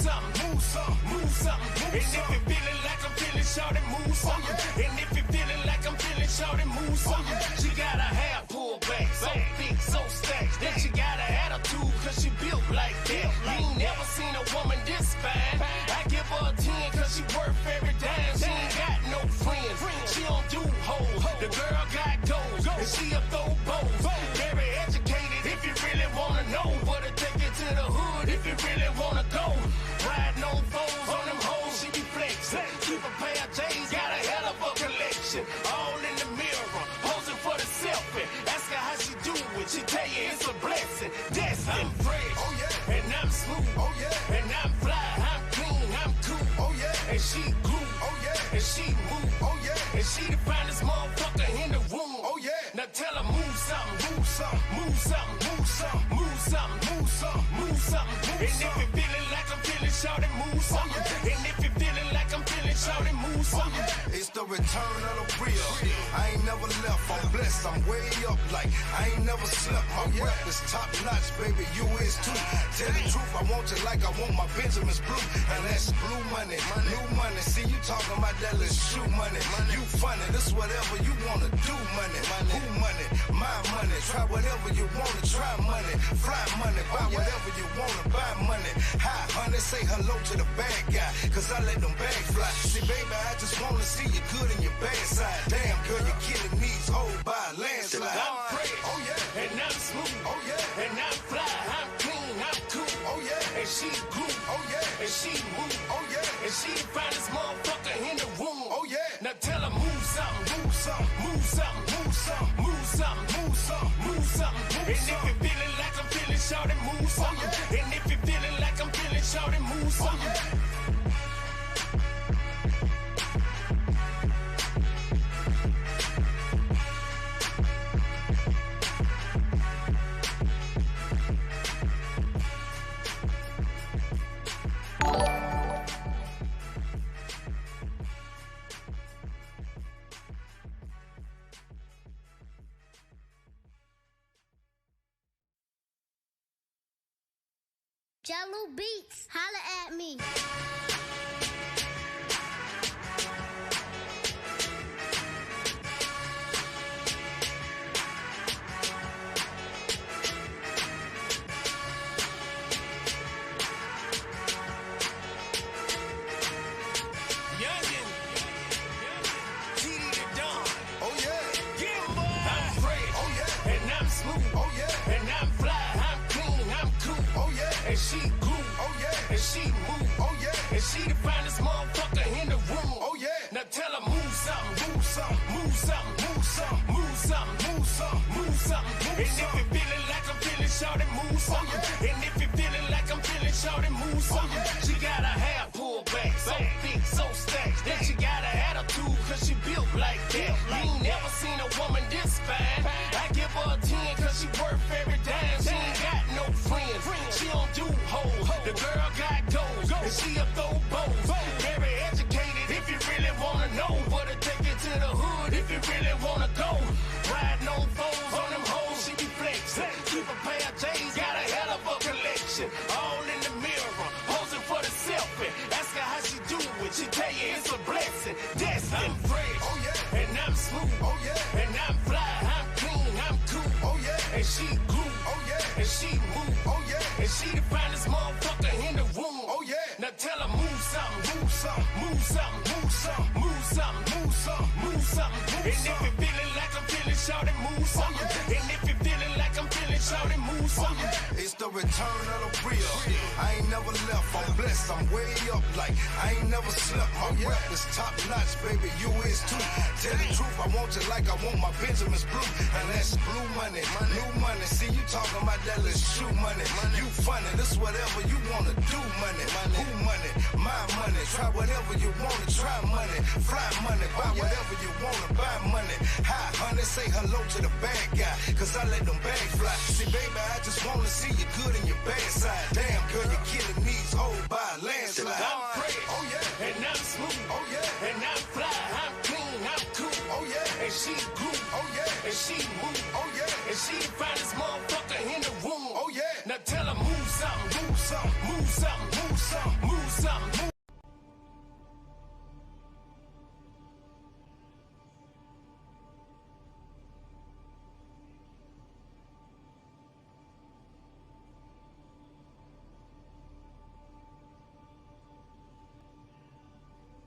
something, move something, move something. And if you feeling like I'm feeling, shout it, move something. And if you feeling like I'm feeling, shout it, move something. She got a hair pulled back, so thick, so stacked. Then she got an attitude, cause she built like that. You ain't never seen a woman this fine. I give her a 10, cause she worth every dime. She ain't got no friends, she don't do hoes. The girl got goals, and she a throw bows. Very educated if you really wanna know. But it take you to the hood if you really wanna go. Riding on foes on them hoes, she be flexing. Keep a pair of J's, got a hell of a collection. All in the mirror, posing for the selfie. Ask her how she do it, she tell you it's a blessing. Destined, I'm fresh, oh yeah, and I'm smooth, oh yeah, and I'm fly, I'm clean, I'm cool, oh yeah, and she glue, oh yeah, and she move, oh yeah, and she the finest motherfucker in the room, oh yeah. Now tell her move something, move something, move something, move something, move something, move something, move something. And if you feeling like I'm feeling, shout it, move something. And if you feeling like I'm feeling, shout it, move something. It's the return of the real. I ain't never left, I'm blessed, I'm way up like I ain't never slept. My rep is top notch, baby, you is too. Tell the truth, I want you like I want my Benjamin's blue. And that's blue money, new money. See you talking about that little shoe money. You funny, this whatever you wanna do money. Who money? My money. Try whatever you wanna, try money. Fly money, buy whatever you wanna, buy money. Hi, honey, say hello to the bad guy, cause I let them bags fly. See, baby, I just wanna see you good in your bad side. Damn, girl, you're killing these hoes by a landslide. I'm fresh, oh yeah, and I'm smooth, oh yeah, and I'm fly, I'm clean, I'm cool, oh yeah, and she glue, oh yeah, and she move, oh yeah, and she the finest motherfucker in the room, oh yeah. Now tell her move something, move something, move something, move something, move something, move something, move something. And if you feeling like I'm feeling, shout it, move something. And if you feeling like I'm feeling, shout it, move something. Jello Beats, holla at me. And she glue, oh yeah, and she move, oh yeah, and she the finest motherfucker in the room, oh yeah. Now tell her move something, move something, move something, move something, move something, move something, move something. And if you feeling like I'm feeling, shout it, move something. And if you feeling like I'm feeling, shout it, move something. She got her hair pulled back, so thick, so stacked. Then she got an attitude, cause she built like that. You ain't never seen a woman this fine. I give her a 10, cause she worth every dime. She ain't got no friends, she don't do hoes. The girl got goals, and she a throw bows. Very educated if you really wanna know. But it take you to the hood if you really wanna go. Riding on foes on them hoes, she be flexing. Keep a pair of J's, got a hell of a collection. All in the mirror, posing for the selfie. Ask her how she do it, she tell you it's a blessing. Destined, I'm fresh, oh yeah, and I'm smooth, oh yeah, and I'm fly, I'm clean, I'm cool, oh yeah, and she glue, oh yeah, and she move, oh yeah, and she the finest motherfucker in the room, oh yeah. Now tell her move something, move something, move something, move something, move something, move something, move something. And if you feeling like I'm feeling, shout it, move something. And if you feeling like I'm feeling, shout it, move something. It's the return of the real. I ain't never left, I'm blessed, I'm way up like I ain't never slept. My rep is top notch, baby, you is too. Tell the truth, I want you like I want my Benjamin's blue. And that's blue money, new money. See you talking about that little shoe money. You funny, this whatever you wanna do money. Who money? My money. Try whatever you wanna, try money. Fly money, buy whatever you wanna, buy money. Hi, honey, say hello to the bad guy, cause I let them bags fly. See, baby, I just wanna see you good in your bad side. Damn, girl, you're killing these hoes by a landslide. I'm fresh, oh yeah, and I'm smooth, oh yeah, and I'm fly, I'm clean, I'm cool, oh yeah, and she glue, oh yeah, and she move, oh yeah, and she the finest motherfucker in the room, oh yeah. Now tell her move something, move something, move something, move something, move something.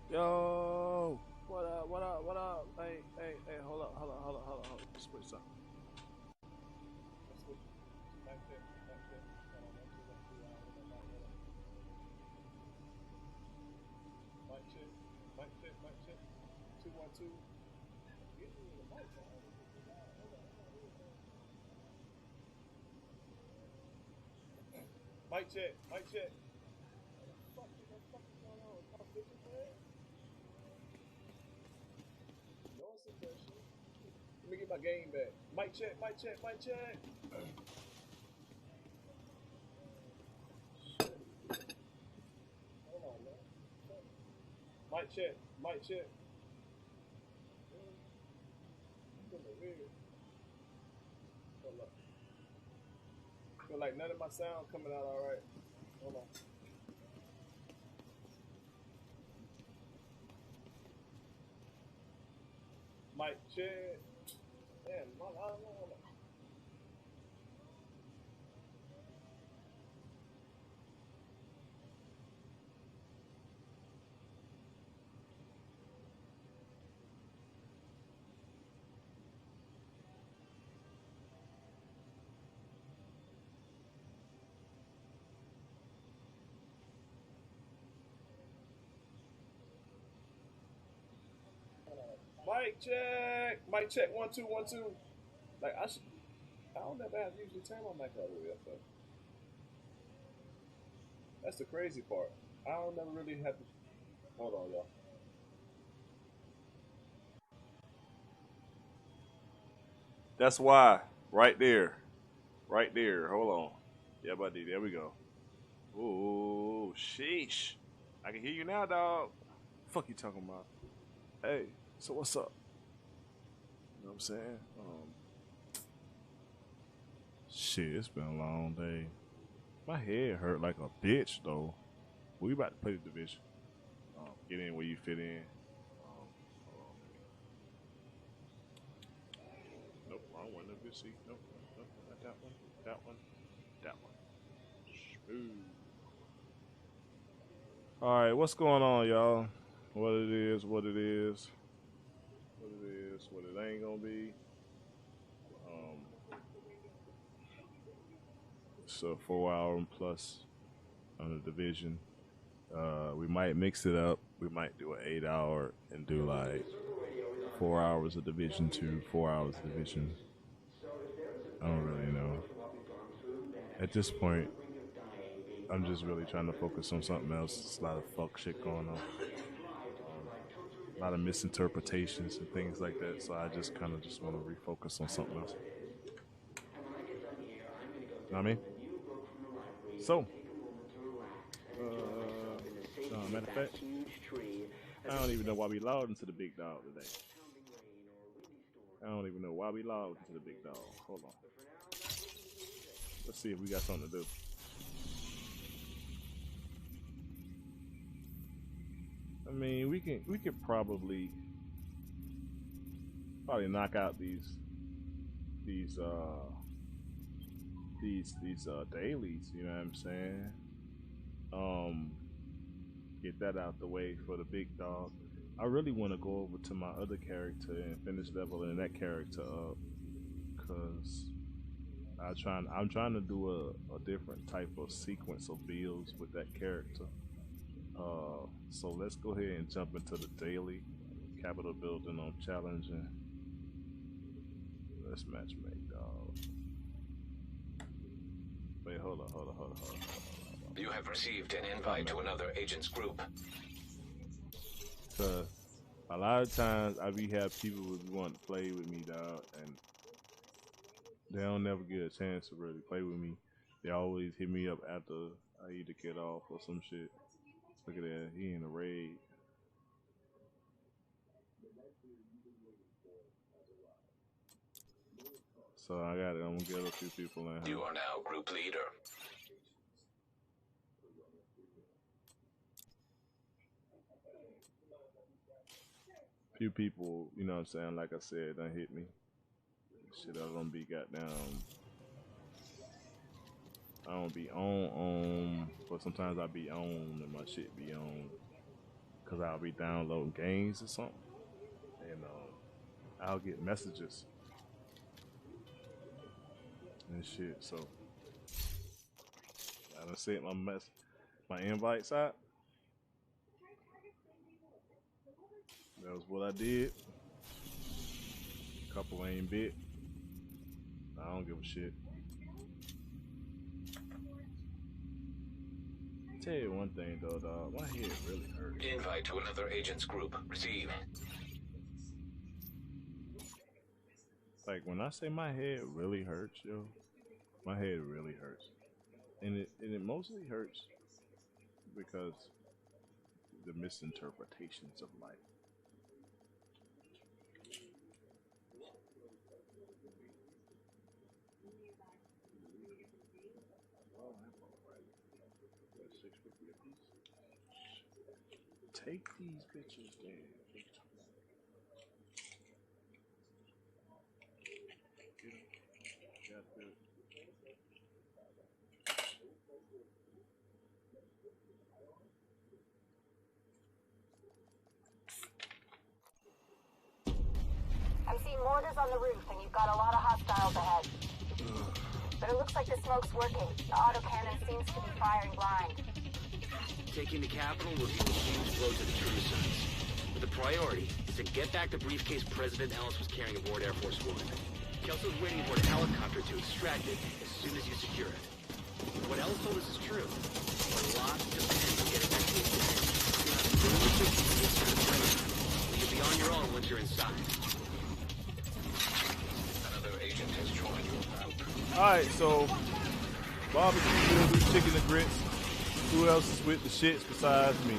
Yo, what up, what up, what up? Hey, hold up. Just wait a second. Mic check. 212. Mic check. What the fuck is going on? My bitches, man? No suppression. Let me get my game back. Mic check. Hold on, man. Mic check. Weird. Hold up. Feel like none of my sound coming out all right. Hold on. Mic check. Damn, hold on. Mic check. 1 2 1 2. Like I don't ever have to usually turn my mic all the way up though. That's the crazy part. I don't never really have to. Hold on, y'all. That's why. Right there. Hold on. Yeah, buddy. There we go. Ooh, sheesh. I can hear you now, dog. Fuck you talking about? Hey, so what's up? You know what I'm saying? Shit, it's been a long day. My head hurt like a bitch, though. We about to play the division. Get in where you fit in. Hold on. Nope, wrong one. No good seat. Nope, not that one. That one. Smooth. Alright, what's going on, y'all? What it is. What it ain't gonna be. It's a 4 hour and plus on the division. We might mix it up. We might do an 8 hour and do like 4 hours of Division 2, 4 hours of Division. I don't really know. At this point, I'm just really trying to focus on something else. There's a lot of fuck shit going on. A lot of misinterpretations and things like that. So I just kind of just want to refocus on something else. You know what I mean? So, matter of fact, I don't even know why we logged into the big dog today. Hold on. Let's see if we got something to do. I mean, we could probably knock out these dailies, you know what I'm saying? Get that out the way for the big dog. I really want to go over to my other character and finish leveling that character up, cause I'm trying to do a different type of sequence of builds with that character. So let's go ahead and jump into the daily capital building on challenging. Let's matchmake, dog. Wait, hold on. You have received an invite to another agent's group. Cause a lot of times I be have people who want to play with me, dog, and they don't never get a chance to really play with me. They always hit me up after I either get off or some shit. Look at that, he in a raid. So I got it. I'm gonna get a few people in here. You are now group leader. Few people, you know what I'm saying, like I said, done hit me. Shit, I don't be goddamn. I don't be on, but sometimes I be on and my shit be on. Cause I'll be downloading games or something. And I'll get messages and shit, so I done sent my invites out. That was what I did. Couple ain't bit. I don't give a shit. Tell you one thing though, dog. My head really hurts. Invite to another agent's group. Receive. Like when I say my head really hurts, yo, my head really hurts, and it mostly hurts because the misinterpretations of life. Take these bitches there. I'm seeing mortars on the roof, and you've got a lot of hostiles ahead. But it looks like the smoke's working. The autocannon seems to be firing blind. Taking the capital will be a huge blow to the true sons. But the priority is to get back the briefcase President Ellis was carrying aboard Air Force One. Kelso's waiting aboard a helicopter to extract it as soon as you secure it. What Ellis told us is true. A lot depends on getting back to the you'll be on your own once you're inside. Another agent has joined your group. Alright, so barbecue, we'll do chicken and grits. Who else is with the shits besides me?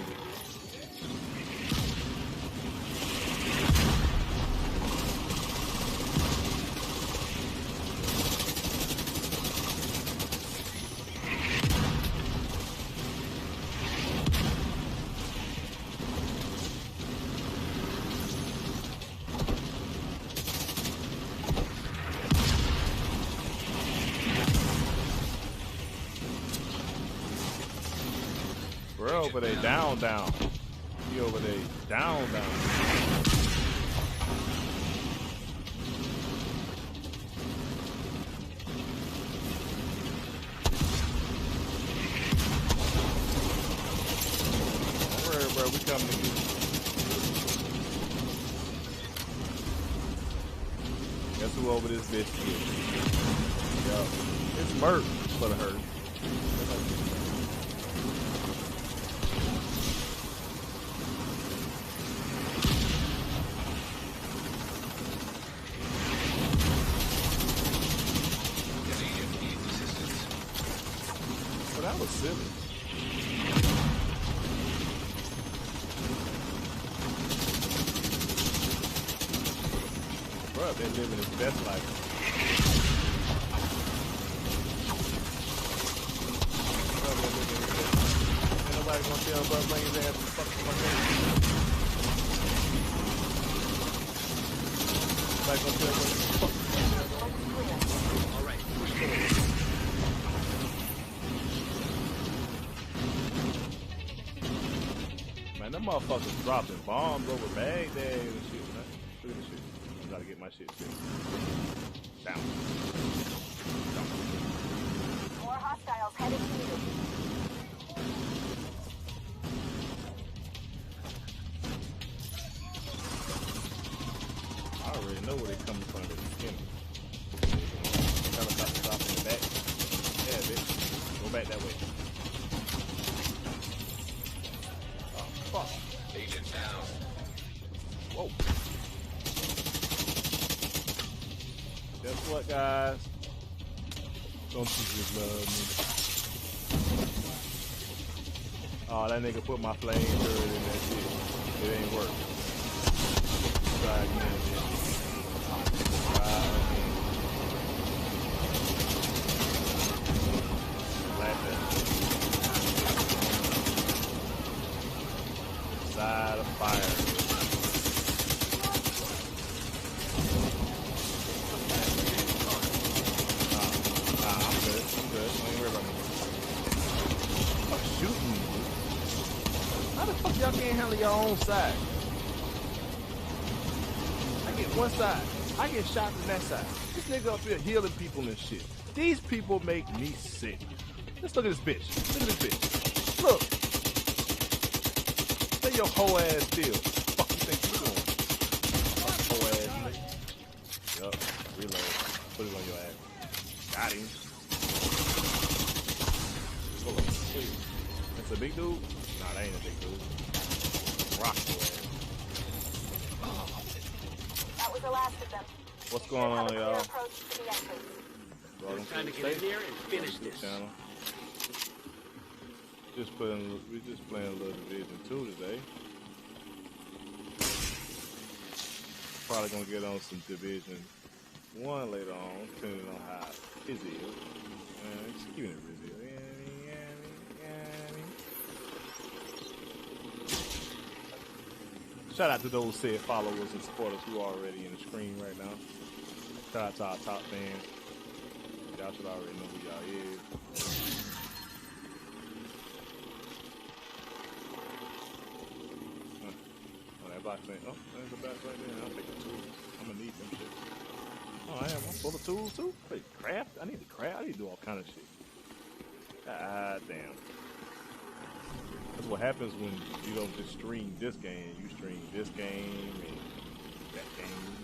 We're over there down. He over there down. Bro, we coming to you. Guess who over this bitch is? Yo, it's Merc for the hurt. That was silly. Bro, they're living his best life. Bro, they're living his best life. Ain't nobody gonna tell bro bring his ass to fucking my game. Nobody gonna tell bro All right, push forward. Man, them motherfuckers dropping bombs over Baghdad and shit, man. Look at this shit. I gotta get my shit fixed. Down. More hostiles headed to you. I already know where they coming from at the beginning. Helicopter stop in the back. Yeah, bitch. Go back that way. Oh, fuck. Agent down. Whoa. Guess what, guys? Don't you just love me? Oh, that nigga put my flame turret in that shit. It ain't work. Try again, bitch. Try again. Like that. Side of fire. the fuck y'all can't handle your own side? I get one side. I get shot from that side. This nigga up here healing people and shit. These people make me sick. Let's look at this bitch. Look at this bitch. Look. Stay your whole ass still. Fuck you think you doing? Whole ass nigga. Yup. Reload. Put it on your ass. Got him. Hold on. That's a big dude? Nah, that ain't a big dude. Rock your ass. That was the last of them. What's going on, y'all? Approach to the entrance. It's time to get in there and finish this. Channel. We just playing a little Division 2 today. Probably gonna get on some Division 1 later on, depending on how busy it is. Just keeping it busy. Shout out to those said followers and supporters who are already in the screen right now. Shout out to our top fans. Y'all should already know who y'all is. Oh, that box thing. Oh, there's a box right there. I'll take the tools. I'm gonna need them shit. Oh, I am. I'm full of tools too. Wait, craft? I need to craft. I need to do all kind of shit. God damn. That's what happens when you don't just stream this game. You stream this game and that game.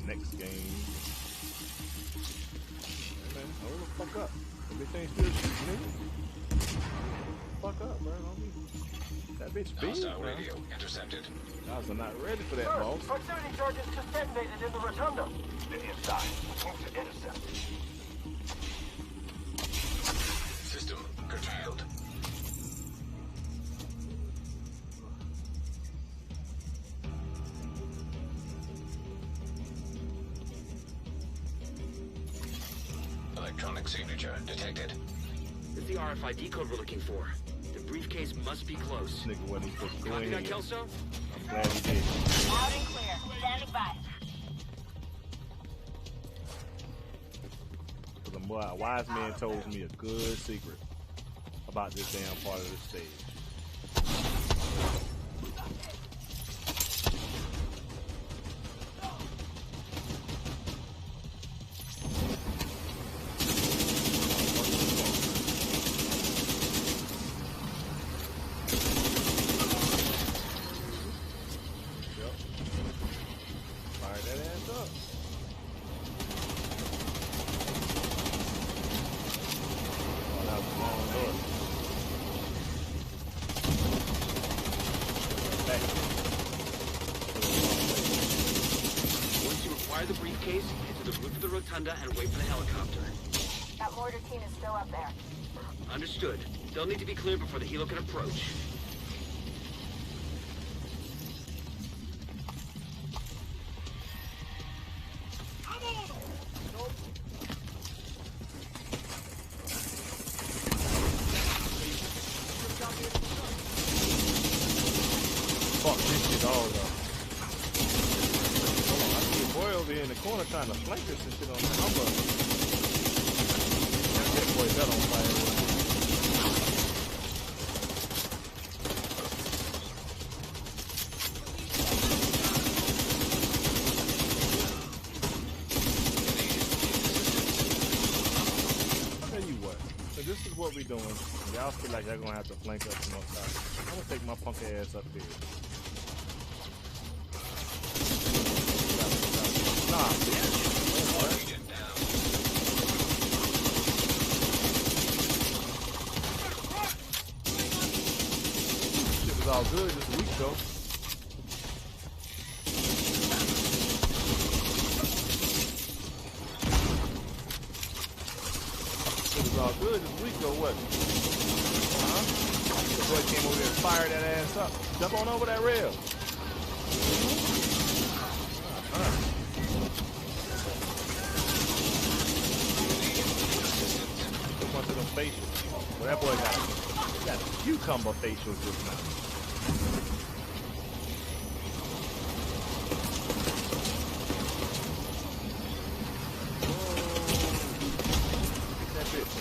Next game. Hey man, hold the fuck up. Everything still shooting, nigga. Fuck up, bro. Don't be... That bitch big, Hostile bro. radio intercepted. Guys are not ready for that, boss. Proximity charges just detonated in the rotunda. Stay inside. Move to intercept. System curtailed. Electronic signature detected. This is the RFID code we're looking for. The briefcase must be close. This nigga wasn't supposed to go Copy in that, here. Kelso? I'm glad he did. Loud and clear. Standing by. Because a wise man told me a good secret about this damn part of the stage. Yep. Fire that ass up. Oh, that was the wrong door. Back. Once you acquire the briefcase, head to the roof of the rotunda and wait for the helicopter. That mortar team is still up there. Understood. They'll need to be cleared before the helo can approach. Fuck this shit all up. Hold on, I see a boy over here in the corner trying to flank this and shit on the number. That boy got on fire. Tell you what, so this is what we doing. Y'all feel like y'all gonna have to flank us from outside. I'm gonna take my punk ass up there. Nah, shit was all good just a week ago. Shit was all good just a week ago, wasn't it? Huh? The boy came over here and fired that ass up. Jump on over that rail. A bunch of them facials. Well, that boy got a cucumber facials just now. Whoa. Get that bitch.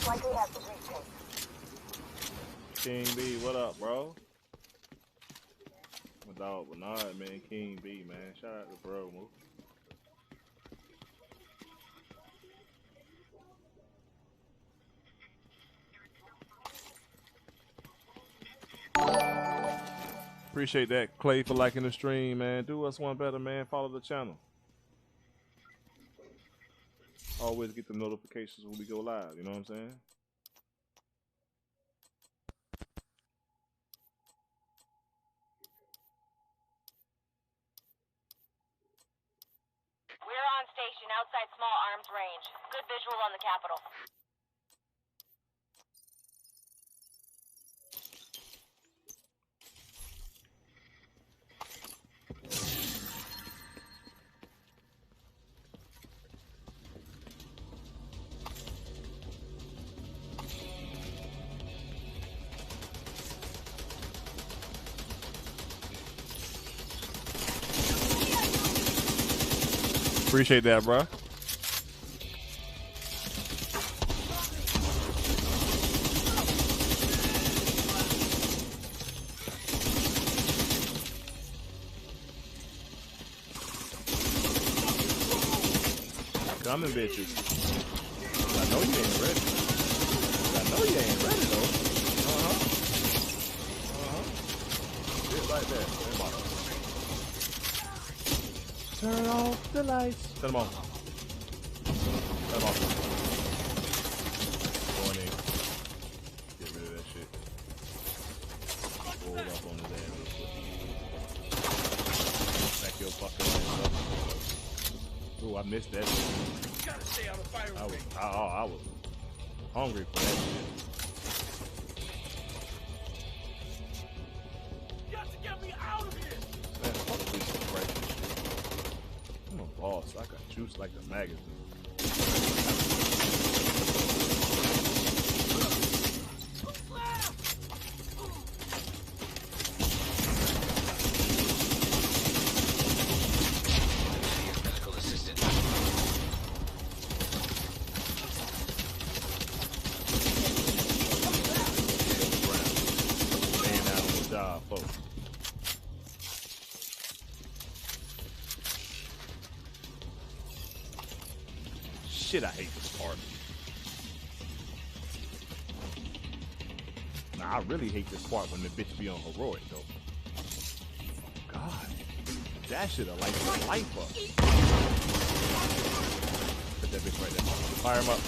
Most likely has the briefcase. King B, what up, bro? My dog Bernard, man. King B, man. Shout out to bro, Mo. Appreciate that, Clay, for liking the stream, man. Do us one better, man. Follow the channel. Always get the notifications when we go live, you know what I'm saying? We're on station outside small arms range. Good visual on the Capitol. Appreciate that, bro. Coming, bitches. I know you ain't ready. I know you ain't ready, though. Just like that. Turn off the lights. Turn them on. Turn them off. Going in. Get rid of that shit. Roll up on his ass real quick. Back your fucking ass up. Ooh, I missed that shit. You gotta stay out of fire range. I was hungry for that shit. You got to get me out of here. Man, fuck this suppression shit. I'm a boss. I got juice like the magazine. Medical assistant. Laying out on the job, folks. Shit, I hate this part. Nah, I really hate this part when the bitch be on heroic, though. God, that shit will light the life up. Put that bitch right there. Fire him up.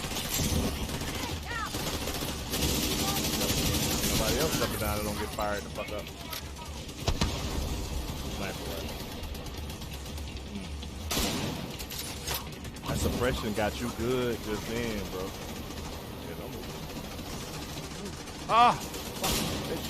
Nobody else jumping down and don't get fired the fuck up. Sniper right. That suppression got you good just then, bro. Yeah, don't move. Ah! Fuck, bitch.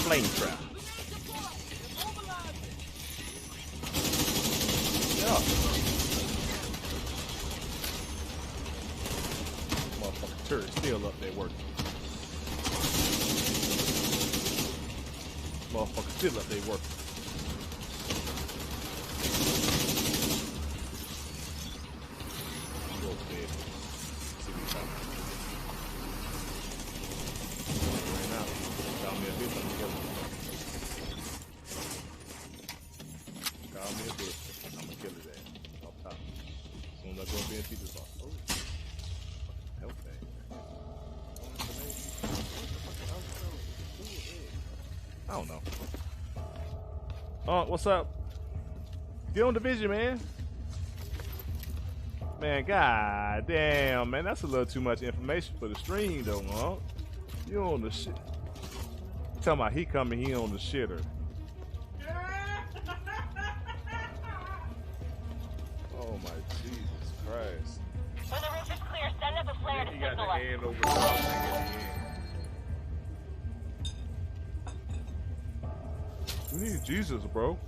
Flame trap. Yeah. Motherfucking turret still up there working. Motherfucker still up there working. Go upstairs. See what he's talking about. Right now. Call me a bitch, I'm gonna kill him. Call me a bitch, I'm gonna kill his ass. Off top. As soon as I go up there and see this off. Oh. Health bag. I don't know. Oh, what's up? Get on Division, man. Man, god damn, man. That's a little too much information for the stream, though, huh? You on the shit. Talking about he coming, he on the shitter. hand over the mouth thing at the end. We need Jesus, bro.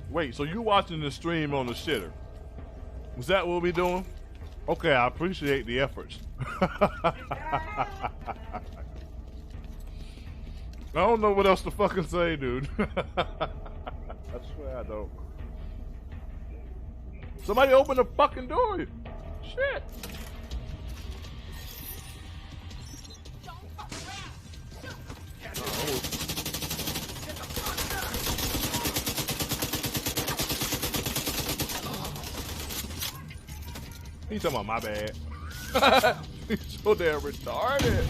Wait, so you watching the stream on the shitter? Was that what we doing? Okay, I appreciate the efforts. I don't know what else to fucking say, dude. I swear I don't. Somebody open the fucking door. Shit. He's talking about my bad. He's so damn retarded.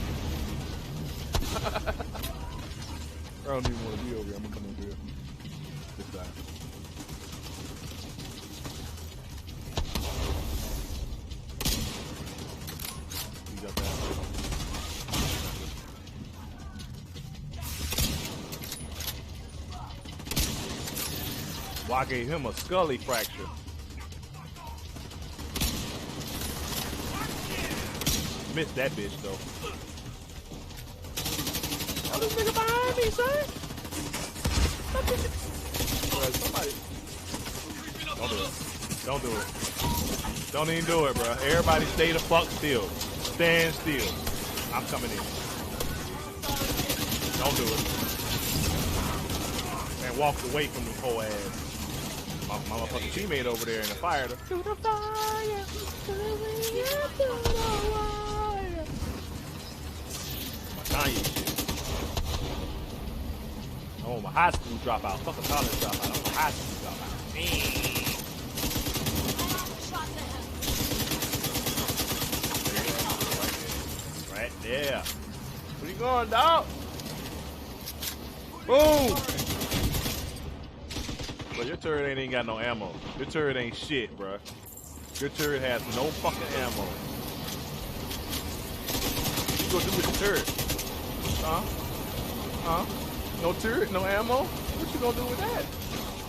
I don't even want to be over here. I'm gonna come over here. This time. He got that. Well, I gave him a scully fracture. Missed that bitch though. Oh, this nigga behind me, son. Somebody. Don't do it. Don't do it. Don't even do it, bro. Everybody stay the fuck still. Stand still. I'm coming in. Don't do it. And walked away from the whole ass. My motherfucking teammate over there in the fire. To the fire. To the wire. Kanye shit. Oh, my high school dropout. Fuck a college dropout. I'm a high school dropout. Right there. Where you going, dog? Boom! But your turret ain't got no ammo. Your turret ain't shit, bruh. Your turret has no fucking ammo. What you gonna do with the turret? Huh? Huh? No turret, no ammo? What you gonna do with that?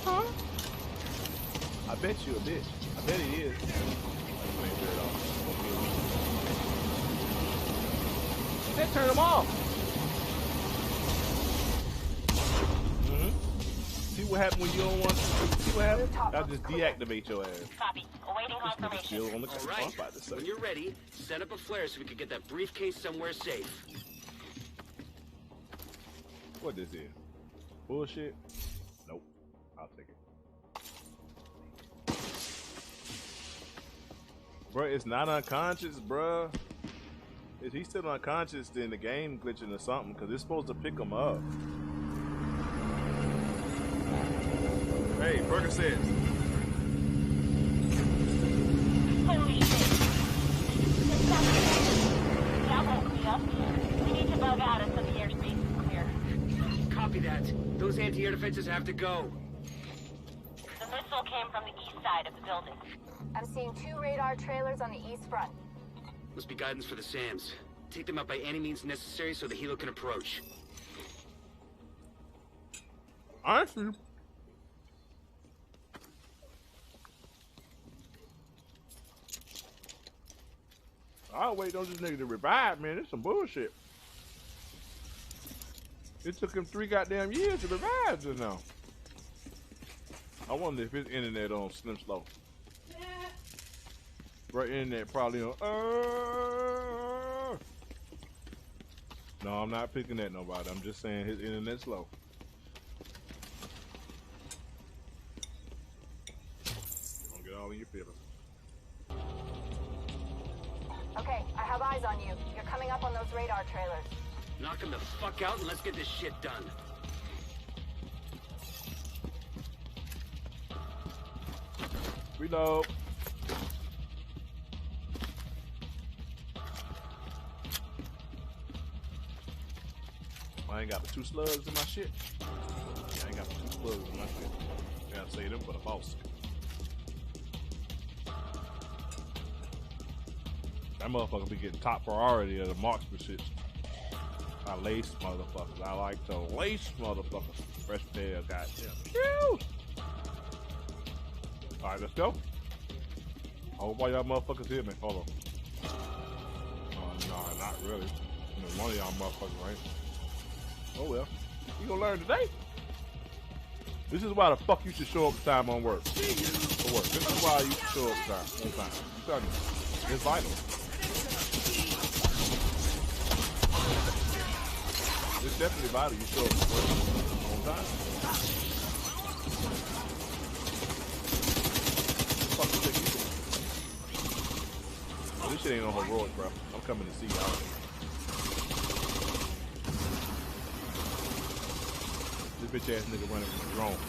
Huh? I bet you a bitch. I bet he is. That turn him off. See what happened when you don't want to? See what happened? I'll just deactivate your ass. Copy. Awaiting confirmation. Still on the All right. When you're ready, set up a flare so we can get that briefcase somewhere safe. What this is? Bullshit? Nope. I'll take it. Bro, it's not unconscious, bro. If he's still unconscious, then the game glitching or something, because it's supposed to pick him up. Hey, Burger says. Holy shit. That won't be up. We need to bug out until the airspace is clear. Copy that. Those anti-air defenses have to go. The missile came from the east side of the building. I'm seeing 2 radar trailers on the east front. Must be guidance for the SAMs. Take them out by any means necessary so the helo can approach. I see. I'll wait on this nigga to revive, man. It's some bullshit. It took him 3 goddamn years to revive just now. I wonder if his internet on slim slow. Right, internet probably on. No, I'm not picking at nobody. I'm just saying his internet's slow. Don't get all in your feelings. Okay, I have eyes on you. You're coming up on those radar trailers. Knock them the fuck out and let's get this shit done. Reload. I ain't got but 2 slugs in my shit. I ain't got but 2 slugs in my shit. Gotta save them for the boss. That motherfucker be getting top priority of the marksmanship. I lace motherfuckers. I like to lace motherfuckers. Fresh tail, goddamn. Phew! Alright, let's go. I hope all y'all motherfuckers hear me. Hold on. really. You know, one of y'all motherfuckers, right? Oh well. You gonna learn today? This is why the fuck you should show up time on work. For work. This is why you should show up time on time. I'm telling you. It's vital. It's definitely vital you show up to work on time. What the fuck you think you doing? Oh, this shit ain't no heroic, bro. I'm coming to see y'all. This bitch ass nigga running from a drone.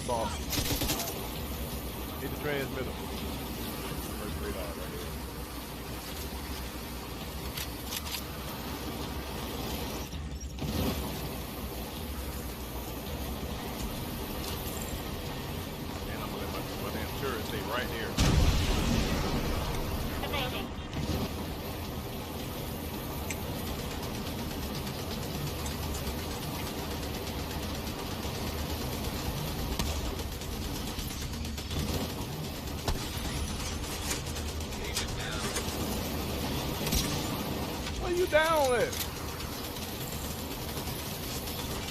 Saucy. Hit the transmitter. First radar right here. And I'm gonna let my damn turret stay right here. Amazing. Where you down at?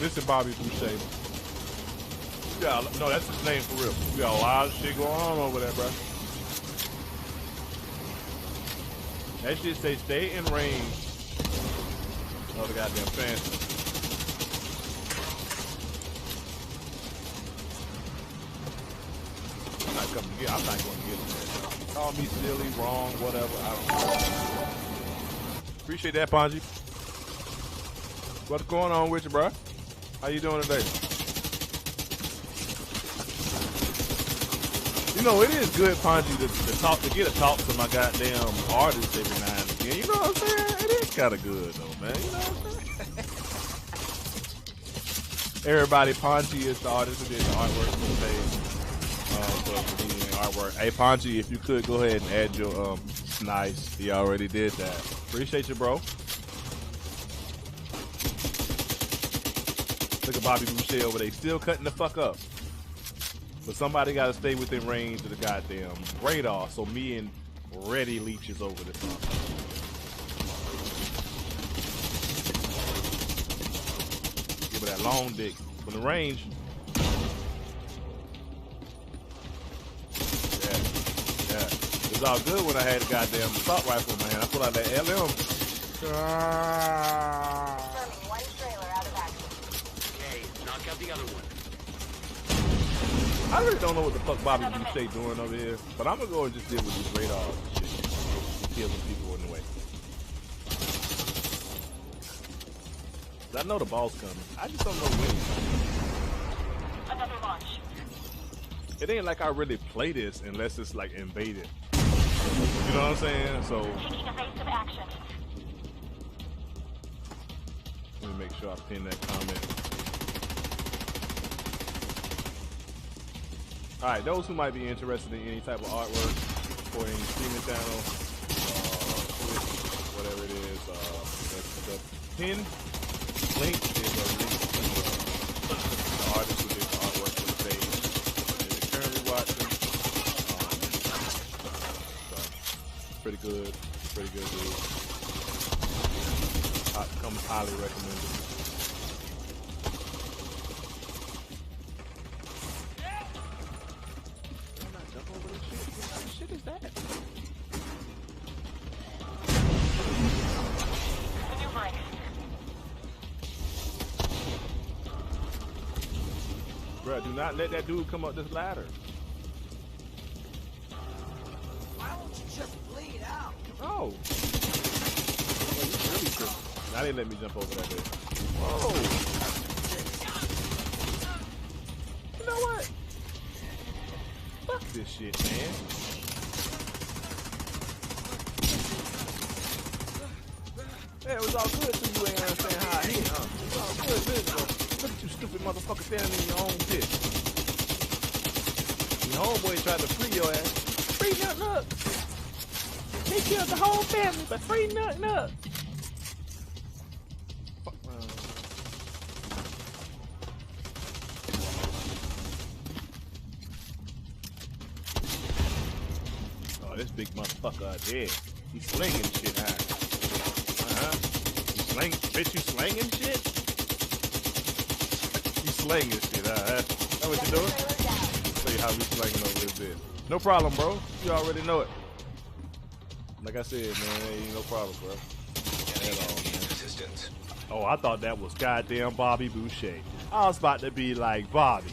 Listen, Bobby Boucher. Yeah, no, that's his name for real. We got a lot of shit going on over there, bro. That shit say stay in range of the goddamn phantom. I'm not coming to get. I'm not going to get it. Call me silly, wrong, whatever. I don't know. Appreciate that, Ponji. What's going on with you, bro? How you doing today? You know, it is good, Ponji, to get a talk to my goddamn artist every now and again. You know what I'm saying? It is kind of good, though, man. You know what I'm saying? Everybody, Ponji is the artist who did the artwork for the page. For the artwork. Hey, Ponji, if you could go ahead and add your nice. He already did that. Appreciate you, bro. Look at Bobby Boucher over there. Still cutting the fuck up. But somebody got to stay within range of the goddamn radar so me and Reddy leeches over this motherfucker. Give it that long dick. From the range. Yeah. It was all good when I had a goddamn assault rifle in my hand. I pulled out that LM. Confirming one trailer out of action. Okay, knock out the other one. I really don't know what the fuck Bobby Boucher doing over here, but I'm gonna go and just deal with these radars and shit. Kill some people in the way. I know the ball's coming. I just don't know when. Another launch. It ain't like I really play this unless it's like invaded. You know what I'm saying? So Taking evasive action. let me make sure I pin that comment. Alright, those who might be interested in any type of artwork for any streaming channel, Twitch, whatever it is, the pin link is a link to the artist who did the artwork for the page. If you're currently watching, so, pretty good dude. Comes highly recommended. Shit is that? Maneuvering. Bruh, do not let that dude come up this ladder. Why don't you just bleed out? Oh. Well, you really tripping. Now they let me jump over that bit. Whoa. You know what? Fuck this shit, man. Yeah, it was all good till you ain't understand how I hit, huh? It was all good, bro. Look at you stupid motherfucker standing in your own pit. Your homeboy tried to free your ass. Free nothing up. They killed the whole family, but free nothing up. Fuck, this big motherfucker dead. He's slinging shit, huh? You sling, bitch, you slinging shit? You slinging shit, huh? That what you doing? Show you how we slinging over this bit. No problem, bro. You already know it. Like I said, man, ain't no problem, bro. At all, man. Oh, I thought that was goddamn Bobby Boucher. I was about to be like, Bobby,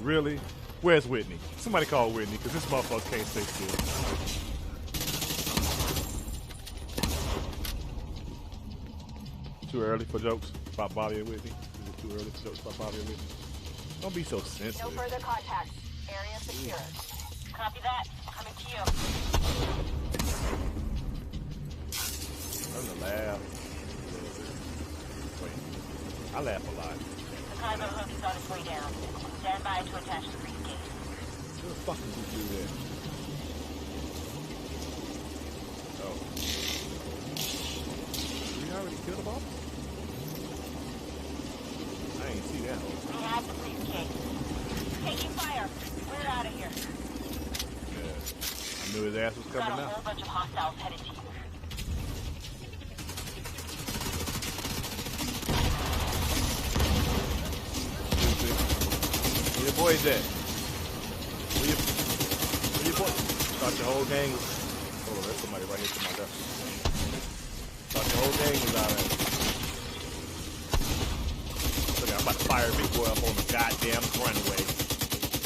really? Where's Whitney? Somebody call Whitney, because this motherfucker can't stay still. Too early for jokes about Bobby and Whitney? Is it too early for jokes about Bobby and Whitney? Don't be so sensitive. No further contacts. Area secure. Copy that. Coming to you. I'm gonna laugh. Wait, I laugh a lot. The Kyber hook is on its way down. Stand by to attach the briefcase. Who the fuck did you do that? Oh. We already killed him off? I ain't see that hole. We have the briefcase. Taking fire. We're out of here. Yeah. I knew his ass was coming Got a out. whole bunch of hostiles headed to you. Where your boys at? Where your boy? Thought your whole gang was... Oh, there's somebody right here to my left. Thought your whole gang was out there. Look, I'm about to fire Big Boy up on the goddamn runway.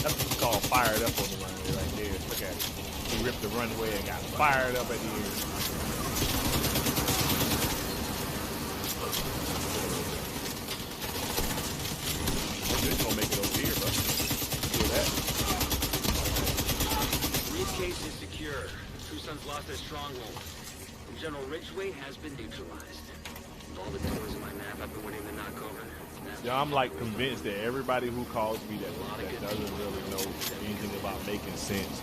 That's what's called fired up on the runway right there. Look at it. He ripped the runway and got fired up at the end. Just gonna make it over here, bro. Do that. Briefcase is secure. True Sons lost their stronghold. The General Ridgeway has been neutralized. All the doors on my map I've been wanting to knock over. Yeah, I'm like convinced that everybody who calls me that doesn't really know anything about making sense.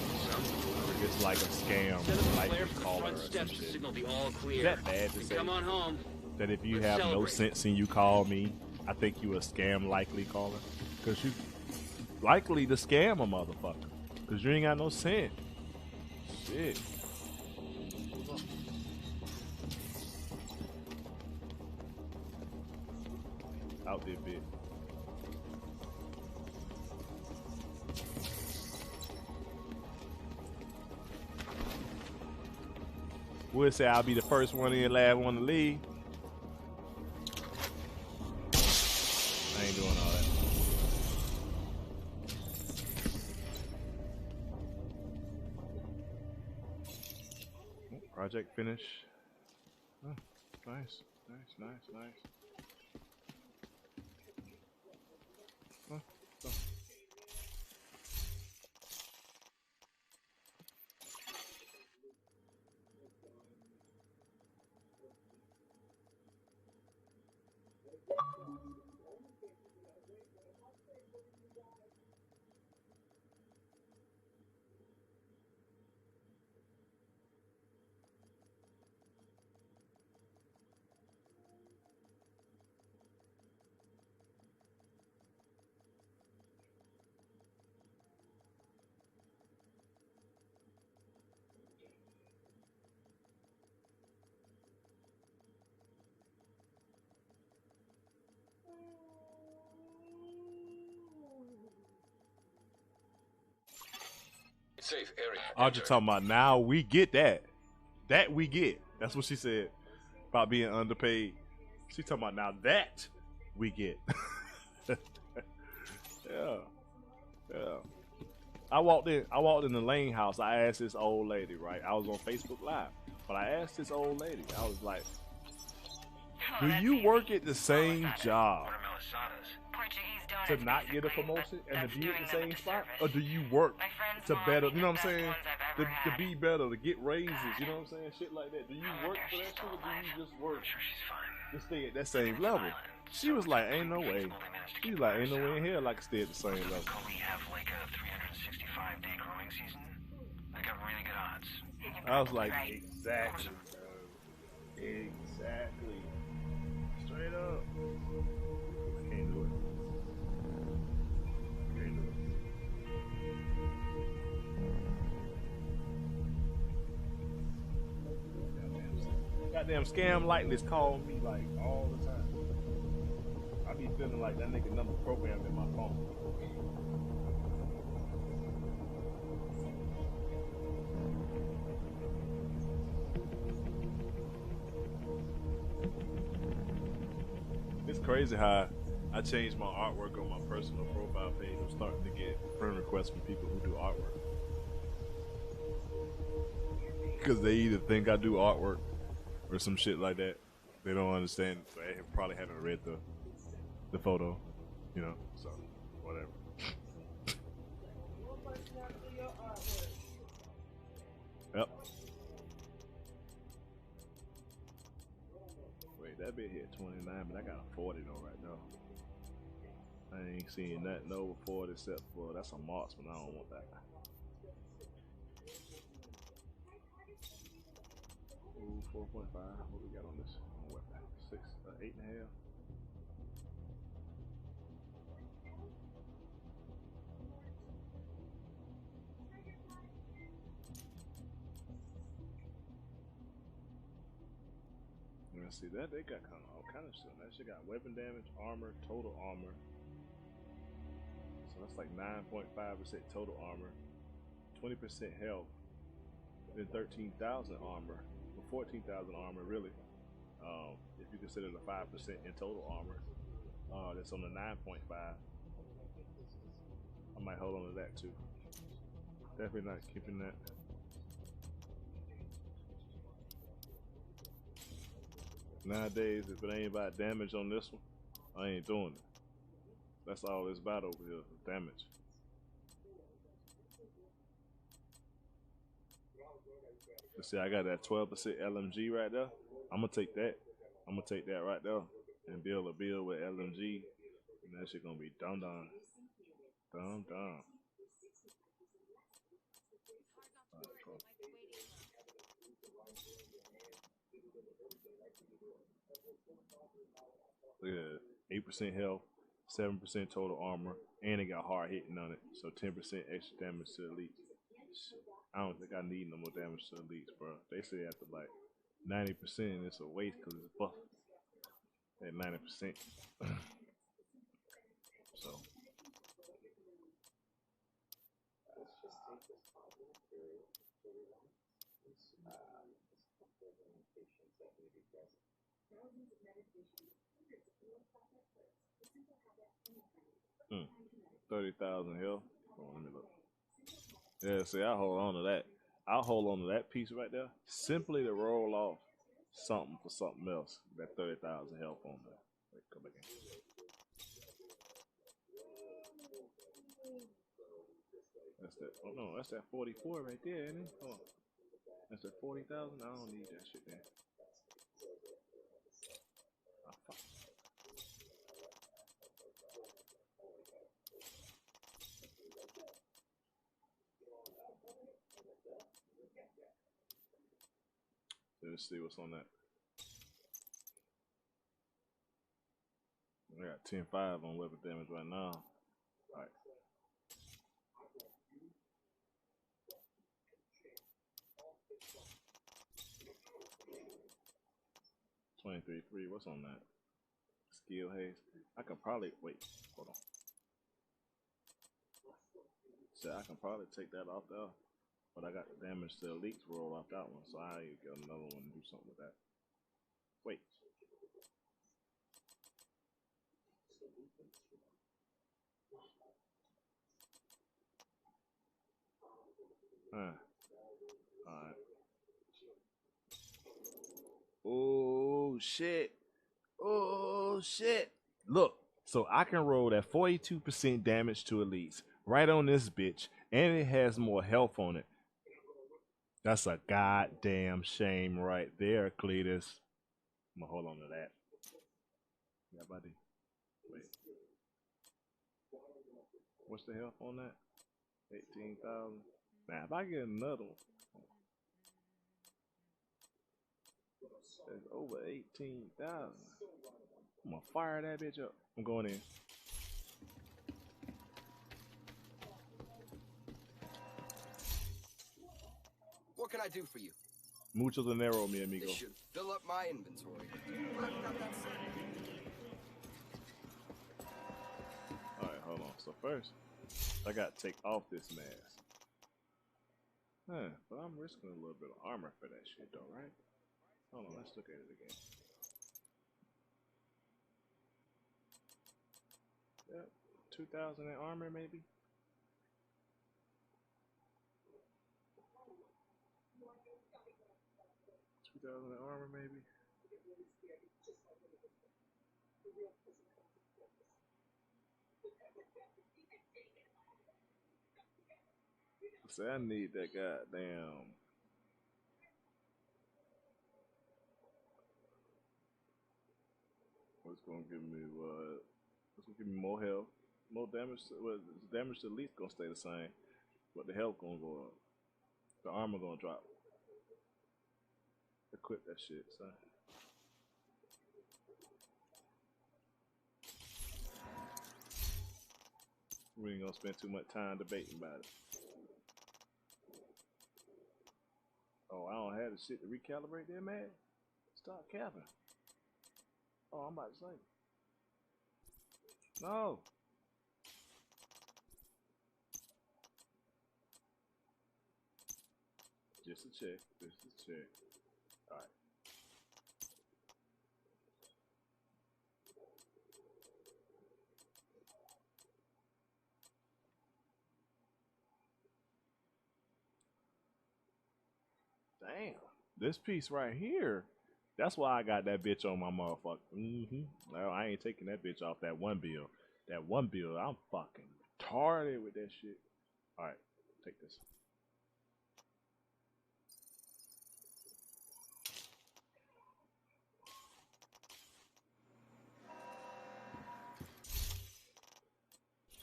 It's like a scam, like a caller or some shit. Is that bad to say? Come on home. That if you have no sense and you call me, I think you a scam likely caller? Because you likely to scam a motherfucker. Because you ain't got no sense. Shit. Out there, bitch. Would say I'll be the first one in, last one to leave. I ain't doing all that. Project finish. Oh, nice, nice, nice, nice. Oh, oh. Safe area. Audrey talking about now we get that. That we get. That's what she said about being underpaid. She talking about now that we get. Yeah. Yeah. I walked in the Lane house. I asked this old lady, right? I was on Facebook Live. But I asked this old lady, I was like, do you work at the same job to not get a promotion and to be at the same spot? Or do you work to better, you know what I'm saying? To be better, to get raises, you know what I'm saying? Shit like that. Do you work for that shit or do you just work to stay at that same level? She was like, ain't no way. She was like, ain't no way in hell I can stay at the same level. We have like a 365-day growing season. I got really good odds. I was like, exactly, bro. Exactly. Straight up. I can't do it. Can't do it. goddamn scam lightness call me like all the time. I be feeling like that nigga number programmed in my phone. It's crazy how I changed my artwork on my personal profile page. I'm starting to get friend requests from people who do artwork. Because they either think I do artwork or some shit like that. They don't understand. So they probably haven't read the photo, you know, so whatever. Yep. Wait, that bit hit 29, but I got a 40 though right now. I ain't seen nothing over 40 except for that's a marksman. I don't want that. Ooh, 4.5. What we got on this? What? 6, 8.5. Let's see that they got kind of all kind of shit. That shit got weapon damage, armor, total armor. So that's like 9.5% total armor, 20% health, then 13,000 armor, or 14,000 armor really. If you consider the 5% in total armor, that's on the 9.5. I might hold on to that too. Definitely not keeping that. Nowadays, if it ain't about damage on this one, I ain't doing it. That's all it's about over here, damage. Let's see, I got that 12% LMG right there. I'm gonna take that. I'm gonna take that right there and build a build with LMG, and that shit gonna be dumb. Look at that, 8% health, 7% total armor, and it got hard hitting on it, so 10% extra damage to elites. I don't think I need no more damage to elites, bro. They say after like 90%, it's a waste because it's buff at 90%. So. Mm. 30,000 health. Oh, let me look. Yeah, see, I hold on to that. I'll hold on to that piece right there simply to roll off something for something else. That 30,000 health on there. Wait, come back in. That's that. Oh no, that's that 44 right there, isn't it? Oh, that's that 40,000. I don't need that shit there. Oh, fuck. Let's see what's on that. I got 10.5 on weapon damage right now. Alright. 23.3. What's on that? Skill haste. I can probably wait. Hold on. So I can probably take that off there. But I got the damage to elites roll off that one, so I get another one and do something with that. Wait. Alright. Oh shit. Oh shit. Look, so I can roll that 42% damage to elites right on this bitch, and it has more health on it. That's a goddamn shame right there, Cletus. I'm gonna hold on to that. Yeah, buddy. Wait. What's the health on that? 18,000. Now, if I get another one, that's over 18,000. I'm gonna fire that bitch up. I'm going in. What can I do for you? Mucho dinero, mi amigo. This should fill up my inventory. Alright, hold on. So first, I gotta take off this mask. But I'm risking a little bit of armor for that shit though, right? Hold on, let's look at it again. Yep, 2,000 in armor maybe? $2,000 in armor maybe? See, I need that goddamn. What's gonna give me what? What's gonna give me more health, more damage? Well, the damage to at least gonna stay the same, but the health gonna go up. The armor gonna drop. Equip that shit, son. We ain't gonna spend too much time debating about it. Oh, I don't have the shit to recalibrate that, man. Stop capping. Oh, I'm about to say. No. Just a check. Just a check. All right. Damn. This piece right here. That's why I got that bitch on my motherfucker. No, I ain't taking that bitch off that one bill. That one bill, I'm fucking retarded with that shit. Alright, take this.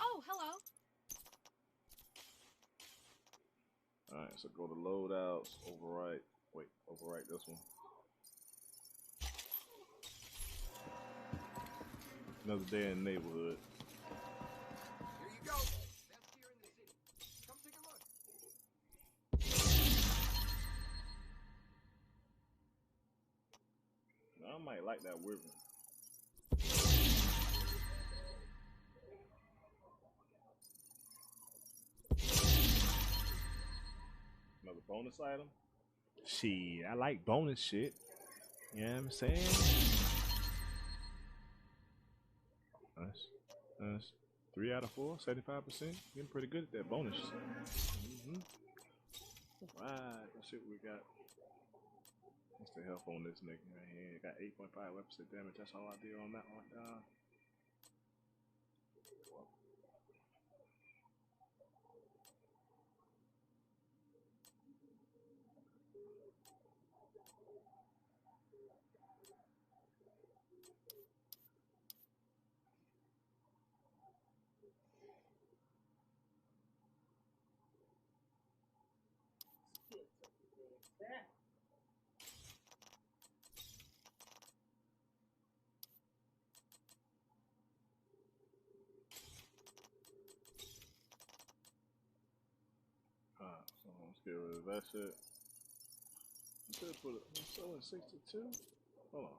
Oh, hello. Alright, so go to loadouts, overwrite. Wait, overwrite this one. Another day in the neighborhood. Here you go. Best here in the city. Come take a look. I might like that wyvern. Another bonus item? Shit, I like bonus shit. You know what I'm saying? Nice. Nice. 3 out of 4, 75%. Getting pretty good at that bonus. Alright, let's see what we got. What's the health on this nigga right here? Got 8.5 weapons damage. That's all I did on that one. So let's get rid of that shit. I should put it. I'm selling 62. Hold on.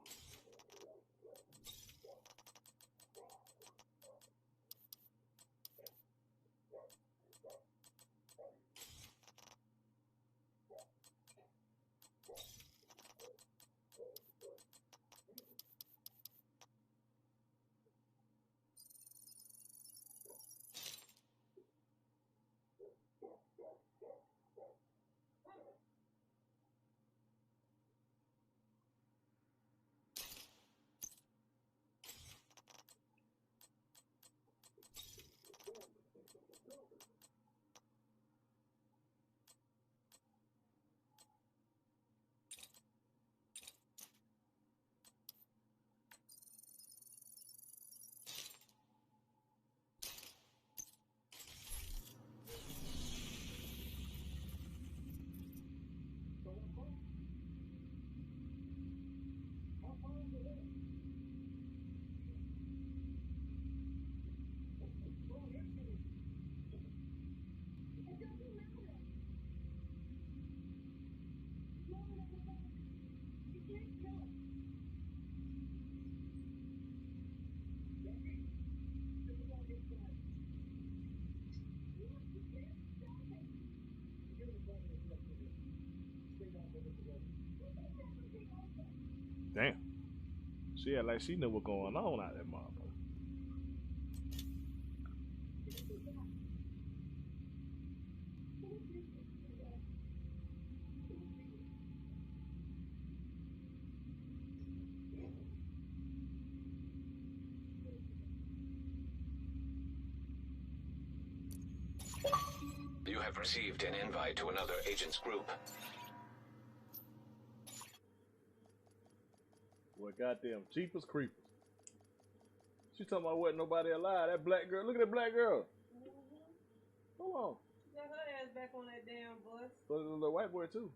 Damn. She had like she knew what going on out there, motherfucker. You have received an invite to another agent's group. What goddamn cheapers creepers. She talking about wasn't nobody alive. That black girl. Look at that black girl. Hold on. Got her ass back on that damn bus. So the white boy too.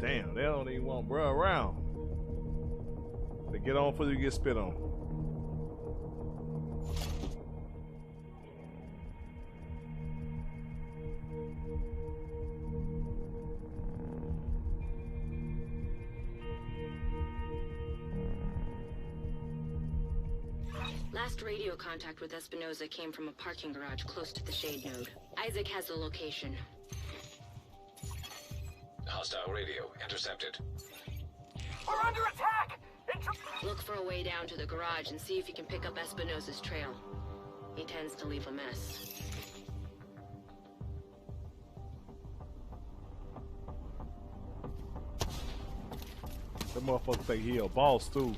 Damn, they don't even want bruh around. They get on before you get spit on. Last radio contact with Espinosa came from a parking garage close to the shade node. Isaac has the location. Hostile radio intercepted. We're under attack! Look for a way down to the garage and see if you can pick up Espinosa's trail. He tends to leave a mess. That motherfucker think he a boss too.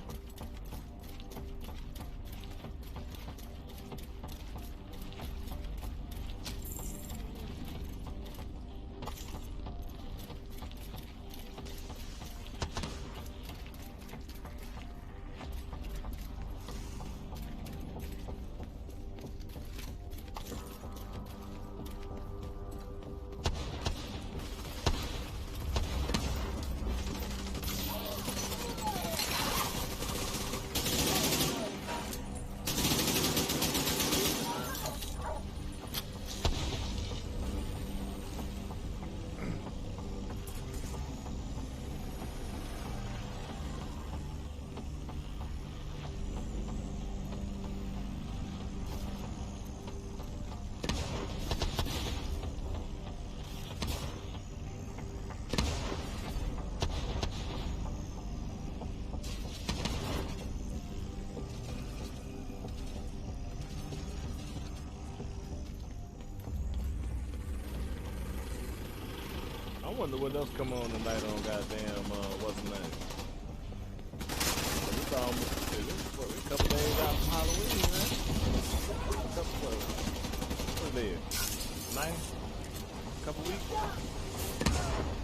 I wonder what else come on tonight on goddamn what's the name? It's almost a couple days out from Halloween, man. What's there? 9? Couple weeks?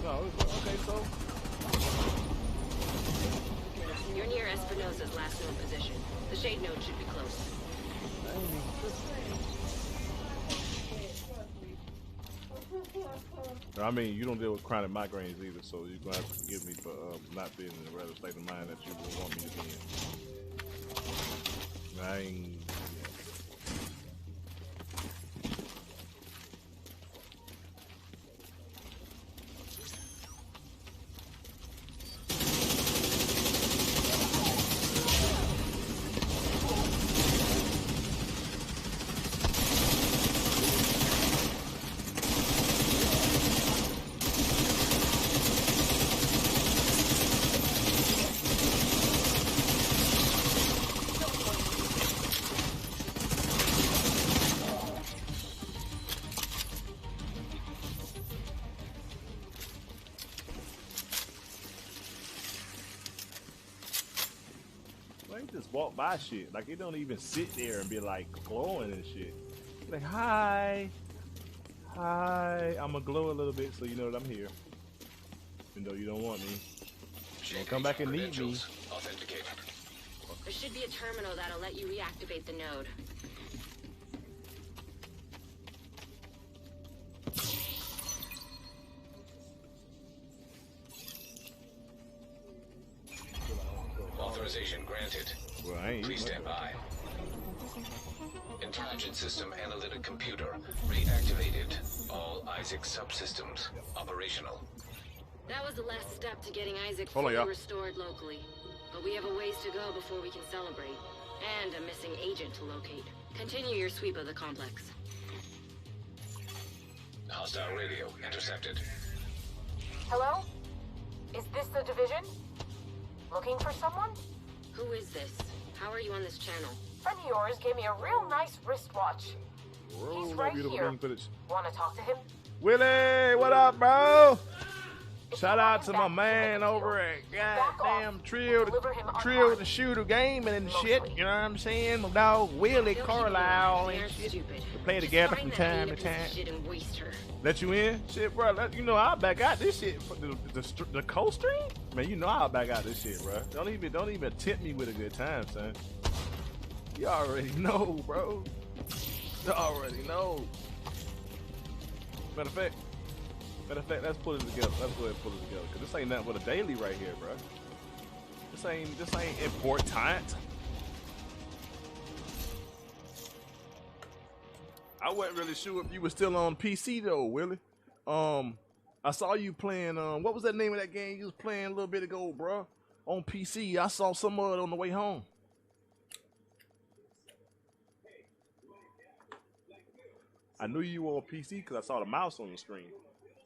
No, okay, so You're near Espinosa's last known position. The shade node should be close. I mean, you don't deal with chronic migraines either, so you're going to have to forgive me for not being in the regular state of mind that you would want me to be in. I ain't... Just walk by shit. Like, it don't even sit there and be like glowing and shit. Like, hi. Hi. I'm gonna glow a little bit so you know that I'm here. Even though you don't want me. You don't come back and need me. Authenticated. There should be a terminal that'll let you reactivate the node. Permission granted. Well, I ain't Please stand by. Intelligence system analytic computer reactivated. All Isaac subsystems operational. That was the last step to getting Isaac Hold on, fully y'all. restored locally. But we have a ways to go before we can celebrate. And a missing agent to locate. Continue your sweep of the complex. Hostile radio intercepted. Hello? Is this the division? Looking for someone? Who is this? How are you on this channel? Friend of yours gave me a real nice wristwatch. Roll He's that right beautiful here. thing footage. Want to talk to him? Willie, what up, bro? If Shout you out want to him my back, man you over can at back goddamn off. Trill, Deliver him Trill unharmed. the Shooter Gaming and shit. Mostly. You know what I'm saying? My dog Willie They'll keep Carlisle you alive. and They're shit. stupid. We play Just together find from that time to native piece of time. shit and waste her. Let you in? Shit, bro. You know I'll back out this shit. The co-stream? Man, you know I'll back out this shit, bro. Don't even tempt me with a good time, son. You already know, bro. You already know. Matter of fact, let's put it together. Let's go ahead and put it together. Cause this ain't nothing but a daily right here, bro. This ain't important. I wasn't really sure if you were still on PC though, Willie. I saw you playing. What was that name of that game you was playing a little bit ago, bro? On PC. I saw some of it on the way home. I knew you were on PC because I saw the mouse on the screen.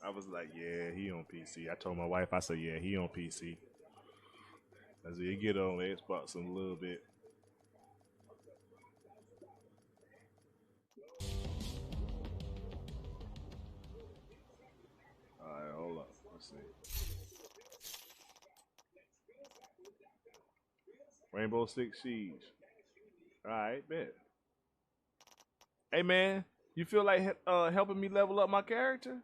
I was like, yeah, he on PC. I told my wife, I said, yeah, he on PC. I said, you get on Xbox in a little bit. Alright, hold up. Let's see. Rainbow Six Siege. Alright, bet. Hey, man. You feel like helping me level up my character?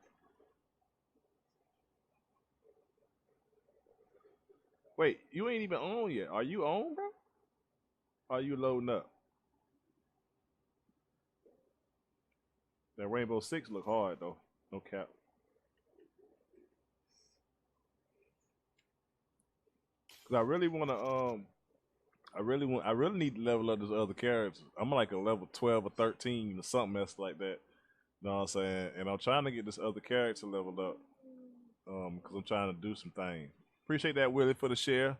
Wait, you ain't even on yet. Are you on, bro? Or are you loading up? That Rainbow Six look hard though. No cap. Cause I really wanna I really need to level up this other characters. I'm like a level 12 or 13 or something else like that. You know what I'm saying? And I'm trying to get this other character leveled up. Cause I'm trying to do some things. Appreciate that, Willie, for the share.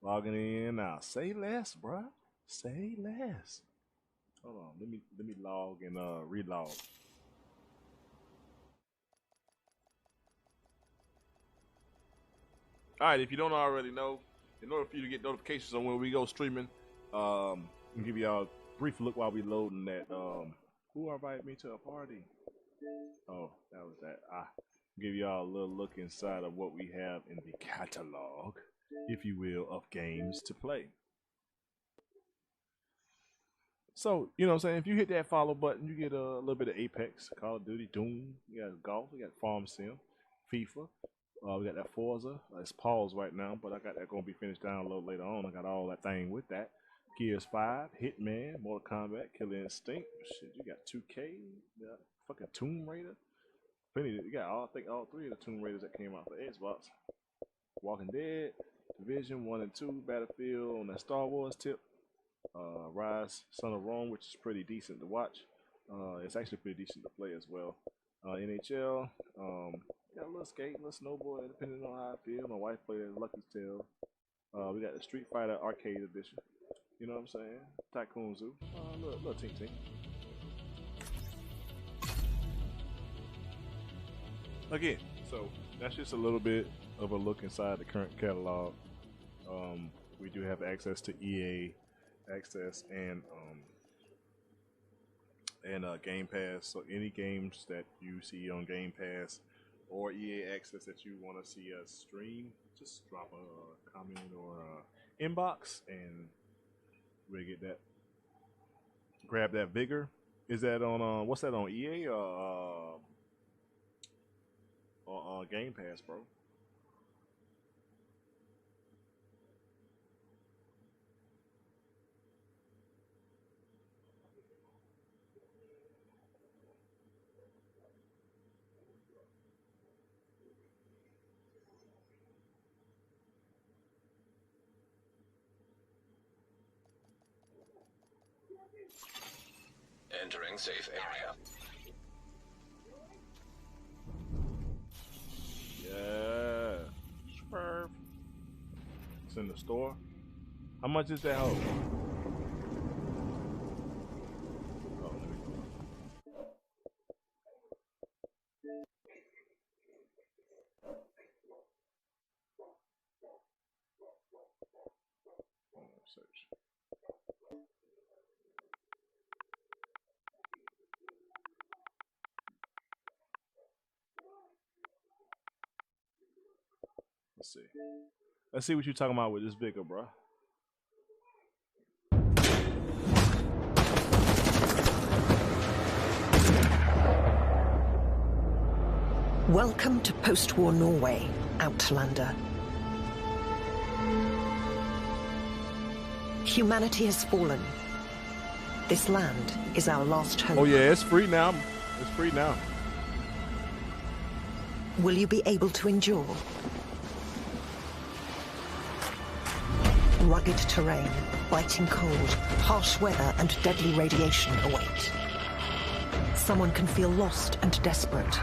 Logging in now. Say less, bruh. Say less. Hold on. Let me log and relog. Alright, if you don't already know, in order for you to get notifications on when we go streaming, I'll give y'all a brief look while we loading that. Who invited me to a party? Oh, that was that. Give y'all a little look inside of what we have in the catalog, if you will, of games to play. So, you know what I'm saying? If you hit that follow button, you get a little bit of Apex, Call of Duty, Doom, you got golf, we got Farm Sim, FIFA, we got that Forza. It's paused right now, but I got that going to be finished download later on. I got all that thing with that. Gears 5, Hitman, Mortal Kombat, Killer Instinct. Shit, you got 2K, you got fucking Tomb Raider. You got I think all three of the Tomb Raiders that came out for Xbox. Walking Dead, Division 1 and 2, Battlefield on that Star Wars tip. Rise, Son of Rome, which is pretty decent to watch. It's actually pretty decent to play as well. NHL, got a little skate, a little snowboard, depending on how I feel. My wife played at Lucky's Tale. We got the Street Fighter Arcade Edition. You know what I'm saying? Tycoon Zoo, little tink. Again, so that's just a little bit of a look inside the current catalog. We do have access to EA access and Game Pass. So any games that you see on Game Pass or EA access that you want to see us stream, just drop a comment or a inbox and we'll get that. Grab that Vigor. Is that on what's that on EA or Game Pass, bro? Entering safe area. Yeah. Superb. It's in the store. How much is that hoe? Oh, let me go. Search. Let's see. Let's see what you're talking about with this bigger, bro. Welcome to post-war Norway, Outlander. Humanity has fallen. This land is our last hope. Oh yeah, it's free now. It's free now. Will you be able to endure? Rugged terrain, biting cold, harsh weather, and deadly radiation await. Someone can feel lost and desperate,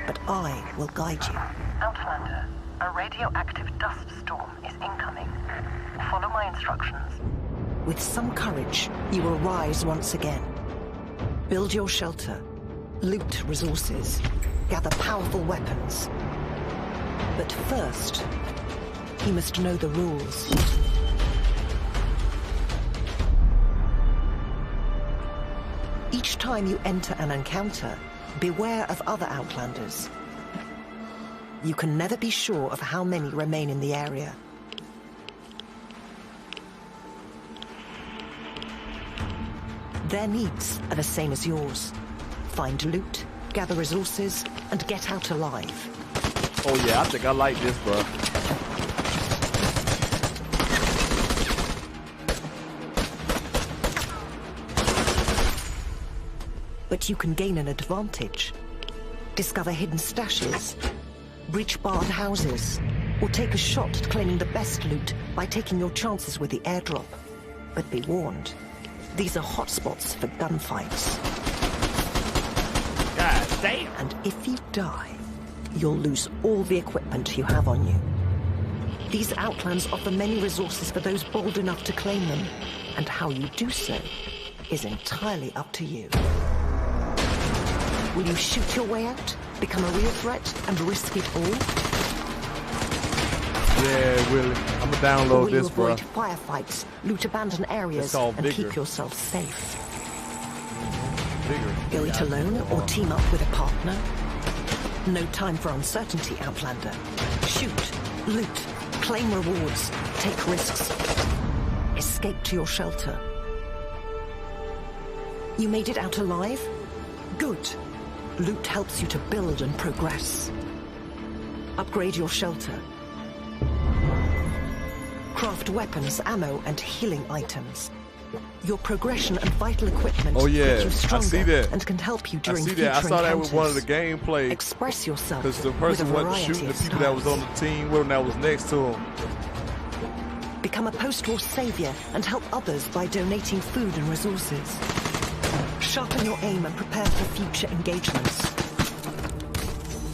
but I will guide you. Outlander, a radioactive dust storm is incoming. Follow my instructions. With some courage, you will rise once again. Build your shelter, loot resources, gather powerful weapons. But first, you must know the rules. Each time you enter an encounter, beware of other Outlanders. You can never be sure of how many remain in the area. Their needs are the same as yours. Find loot, gather resources, and get out alive. Oh yeah, I think I like this, bro. But you can gain an advantage. Discover hidden stashes, breach barred houses, or take a shot at claiming the best loot by taking your chances with the airdrop. But be warned, these are hotspots for gunfights. God damn! And if you die, you'll lose all the equipment you have on you. These Outlands offer many resources for those bold enough to claim them, and how you do so is entirely up to you. Will you shoot your way out, become a real threat, and risk it all? Yeah, Willie. I'm gonna download this, bro. Or will you avoid firefights, loot abandoned areas, and keep yourself safe? Go it alone or team up with a partner? No time for uncertainty, Outlander. Shoot, loot, claim rewards, take risks. Escape to your shelter. You made it out alive? Good. Loot helps you to build and progress. Upgrade your shelter. Craft weapons, ammo, and healing items. Your progression and vital equipment make you stronger I see that. and can help you during future I saw that with one of the encounters. gameplay. Express yourself because the person wasn't shooting the people that was on the team with him that was next to him. Become a post-war savior and help others by donating food and resources. Sharpen your aim and prepare for future engagements.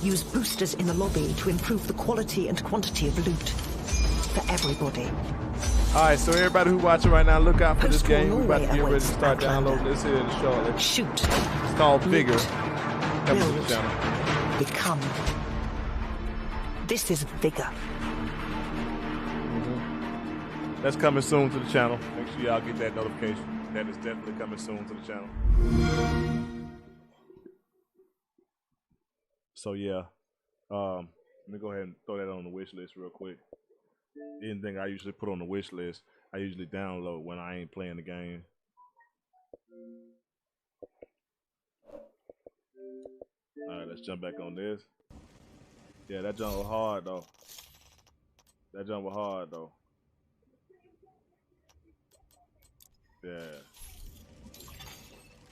Use boosters in the lobby to improve the quality and quantity of loot. For everybody. Alright, so everybody who watching right now, look out for this Post-war game. We're about to get Norway ready to start downloading this here in shortly. Shoot. It's called Vigor. Come to the channel. Become. This is Vigor. That's coming soon to the channel. Make sure y'all get that notification. That is definitely coming soon to the channel. So yeah, let me go ahead and throw that on the wish list real quick. Anything I usually put on the wish list, I usually download when I ain't playing the game. All right, let's jump back on this. Yeah, that jump was hard though. That jump was hard though. Yeah.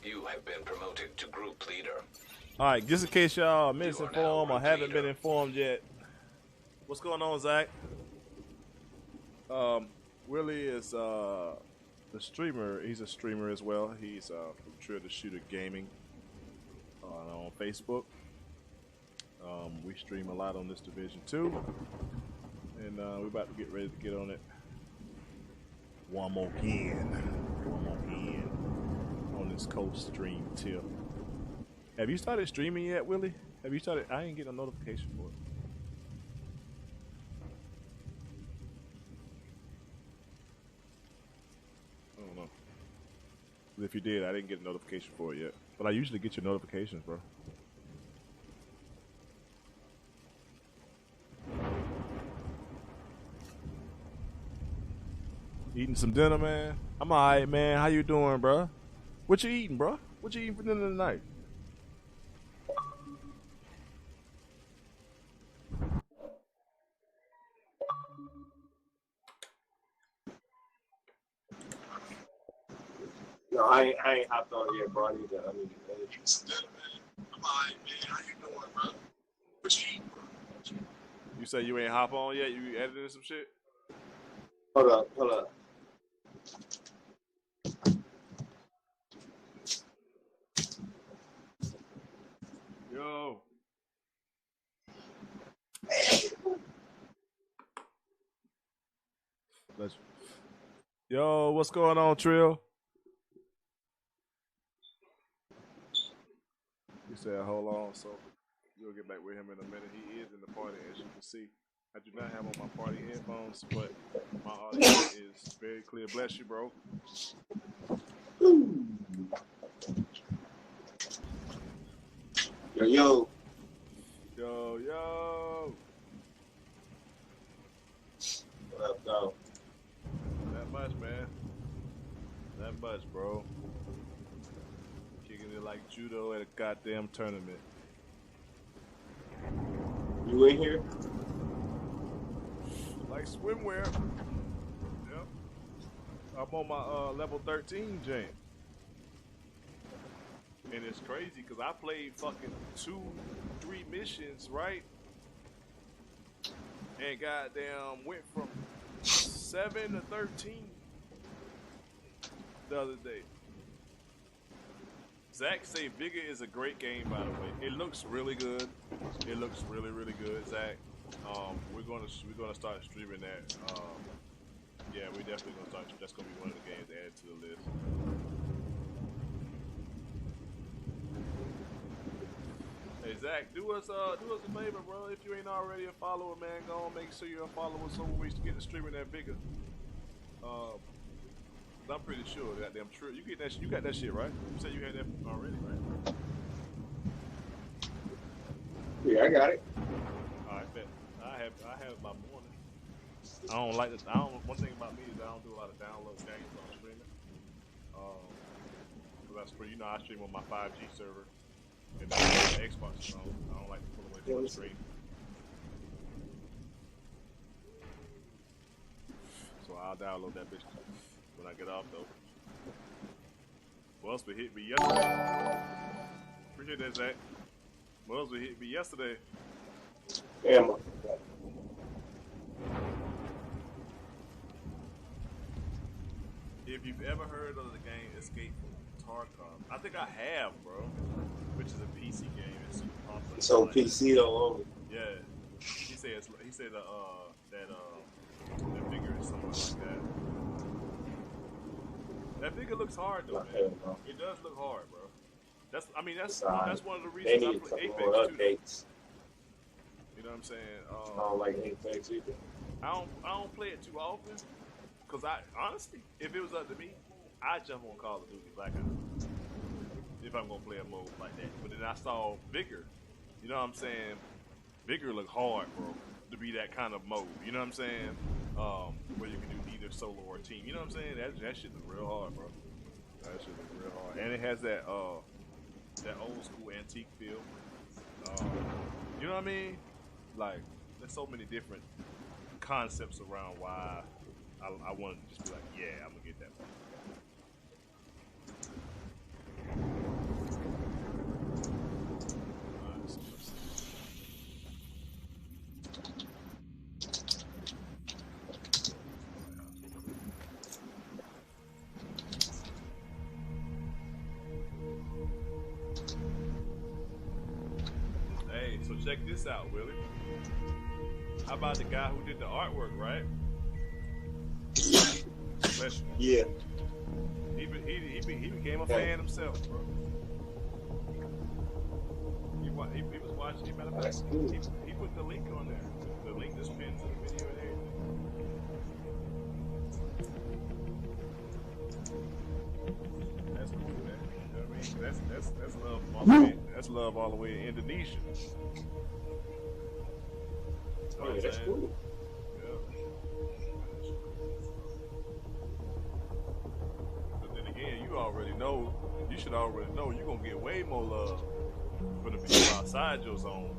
You have been promoted to group leader. All right, just in case y'all are misinformed or haven't been informed yet, what's going on, Zach? Willie is the streamer, he's a streamer as well. He's from Trill the Shooter Gaming on Facebook. We stream a lot on this Division 2, and we're about to get ready to get on it one more again on this co-stream tip. Have you started streaming yet, Willie? Have you started? I ain't getting a notification for it. I don't know. If you did, I didn't get a notification for it yet. But I usually get your notifications, bro. Eating some dinner, man. I'm alright, man. How you doing, bro? What you eating, bro? What you eating for dinner tonight? No, I ain't hopped on yet, bro. I need to eat some dinner, man. I'm alright, man. How you doing, bro? What you eating, bro? You say you ain't hop on yet? You editing some shit? Hold up. Yo. Yo, what's going on, Trill? He said, hold on, so you'll get back with him in a minute. He is in the party, as you can see. I do not have on my party headphones, but my audio is very clear. Bless you, bro. Yo. What up, though? That much, man. That much, bro. Kicking it like judo at a goddamn tournament. You in here? Like swimwear. Yep. I'm on my level 13 jam. And it's crazy because I played fucking 2-3 missions, right? And goddamn went from 7 to 13 the other day. Zach say Vigor is a great game, by the way. It looks really good. It looks really, really good, Zach. We're gonna start streaming that. Yeah, we're definitely gonna start. That's gonna be one of the games added to the list. Hey Zach, do us a favor, bro. If you ain't already a follower, man, go on make sure you're a follower so we can get the streaming that bigger. I'm pretty sure goddamn true. You got that shit, right? You said you had that already, right? Yeah, I got it. Alright, bet. I have my morning. One thing about me is I don't do a lot of download games on streaming. Cause that's pretty, I stream on my 5G server. And then the Xbox, I don't like to pull away from the screen. So I'll download that bitch when I get off, though. What else would hit me yesterday? Appreciate that, Zach. What else would hit me yesterday? Yeah, if you've ever heard of the game Escape from Tarkov, I think I have, bro. Which is a PC game. It's super popular. It's on PC though. Yeah. He said that figure is something like that. That figure looks hard though, man. It does look hard, bro. That's one of the reasons I play Apex too. You know what I'm saying? I don't like Apex either. I don't play it too often. Cause honestly, if it was up to me, I'd jump on Call of Duty Black Ops. If I'm gonna play a mode like that. But then I saw Vigor. You know what I'm saying? Vigor look hard, bro, to be that kind of mode. You know what I'm saying? Where you can do either solo or team. You know what I'm saying? That shit look real hard, bro. That shit look real hard. And it has that old school antique feel. You know what I mean? Like, there's so many different concepts around why I want to just be like, yeah, I'm gonna get that one. check this out, Willie. How about the guy who did the artwork, right? Yeah. He became a fan himself, bro. He was watching. He put the link on there. The link that's pinned to the video and everything. That's cool, man. You know what I mean? That's love all the way. That's love all the way in Indonesia. Oh, yeah, that's cool. Yeah. But then again, you already know. You should already know you're gonna get way more love from the people outside your zone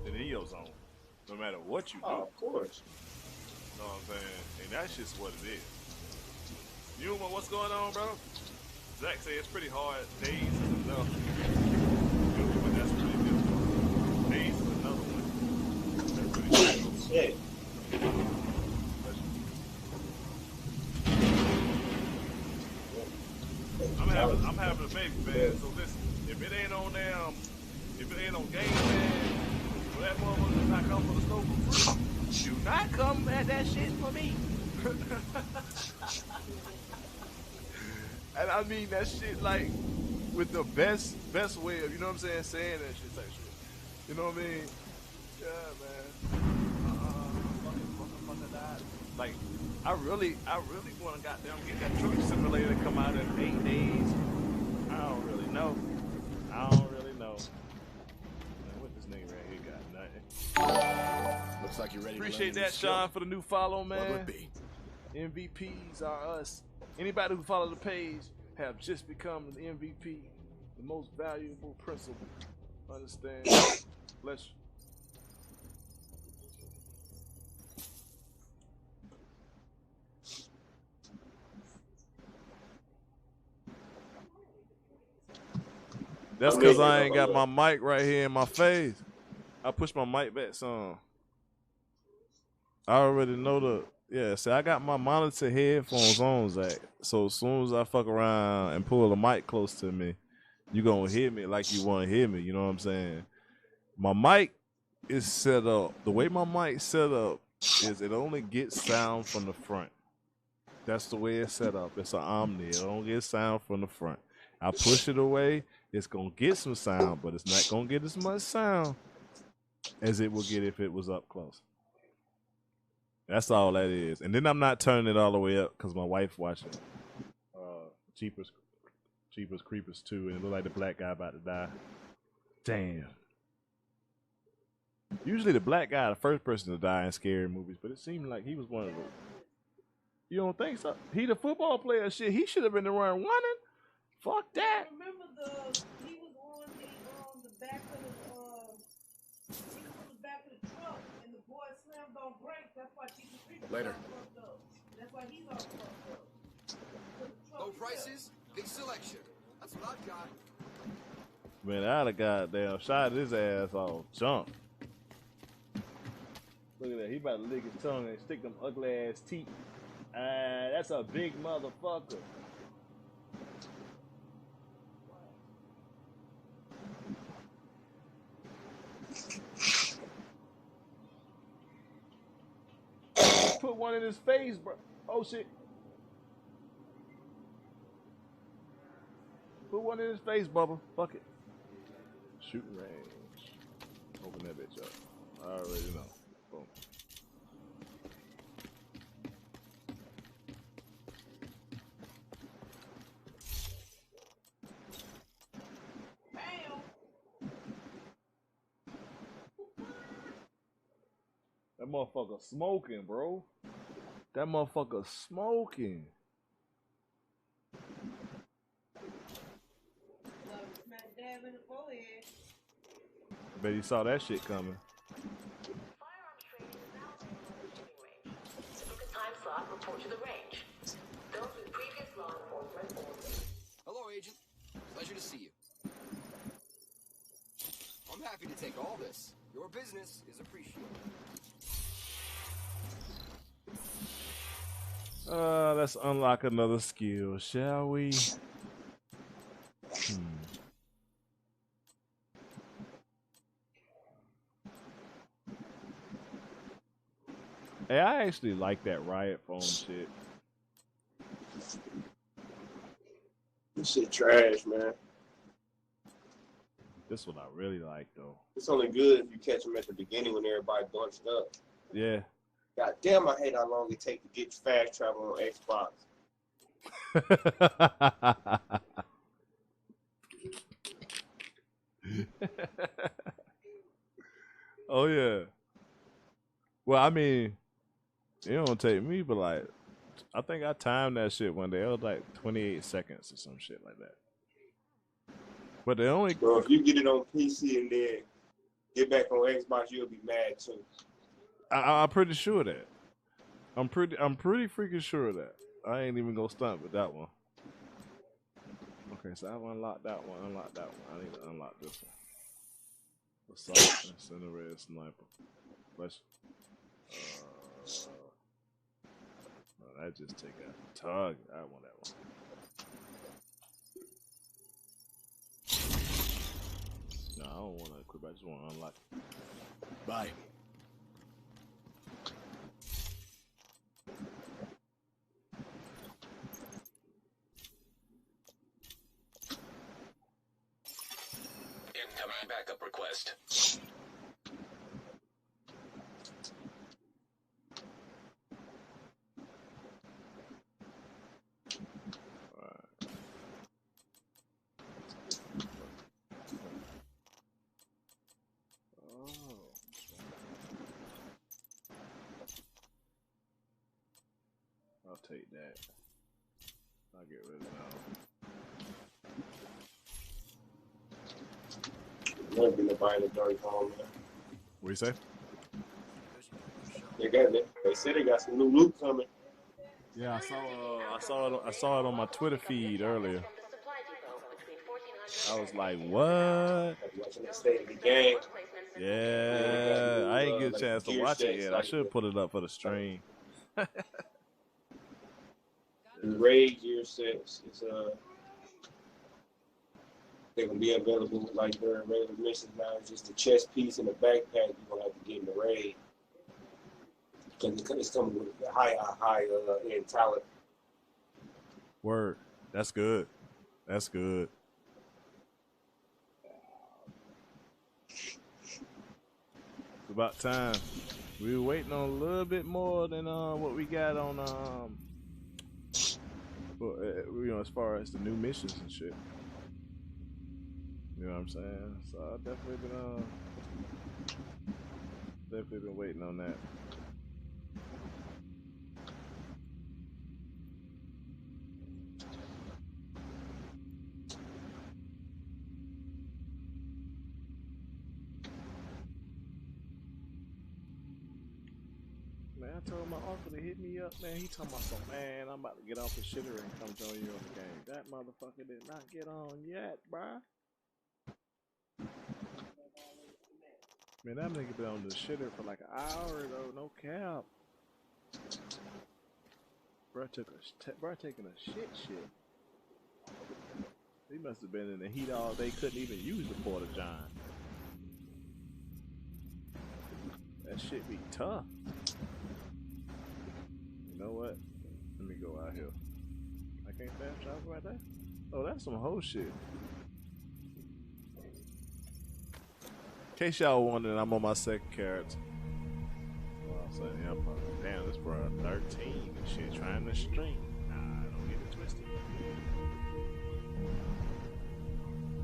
than in your zone, no matter what you do. Oh, of course. You know what I'm saying? And that's just what it is. You know what's going on, bro? Zach say it's pretty hard. Days is enough. But that's pretty good. Days is another one. That's pretty good. Yeah. I'm having a baby, man. So listen, if it ain't on game, man, for that motherfucker does not come for the stove for free, do not come at that shit for me. And I mean that shit like with the best way of, you know what I'm saying that shit type shit. You know what I mean? Yeah, man. Fucking died. Like, I really want to goddamn get that truck simulator to come out in 8 days. I don't really know. Man, what this nigga right here got? Nothing. Looks like you're ready. Appreciate that, Sean, for the new follow, man. What would be? MVPs are us. Anybody who follow the page have just become an MVP, the most valuable principle. Understand? Bless you. That's because I ain't got my mic right here in my face. I push my mic back some. I already know see, I got my monitor headphones on, Zach. So as soon as I fuck around and pull the mic close to me, you gonna hear me like you want to hear me. You know what I'm saying? My mic is set up. The way my mic set up is it only gets sound from the front. That's the way it's set up. It's an Omni. It don't get sound from the front. I push it away. It's gonna get some sound, but it's not gonna get as much sound as it would get if it was up close. That's all that is. And then I'm not turning it all the way up because my wife watching Jeepers Creepers 2, and it look like the black guy about to die. Damn. Usually the black guy the first person to die in scary movies, but it seemed like he was one of those. You don't think so? He the football player, shit. He should have been the one running. Fuck that. Remember he was on the back of the truck, and the boy slammed on brakes. That's why Later. That's why he's all fucked up. Low prices, big selection. That's what I've got. Man, I'd have goddamn shot his ass off. Jump. Look at that. He about to lick his tongue and stick them ugly ass teeth. That's a big motherfucker. Put one in his face, bro. Oh shit. Put one in his face, Bubba. Fuck it. Shooting range. Open that bitch up. I already know. Boom. That motherfucker smoking, bro. That motherfucker smoking. Smack dab in the forehead. I bet he saw that shit coming. Firearms training is now available in the shooting range. Book a time slot, report to the range. Those with previous law enforcement only. Hello, Agent. Pleasure to see you. I'm happy to take all this. Your business is appreciated. Let's unlock another skill, shall we? Hey, I actually like that riot foam shit. This shit trash, man. This one I really like though. It's only good if you catch them at the beginning when everybody bunched up. Yeah. God damn, I hate how long it takes to get fast travel on Xbox. Oh yeah. Well, I mean, it don't take me, but like, I think I timed that shit one day. It was like 28 seconds or some shit like that. But the only Bro, if you get it on PC and then get back on Xbox, you'll be mad too. I'm pretty sure that. I'm pretty freaking sure of that. I ain't even gonna stunt with that one. Okay, so I've unlocked that one. Unlock that one. I need to unlock this one. Assault, incinerator, sniper. Let's. That just take out the target. I want that one. No, I don't want to equip. I just want to unlock it. Bye. Incoming backup request. I'll take that. I'll get rid of that. Never been to buy the dirty home, man. What you say? They said they got some new loot coming. Yeah, I saw it on my Twitter feed earlier. I was like, what? Yeah, I ain't get a chance to watch it yet. I should put it up for the stream. The raid gear sets is they're gonna be available like during regular missions now. It's just a chest piece and a backpack you're gonna have to get in the raid. Because it's coming with a high end talent. Word. That's good. That's good. It's about time. We were waiting on a little bit more than what we got on you know, as far as the new missions and shit. You know what I'm saying? So I've definitely been waiting on that. Man, I told my uncle to hit me up, man. He talking about some, man, I'm about to get off the shitter and come join you on the game. That motherfucker did not get on yet, bruh. Man, that nigga been on the shitter for like an hour though, no cap. Bruh taking a shit. He must have been in the heat all day, couldn't even use the Porta John. That shit be tough. You know what? Let me go out here. I can't fast travel right there? Oh, that's some whole shit. In case y'all wondering, I'm on my second character. Well, I'm saying, yeah, damn, this bro 13 and shit, trying to stream. Nah, don't get it twisted.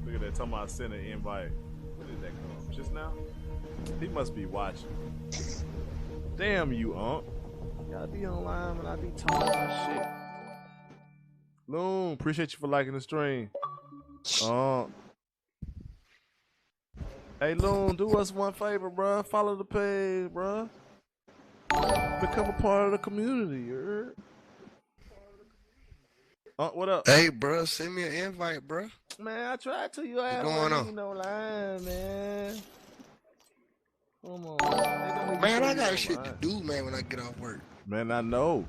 Look at that, talking about sending an invite. When did that come? Just now? He must be watching. Damn you, Unc. Y'all be online when I be talking about shit. Loon, appreciate you for liking the stream. Hey Loon, do us one favor, bruh. Follow the page, bruh. Become a part of the community, you heard? What up? Hey, bruh, send me an invite, bruh. Man, I tried to. You ass ain't no line, man. Come on, man. I got shit to do, man, when I get off work. Man, I know.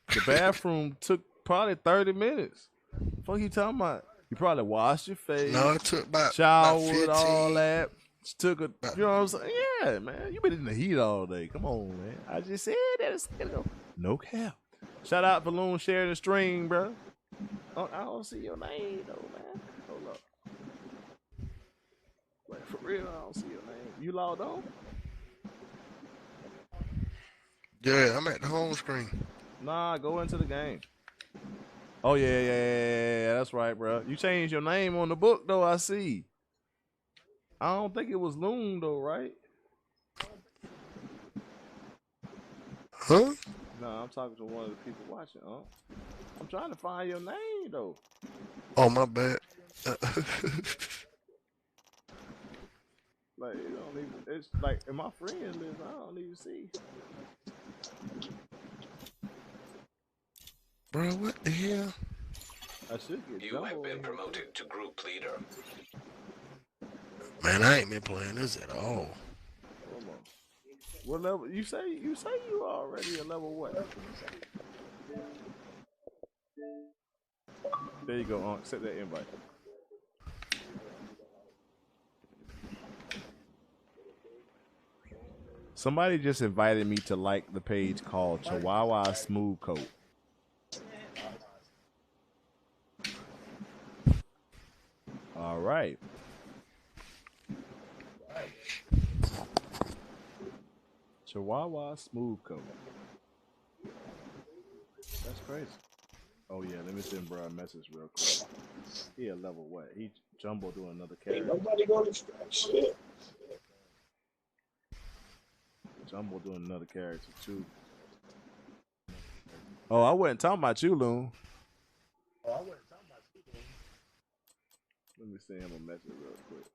The bathroom took probably 30 minutes. Fuck you talking about? You probably washed your face. No, it took about showered, 15. all that. Just took a, you know what I'm saying? Yeah, man. You been in the heat all day. Come on, man. I just said that it's gonna go. No cap. Shout out Balloon sharing the stream, bro. Oh, I don't see your name though, man. Hold up. Wait, for real, I don't see your name. You logged on? Yeah, I'm at the home screen. Nah, go into the game. Oh yeah, that's right, bro. You changed your name on the book though, I see. I don't think it was Loon though, right? Huh? No, I'm talking to one of the people watching, huh? I'm trying to find your name though. Oh, my bad. Like, it don't even, it's like in my friend list, I don't even see. Bro, what the hell? I should get You have been promoted to group leader. Man, I ain't been playing this at all. Hold on. What level? You say you already a level what? There you go. Accept that invite. Somebody just invited me to like the page called Chihuahua Smooth Coat. All right. Chihuahua Smooth Coat. That's crazy. Oh yeah, let me send bro a message real quick. He a level what? He Jumbo doing another character. Ain't nobody gonna extract shit. Jumbo doing another character too. Oh, I wasn't talking about you, Loon. Let me send him a message real quick.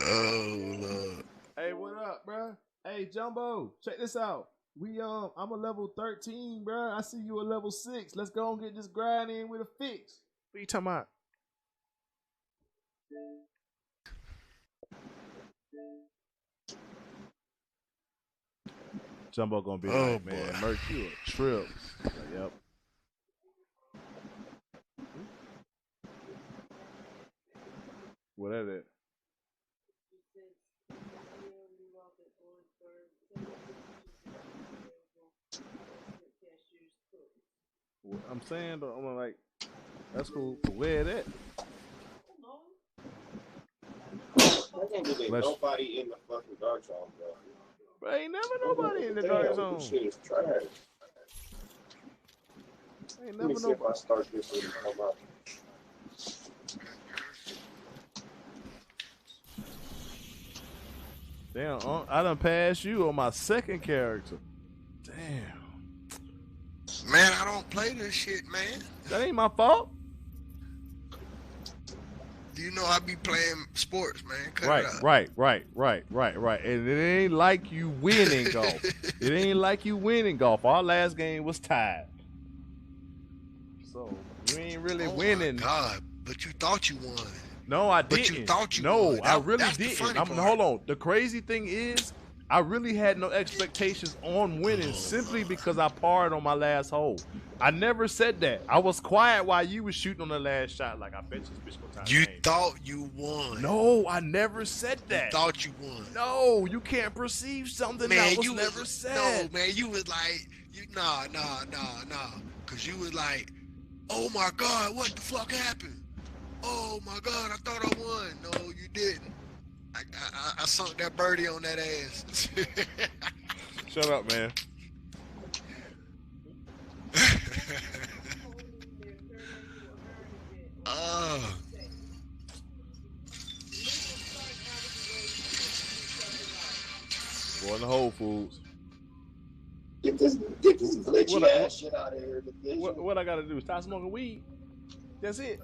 Oh Lord. Hey, what up, bro? Hey, Jumbo, check this out. I'm a level 13, bro. I see you a level 6. Let's go and get this grind in with a fix. What you talking about? Jumbo gonna be like, man, Merc, you a trip. Like, yep. What is it? I'm saying, though, I'm like, that's cool. Where it at? I can't believe nobody in the fucking dark zone, bro. Bro, ain't never nobody in the dark zone. This shit is trash. Ain't Let me never see if I start this and come out. Damn, I done passed you on my second character. Damn. Man, I don't play this shit, man. That ain't my fault. You know I be playing sports, man. Cut Right, it out. right. And it ain't like you win in golf. It ain't like you win in golf. Our last game was tied. So you ain't really winning. My God, but you thought you won. No, I didn't. But you thought you no, won. I really that's didn't. The funny part. Hold on. The crazy thing is, I really had no expectations on winning simply because I parred on my last hole. I never said that. I was quiet while you was shooting on the last shot. Like, I bet this bitch gonna tie You the game. thought you won. No, I never said that. You thought you won. No, you can't perceive something that was never said. No, man, you was like, nah. Cause you was like, oh my God, what the fuck happened? Oh my God, I thought I won. No, you didn't. I sunk that birdie on that ass. Shut up, man. Going to Whole Foods. Get this glitchy ass shit out of here. What I gotta do? Stop smoking weed? That's it.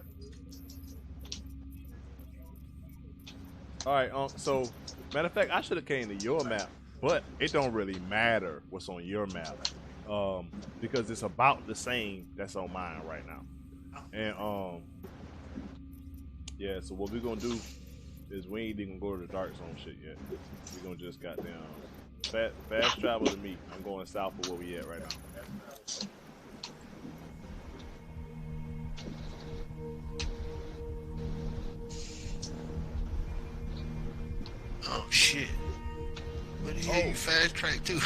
All right. So, matter of fact, I should have came to your map, but it don't really matter what's on your map, because it's about the same that's on mine right now. And yeah. So what we're gonna do is we ain't even gonna go to the dark zone shit yet. We're gonna just goddamn fast travel to me. I'm going south of where we at right now. Oh shit. What the hell you fast track to?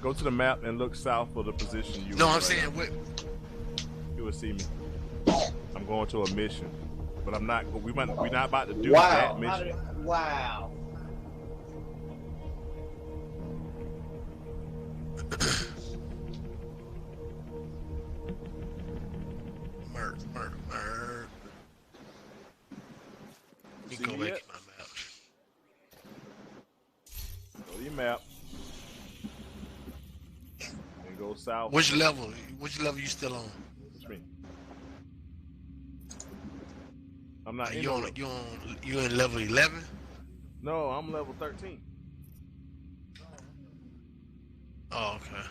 Go to the map and look south of the position you. No, I'm right saying now. what? You will see me. I'm going to a mission, but I'm not. We're not about to do that mission. Wow. Merc. You See go me back yet? in my map. Go to your map and go south. Which level? Which level you still on? Which mean? I'm not. You in level 11? No, I'm level 13. Oh, okay.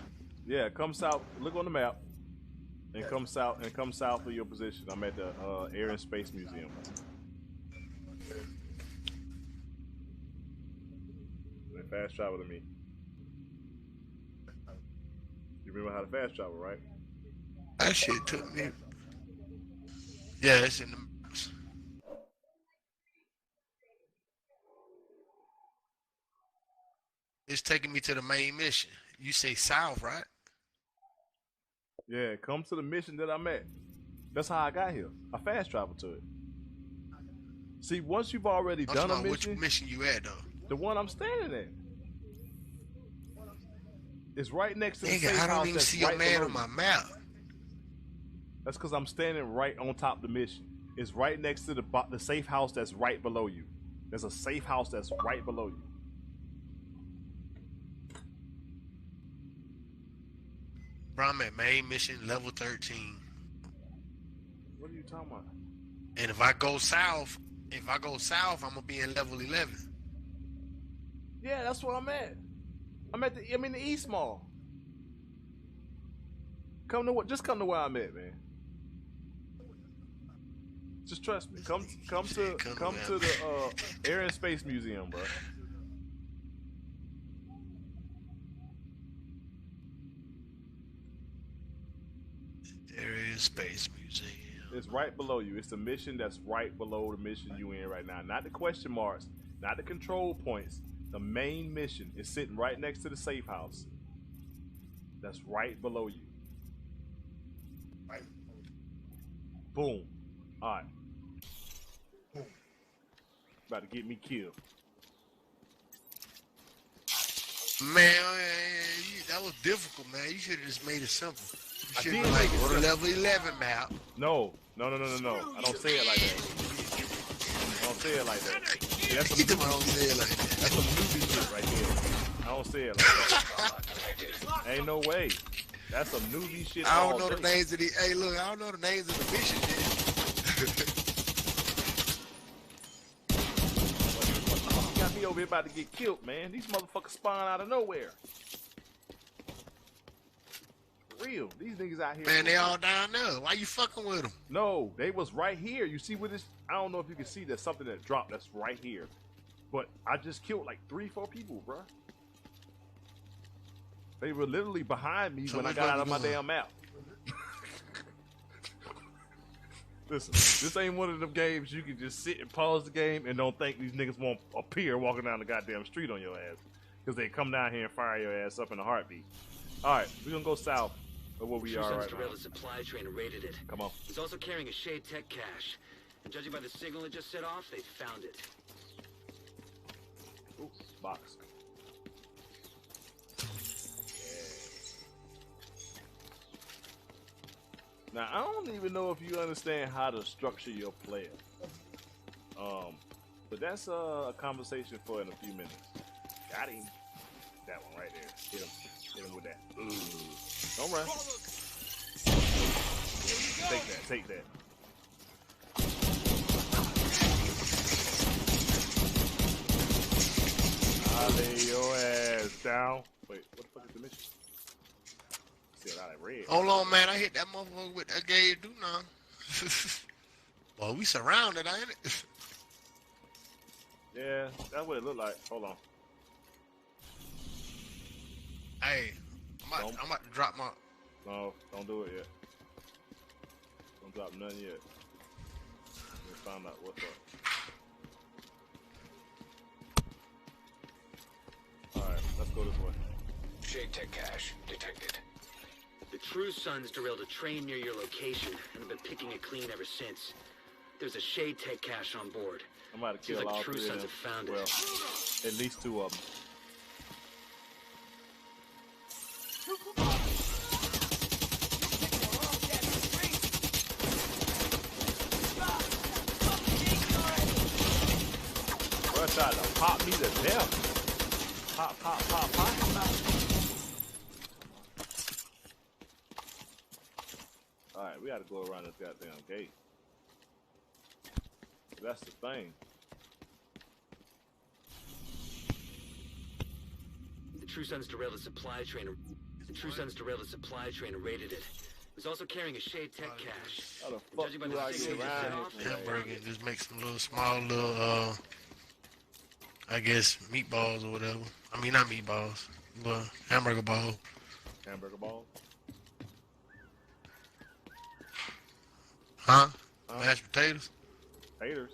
Yeah, come south. Look on the map, and come south. And come south of your position. I'm at the Air and Space Museum. And fast travel to me. You remember how to fast travel, right? That shit took me. Yeah, it's in the maps. It's taking me to the main mission. You say south, right? Yeah, come to the mission that I'm at. That's how I got here. I fast traveled to it. See, once you've already done a mission, which mission you at though? The one I'm standing at. It's right next to the Nigga, safe I don't house even that's see your right man below on you. my map. That's because I'm standing right on top of the mission. It's right next to the safe house that's right below you. There's a safe house that's right below you. Bro, I'm at main mission level 13. What are you talking about? And if I go south, I'm gonna be in level 11. Yeah, that's where I'm at. I'm in the East Mall. Just come to where I'm at, man. Just trust me. Come to the Air and Space Museum, bro. Air and Space Museum. It's right below you. It's the mission that's right below the mission you in right now. Not the question marks, not the control points. The main mission is sitting right next to the safe house. That's right below you. Right. Boom. All right. Boom. About to get me killed. Man, that was difficult, man. You should have just made it simple. You should have like go to level 11 map. No. I don't say it like that. I don't say it like that. See, that's some newbie shit right there. I don't say it like that. Ain't no way. That's some newbie shit. I don't know the names of the. Hey, look, I don't know the names of the mission. You got me over here about to get killed, man. These motherfuckers spawn out of nowhere. For real, these niggas out here. Man, they all down there. Why you fucking with them? No, they was right here. You see what this? I don't know if you can see. There's something that dropped that's right here. But I just killed like 3-4 people, bro. They were literally behind me when I got out of my damn map. Listen, this ain't one of them games you can just sit and pause the game and don't think these niggas won't appear walking down the goddamn street on your ass. Because they come down here and fire your ass up in a heartbeat. Alright, we're gonna go south of where we are right now. The supply train and raided it. Come on. It's also carrying a Shade Tech cache. And judging by the signal it just set off, they found it. Ooh, box. Now, I don't even know if you understand how to structure your player. But that's a conversation for in a few minutes. Got him. That one right there. Hit him with that. Ooh. Don't run. Take that. I'll lay your ass down. Wait, what the fuck is the mission? Still out of red. Hold on, man. I hit that motherfucker with that gay do now. Well, we surrounded, ain't it? Yeah, that's what it looked like. Hold on. Hey, I'm about to drop my... No, don't do it yet. Don't drop none yet. Let's find out what's up. Shade Tech cache detected. The True Sons derailed a train near your location and have been picking it clean ever since. There's a Shade Tech cache on board. I'm about to Seems kill like all the True 3 Sons of have them. found Well, it. at least 2 of them. Bro, tried to pop me to death. Pop, pop, pop, pop. Alright, we gotta go around this goddamn gate. That's the thing. The True Sons derailed the supply train. The True Sons derailed the supply train and raided it. It was also carrying a Shade Tech cache. How the fuck Judging by do the I get signatures around set here off, from there? Hamburger, just make some little small little I guess meatballs or whatever. I mean not meatballs, but hamburger ball. Hamburger ball? Huh? Mashed potatoes? Haters.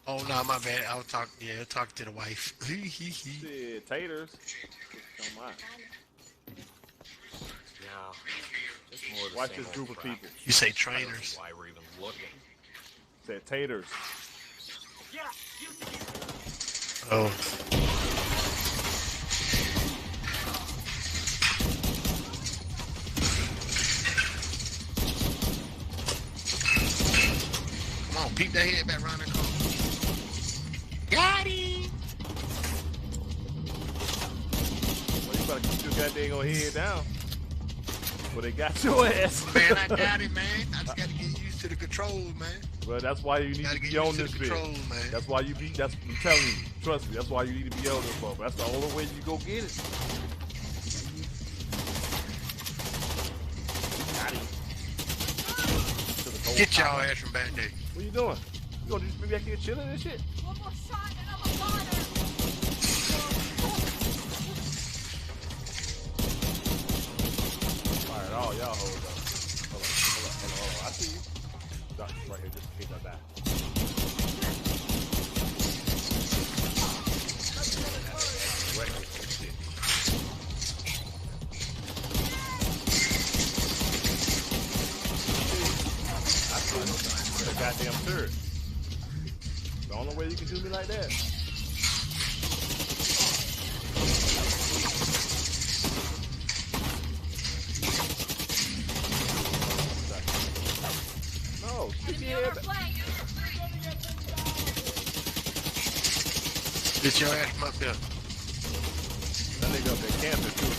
Oh no, my bad. I was talking to the wife. Shit, taters. Come on. No. Just more of the Watch same this old group of crap. people. You say I don't know trainers. why we're even looking. Said taters. Oh. Come on, peep that head back around that corner. Got him! Well, you better keep your goddamn head down. Well, they got your ass. Man, I got it, man. I just gotta get used to the controls, man. Well, that's why you need to be on this bitch. Man. That's why you be. That's I'm telling you. Trust me. That's why you need to be on this motherfucker. That's the only way you go get it. Got him. Get y'all ass from back there. What you doing? You gonna just be back here chilling and shit? One more shot and I'm a goner. Alright, all y'all hold up. Hold on. I see you. Stop right here, just in case I die. Reckless shit. I see you. The goddamn turret. The only way you can do me like that. No, Get your ass from up there. that nigga up there camping too.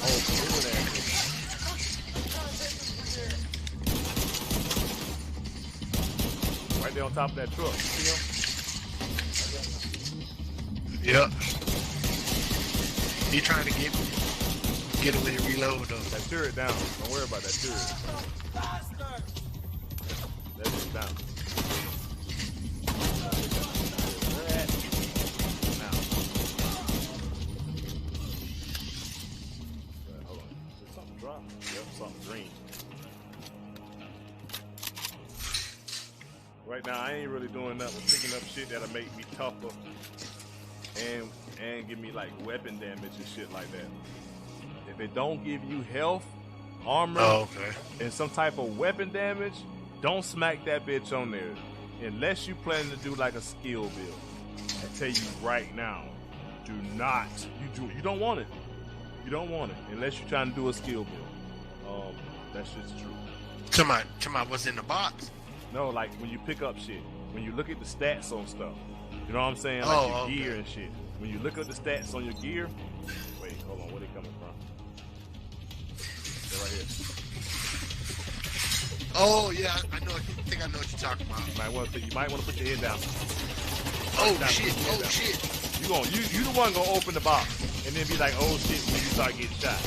Oh, doing that. Right there on top of that truck. See him? Yep. He trying to get him when he reload though. That turret down. Don't worry about that turret. That is down. Where at? Now. Hold on. Did something drop? Yep, something green. Right now, I ain't really doing nothing but picking up shit that'll make me tougher and give me like weapon damage and shit like that. If it don't give you health, armor, and some type of weapon damage, don't smack that bitch on there. Unless you plan to do like a skill build. I tell you right now, do not. You don't want it. You don't want it unless you're trying to do a skill build. That shit's true. To my what's in the box? No, like when you pick up shit, when you look at the stats on stuff, you know what I'm saying? Like Oh, your gear okay. and shit. When you look at the stats on your gear, wait, hold on, where they coming from? They're right here. Oh yeah, I think I know what you're talking about. You might want to put your head down. Oh Down, shit! put your head Oh down. shit! You the one gonna open the box and then be like, oh shit, when you start getting shot.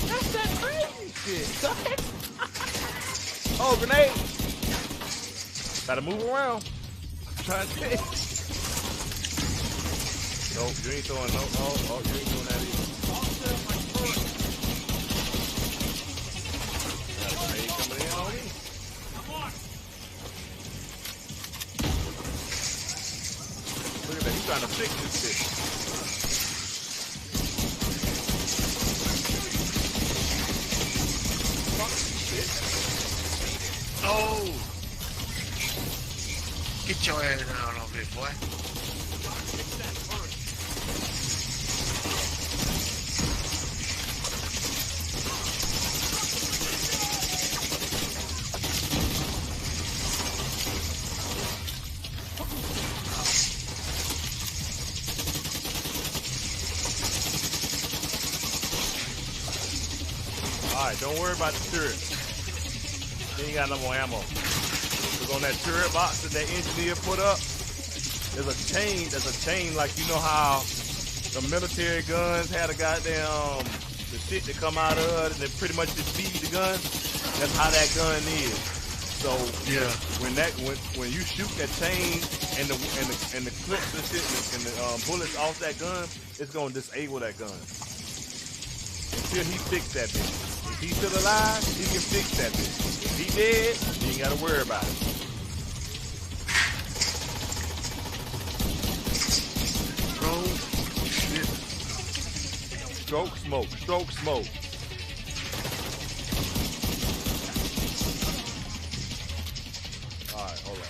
That's that crazy shit. Oh, grenade! Gotta move around. Try to take. Nope, you ain't throwing no. Oh, you ain't doing that either. Got a grenade coming in on me. Look at that, he's trying to fix this shit. Oh! Get your ass down over here, boy. Alright, don't worry about the turret. He ain't got no more ammo. Because on that turret box that engineer put up, there's a chain like you know how the military guns had a goddamn the shit that come out of it and they pretty much just feed the gun. That's how that gun is. So yeah, when you shoot that chain and the clips and shit and the bullets off that gun, it's gonna disable that gun until he fix that bitch. If he's still alive, he can fix that bitch. If he dead, you ain't gotta worry about it. Stroke smoke, stroke smoke. Alright, hold on.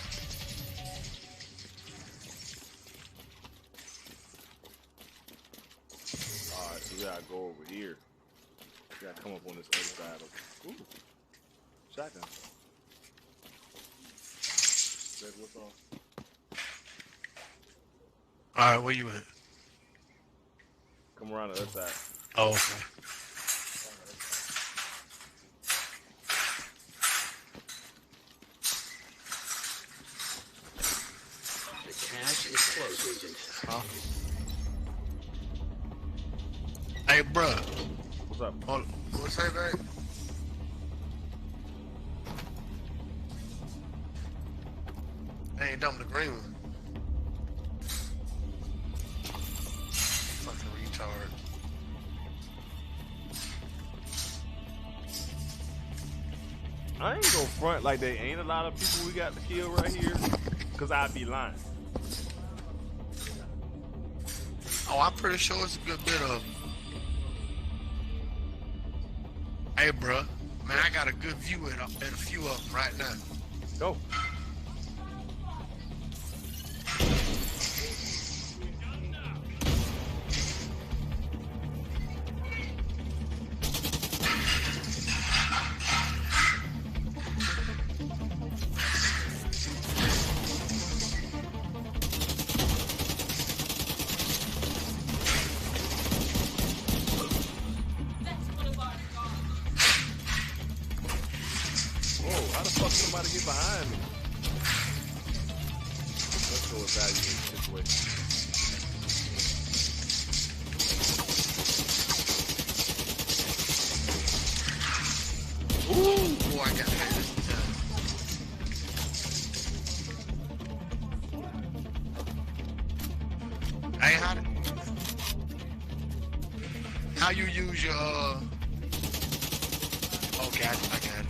Alright, so we gotta go over here. We gotta come up on this other side of. Ooh. Shotgun. Red, what's on? Alright, where you at? Come around the other side. Oh, okay. The cache is close, Agent. Huh? Hey, bruh. What's up? Hold on. What's that, man? I ain't dumb the green one. Fucking retard. I ain't gonna front like there ain't a lot of people we got to kill right here, cause I'd be lying. Oh, I'm pretty sure it's a good bit of. Hey, bruh. Man, I got a good view at a few of them right now. Go. How the fuck somebody get behind me? Let's go evaluate the situation. Ooh, boy, I got that. Hey, how you use your okay, I got it.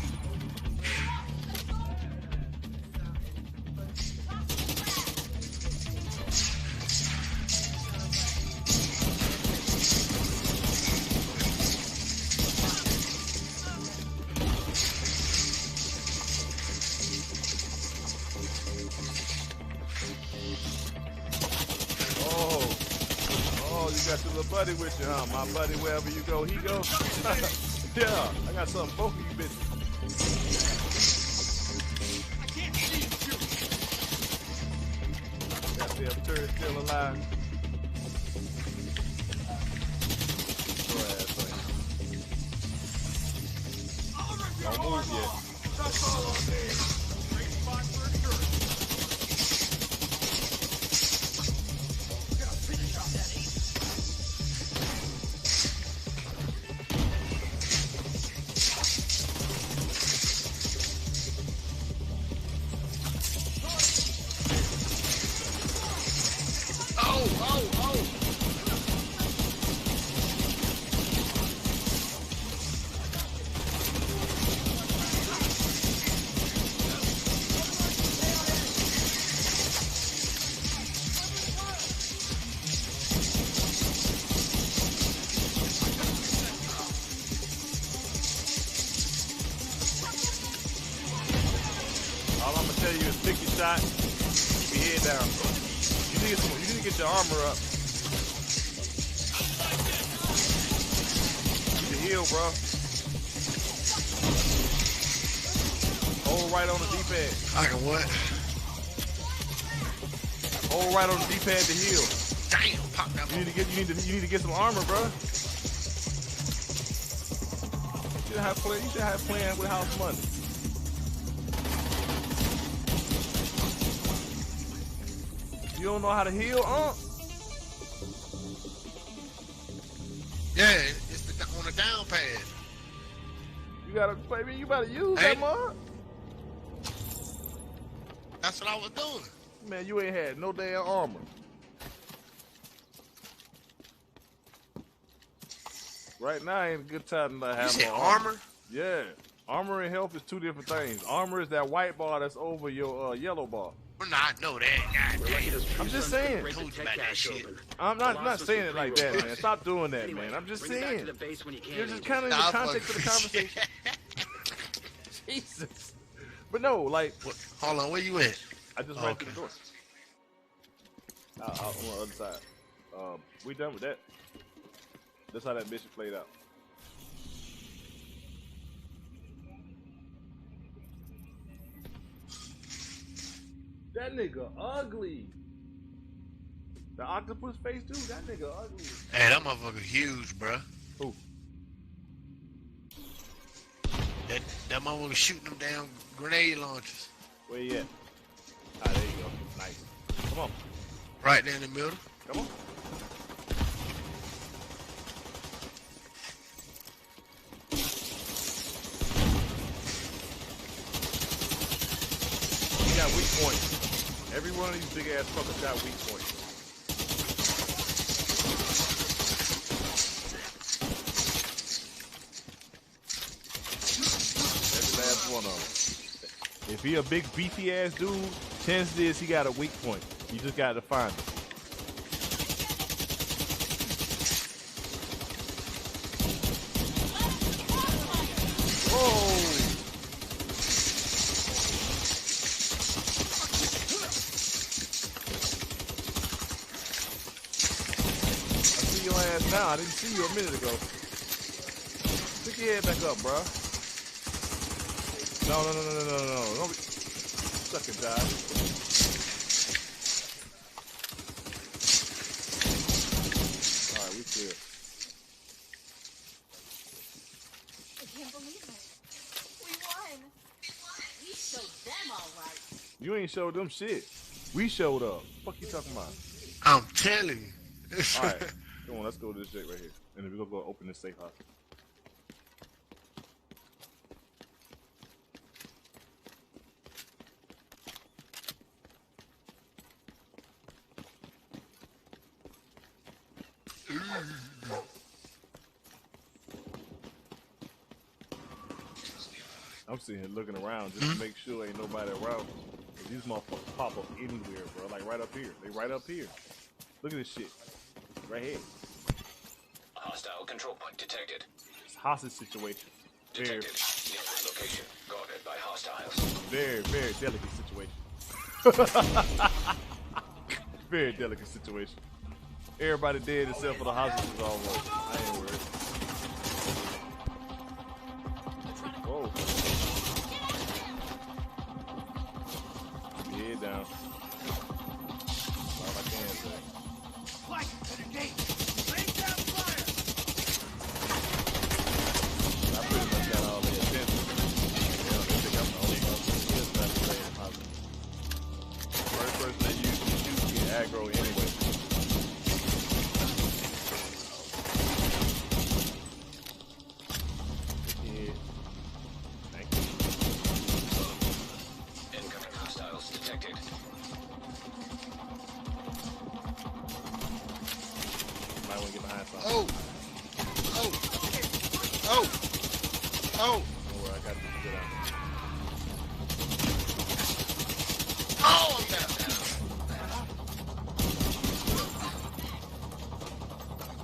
You got your little buddy with you, huh? My buddy, wherever you go, he go. Yeah, I got something for both of you bitches. Got the turret still alive. Your ass thing. Don't move yet. That's all on there. Great spot for a turret. tell you is pick your shot, keep your head down. You need to get your armor up. Keep your heal, bro. Hold right on the D-pad. I can what? Hold right on the D-pad to heal. Damn, pop that. You need to get some armor, bro. You should have playing with house money. You don't know how to heal, Yeah, it's on the down pad. You gotta, baby, you better use that mod. That's what I was doing. Man, you ain't had no damn armor. Right now ain't a good time to have no armor. Yeah. Armor and health is two different things. Armor is that white bar that's over your yellow bar. Well, nah, I know that. I'm just saying. I'm not saying it like that, man. Stop doing that, man. I'm just saying. You're just kind of in the context of the conversation. Jesus. But no, like. Hold on, where you at? I just ran through the door. Out on the other side. We done with that. That's how that mission played out. That nigga ugly. The octopus face dude, that nigga ugly. Hey, that motherfucker huge, bruh. Who? That motherfucker shooting them damn grenade launchers. Where you at? Ah, there you go. Nice. Come on. Right there in the middle. Come on. He got weak points. Every one of these big ass fuckers got weak points. Every last one of them. If he a big beefy ass dude, chances is he got a weak point. You just gotta find it. Whoa! Now I didn't see you a minute ago. Pick your head back up, bro. No. Don't be suck and die. Alright, we clear. I can't believe it. We won. We showed them all right. You ain't showed them shit. We showed up. Fuck you talking about? I'm telling you. Alright. Come on, let's go to this shit right here. And then we're gonna go open this safe house. I'm sitting here looking around just to make sure ain't nobody around. These motherfuckers pop up anywhere, bro. Like right up here. They right up here. Look at this shit. Right here. Hostile control point detected. It's a hostage situation. Detected. Nearby location guarded by hostiles. Very, very delicate situation. Very delicate situation. Everybody dead except for the hostages almost. I ain't worried. Whoa. Head down. All I can say. Flight to the gate. Lay down fire. I pretty much got all the attention. They think I'm the only one who's trying to stay in positive. First person that usually shoots get aggro anyway. Yeah. Thank you. Incoming hostiles detected. Might want to get behind something. Oh! Don't worry, I got this good out. Oh, I'm down.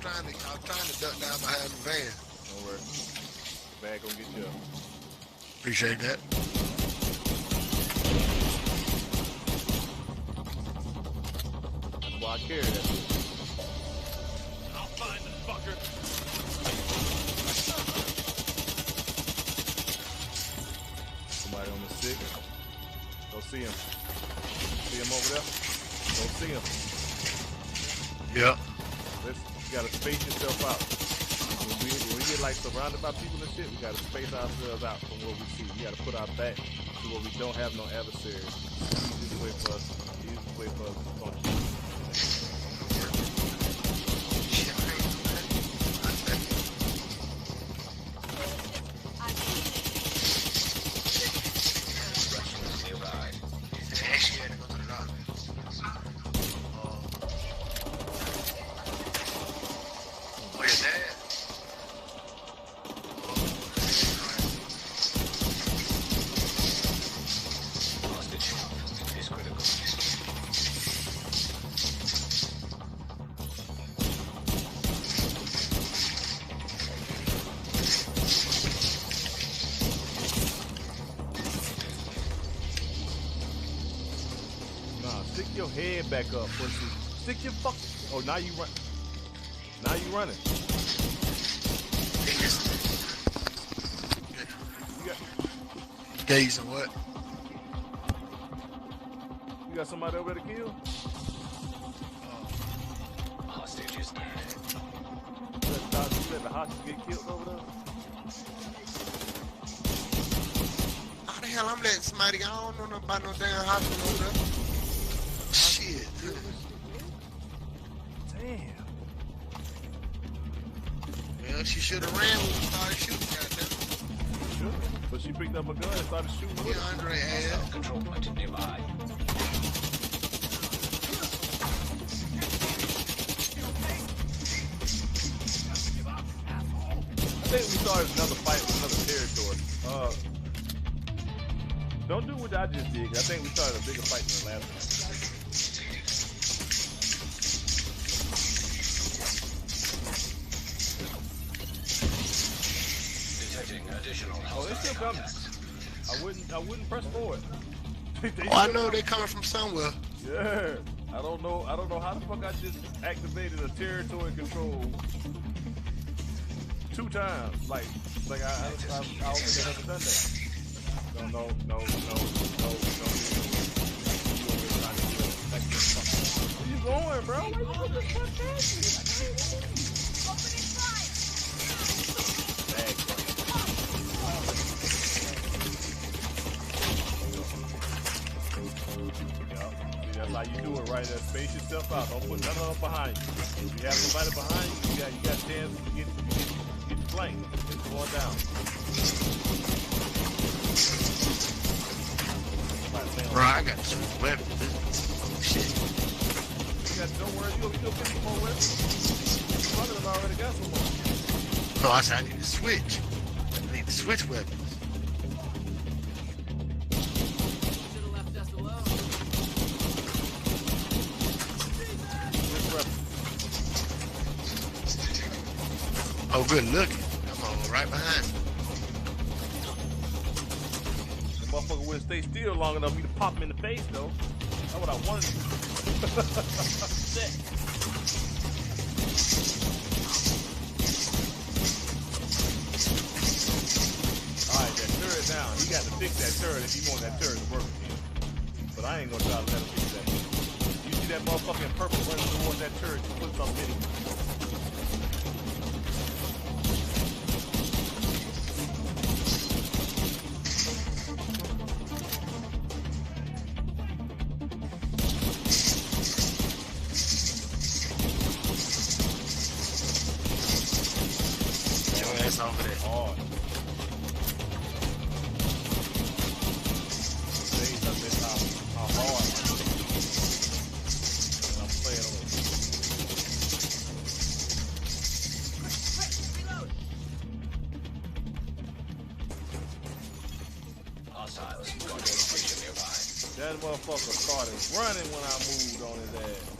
I'm trying to duck down behind the van. Don't worry. The bag gonna get you up. Appreciate that. Boy, I carry that shit. I'll find the fucker. Somebody on the stick. Go see him. See him over there? Go see him. Yep. You gotta space yourself out. When we get like surrounded by people and shit, we gotta space ourselves out from what we see. We gotta put our back to where we don't have no adversaries. Easiest way for us to punch. Stick your head back up, pussy. Stick your fuck. Oh, now you run. Now you running. Gaze and what? You got somebody over there to kill? Hostages needed. You let the hostage get killed over there? How the hell I'm letting somebody? I don't know nothing about no damn hospital over there. Shit. Damn. Well, she should have ran when we started shooting, goddamn. Sure. But she picked up a gun and started shooting. Yeah, Andre ass. Control point nearby. I think we started another fight with another territory. Don't do what I just did. I think we started a bigger fight than the last one. Detecting additional Oh, it's still coming. I wouldn't press forward. Oh, I know they're coming from somewhere. Yeah. I don't know how the fuck I just activated a territory control 2 times. Like I don't think I've ever done that. No. Where you going, bro? Where you going this fuck That's how you do it right there. Space yourself out. Don't put nothing up behind you. If you have somebody behind you, you got a chance to get flanked. It's going down. Bro, I got 2 weapons. Oh, shit. Don't worry, you'll get some more weapons. Brother already got some more. No, I said I need to switch. I need to switch weapons. Oh, good looking. I'm all right behind me. The motherfucker wouldn't stay still long enough for me to pop him in the face, though. That's what I wanted to do. Shit. Alright, that turret down. He got to fix that turret if he want that turret to work again. But I ain't gonna try to let him fix that. You see that motherfucking purple running towards that turret, you put something in it. Over there. Hard. How hard I'm playing on it. Hostiles. Station nearby. That motherfucker started running when I moved on his ass.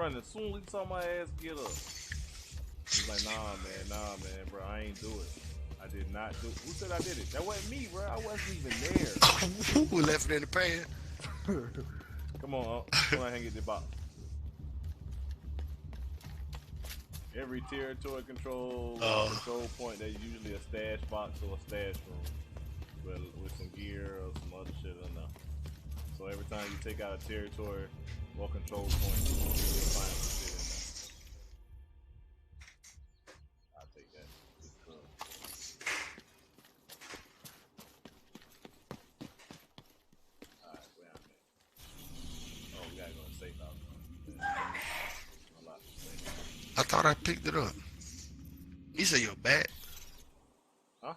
running as soon as he saw my ass get up. He's like, nah, man, bro, I ain't do it. I did not do it. Who said I did it? That wasn't me, bro. I wasn't even there. Who left it in the pan? Come on, come on, hang it the box. Every territory control point, there's usually a stash box or a stash room with some gear or some other shit in there. So every time you take out a territory or control point, you'll find some shit in there. I'll take that. Alright, where I'm at. Oh, we gotta go to safe house. I thought I picked it up. You say you're bad? Huh?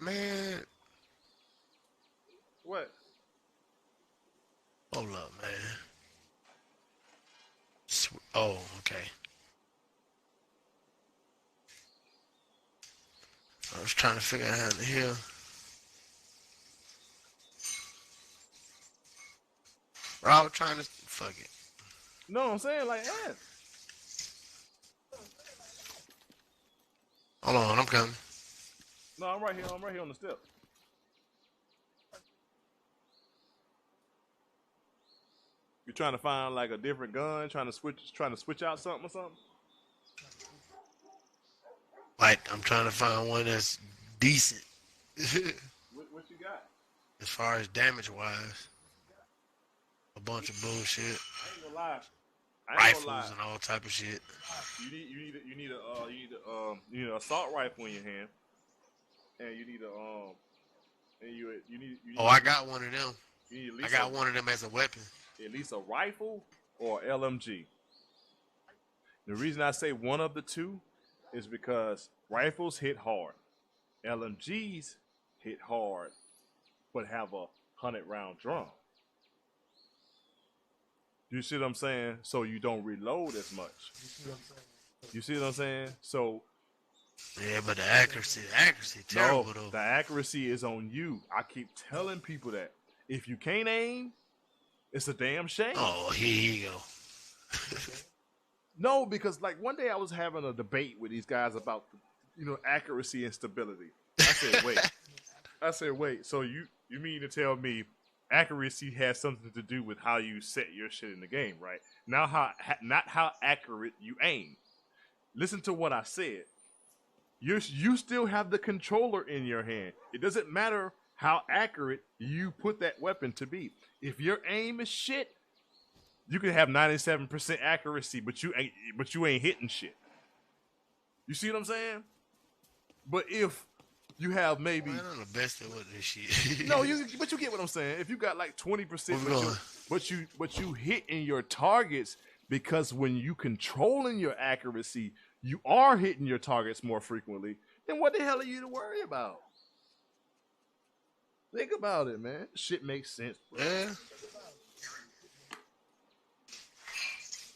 Man. What? Hold up, man. Oh, okay. I was trying to figure out how to heal. Bro, I was trying to fuck it. You know what I'm saying? Like, yeah. Hold on, I'm coming. No, I'm right here. I'm right here on the step. You trying to find like a different gun? Trying to switch out something or something? Like, I'm trying to find one that's decent. What you got? As far as damage wise. A bunch of bullshit. I ain't gonna lie. Rifles and all type of shit. You need an assault rifle in your hand, and you need you need. Oh, I got one of them. You need at I least got one of them as a weapon. At least a rifle or LMG. The reason I say one of the two is because rifles hit hard, LMGs hit hard, but have a 100-round drum. You see what I'm saying? So you don't reload as much. You see what I'm saying? So yeah, but the accuracy terrible though. The accuracy is on you. I keep telling people that if you can't aim, it's a damn shame. Oh, here you go. No, because like one day I was having a debate with these guys about accuracy and stability. I said wait. So you mean to tell me accuracy has something to do with how you set your shit in the game, right? Not how accurate you aim. Listen to what I said. You still have the controller in your hand. It doesn't matter how accurate you put that weapon to be. If your aim is shit, you can have 97% accuracy, but you ain't hitting shit. You see what I'm saying? But if you have maybe Man, I'm the best at what this shit. No, but you get what I'm saying. If you got like 20%, but you hitting your targets, because when you controlling your accuracy, you are hitting your targets more frequently. Then what the hell are you to worry about? Think about it, man. Shit makes sense, bro. Yeah.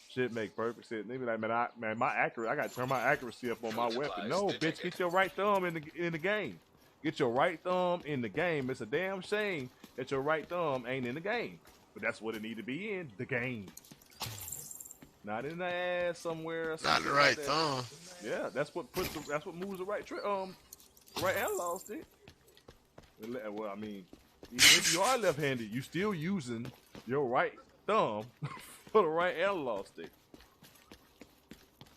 Shit make perfect sense. They be like, man, my accuracy, I gotta turn my accuracy up on my weapon. No, bitch, get your right thumb in the game. Get your right thumb in the game. It's a damn shame that your right thumb ain't in the game. But that's what it need to be in, the game. Not in the ass somewhere. Not the right thumb. Yeah, that's what moves the right analog stick. Well, I mean, even if you are left-handed, you still using your right thumb for the right analog stick.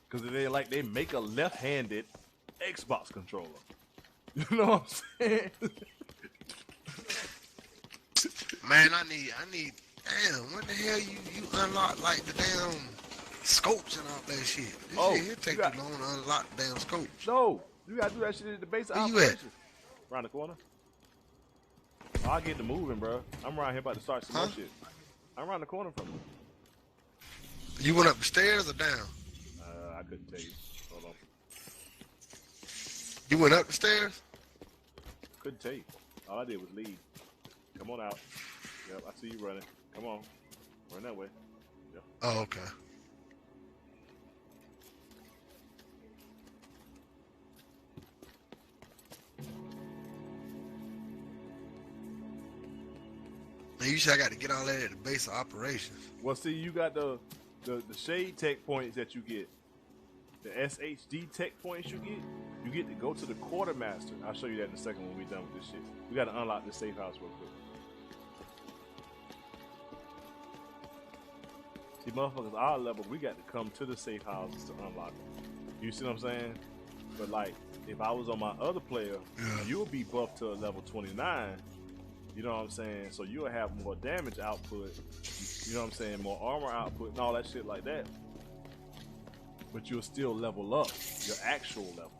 Because they make a left-handed Xbox controller. You know what I'm saying? Man, I need. Damn, what the hell you unlock like the damn scopes and all that shit? This shit take too long to unlock the damn scopes. No, you gotta do that shit at the base of Where you operation. Around the corner. I'll get to moving, bro. I'm around here about to start some more shit. I'm around the corner from you. You went up the stairs or down? I couldn't tell you. Hold on. You went up the stairs? Couldn't tell you. All I did was leave. Come on out. Yep, I see you running. Come on. Run that way. Yep. Oh, okay. Man, you said I got to get all that at the base of operations. Well, see, you got the shade tech points that you get. The SHD tech points you get to go to the quartermaster. I'll show you that in a second when we're done with this shit. We got to unlock this safe house real quick. See, motherfuckers, our level, we got to come to the safe houses to unlock them. You see what I'm saying? But like, if I was on my other player, you'll be buffed to a level 29. You know what I'm saying? So you'll have more damage output. You know what I'm saying? More armor output and all that shit like that. But you'll still level up your actual levels.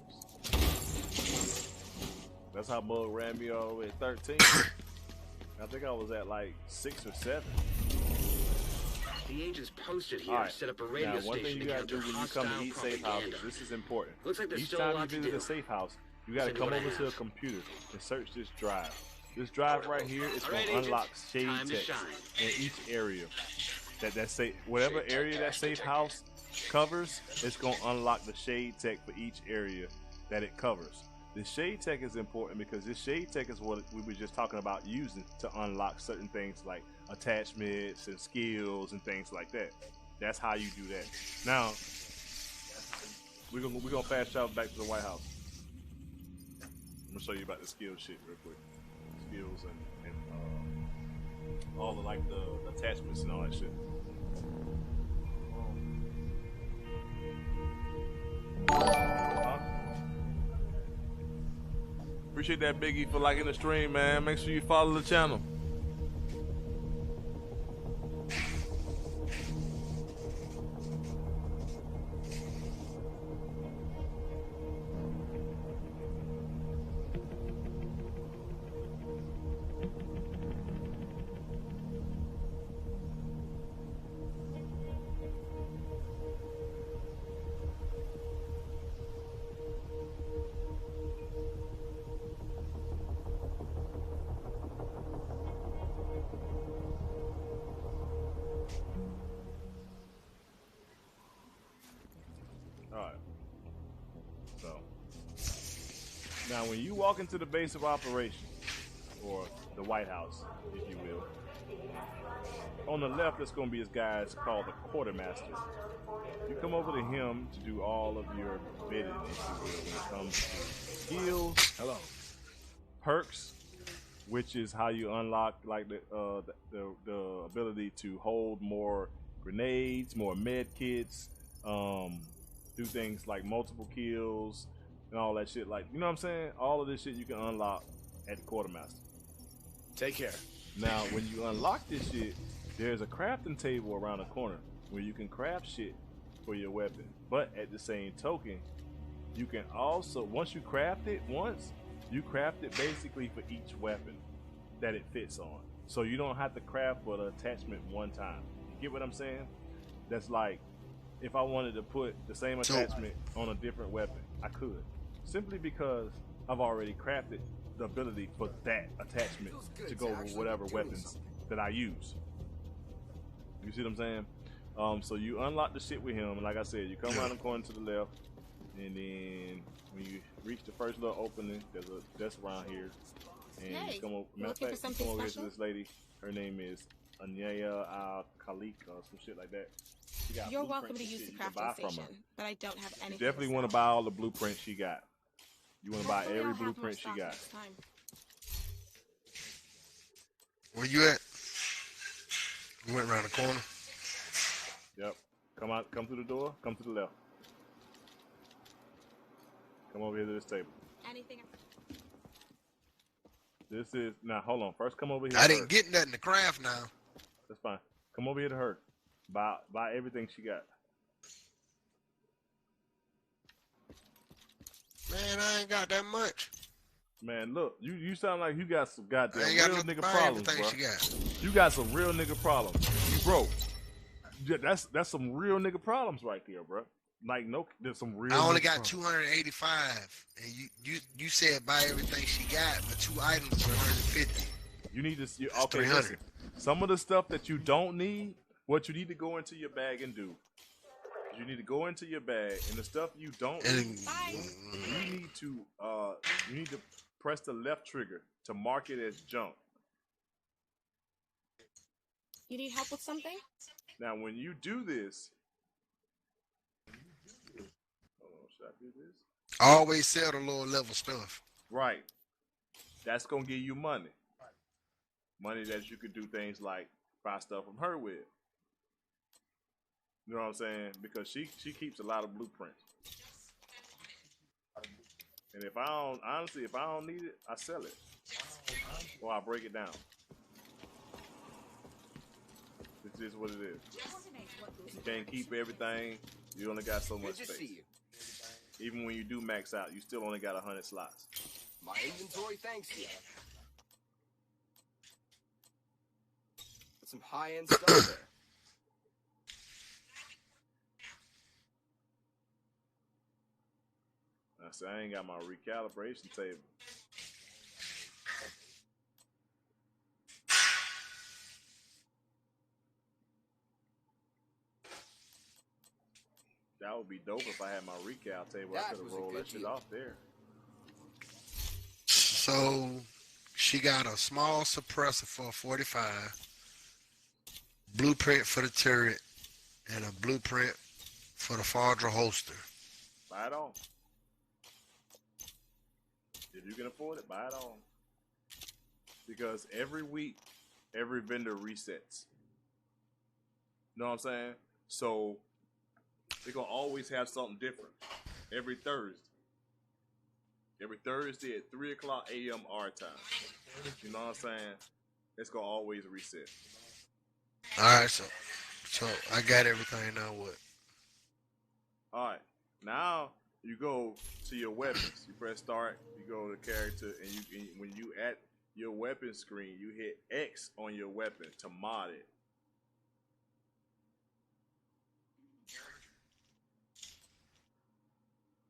That's how Mug ran me all the way at 13. I think I was at like 6 or 7. The agents posted here set up a radio now, one thing station you to gotta do counter when you come to hostile each safe house, propaganda. this is important. Looks like there's Each still a time you lot to visit do. a safe house, you gotta Send me come what I over to a have. computer and search this drive. This drive right here is All going right, to unlock agents, shade time to text shine. in each area. That safe, whatever area that safe house covers, it's going to unlock the shade tech for each area that it covers. The shade tech is important because this shade tech is what we were just talking about using to unlock certain things like attachments and skills and things like that. That's how you do that. Now, we're gonna fast travel back to the White House. I'm gonna show you about the skill shit real quick. Skills and all the like the attachments and all that shit. Appreciate that, Biggie, for liking the stream, man. Make sure you follow the channel. Now, when you walk into the base of operations, or the White House, if you will, on the left, it's going to be this guy. It's called the quartermaster. You come over to him to do all of your bidding, if you will, when it comes to skills, perks, which is how you unlock like the ability to hold more grenades, more med kits, do things like multiple kills and all that shit. Like, you know what I'm saying? All of this shit you can unlock at the quartermaster. Take care. Now, when you unlock this shit, there's a crafting table around the corner where you can craft shit for your weapon. But at the same token, you can also, once you craft it once, you craft it basically for each weapon that it fits on. So you don't have to craft for the attachment one time. You get what I'm saying? That's like, if I wanted to put the same attachment on a different weapon, I could. Simply because I've already crafted the ability for that attachment to go with whatever weapons that I use. You see what I'm saying? So you unlock the shit with him, and like I said, you come around the corner to the left, and then when you reach the first little opening, there's a desk around here, and you come over. Matter of fact, you come over here to this lady. Her name is Anaya Kalika or some shit like that. You're welcome to use the crafting station, but I don't have anything. You definitely want to buy all the blueprints she got. You want to buy every blueprint she got. Where you at? You went around the corner. Yep. Come out. Come through the door. Come to the left. Come over here to this table. Anything? This is now. Hold on. First, come over here. I didn't get nothing to craft now. That's fine. Come over here to her. Buy everything she got. Man, I ain't got that much. Man, look, you sound like you got some goddamn I ain't got real nothing nigga to buy problems, everything bro. she got. You got some real nigga problems. You broke. Yeah, that's some real nigga problems right there, bro. Like, no, there's some real. I only nigga got problems. 285, and you said buy everything she got, but 2 items for 150. You need to. That's Okay, 300. listen. Some of the stuff that you don't need, what you need to go into your bag and do. You need to go into your bag, and the stuff you don't need, you need to press the left trigger to mark it as junk. You need help with something? Now, when you do this, hold on, should I do this? Always sell the lower level stuff. Right. That's gonna give you money. Money that you could do things like buy stuff from her with. You know what I'm saying? Because she keeps a lot of blueprints. And if I don't need it, I sell it. Or I break it down. It's just what it is. You can't keep everything. You only got so much Good to space. see you. Even when you do max out, you still only got 100 slots. My inventory thanks you. Got some high-end stuff there. I said I ain't got my recalibration table. That would be dope if I had my recal table. I That could have was a rolled good that shit deal. off there. So she got a small suppressor for a 45, blueprint for the turret, and a blueprint for the Fardra holster. Buy it on. If you can afford it, buy it on. Because every week, every vendor resets. You know what I'm saying? So they're gonna always have something different every Thursday. Every Thursday at 3 o'clock a.m. our time. You know what I'm saying? It's gonna always reset. Alright, so I got everything now. What? Alright. Now you go to your weapons. You press start, you go to character, and when you at your weapon screen, you hit X on your weapon to mod it.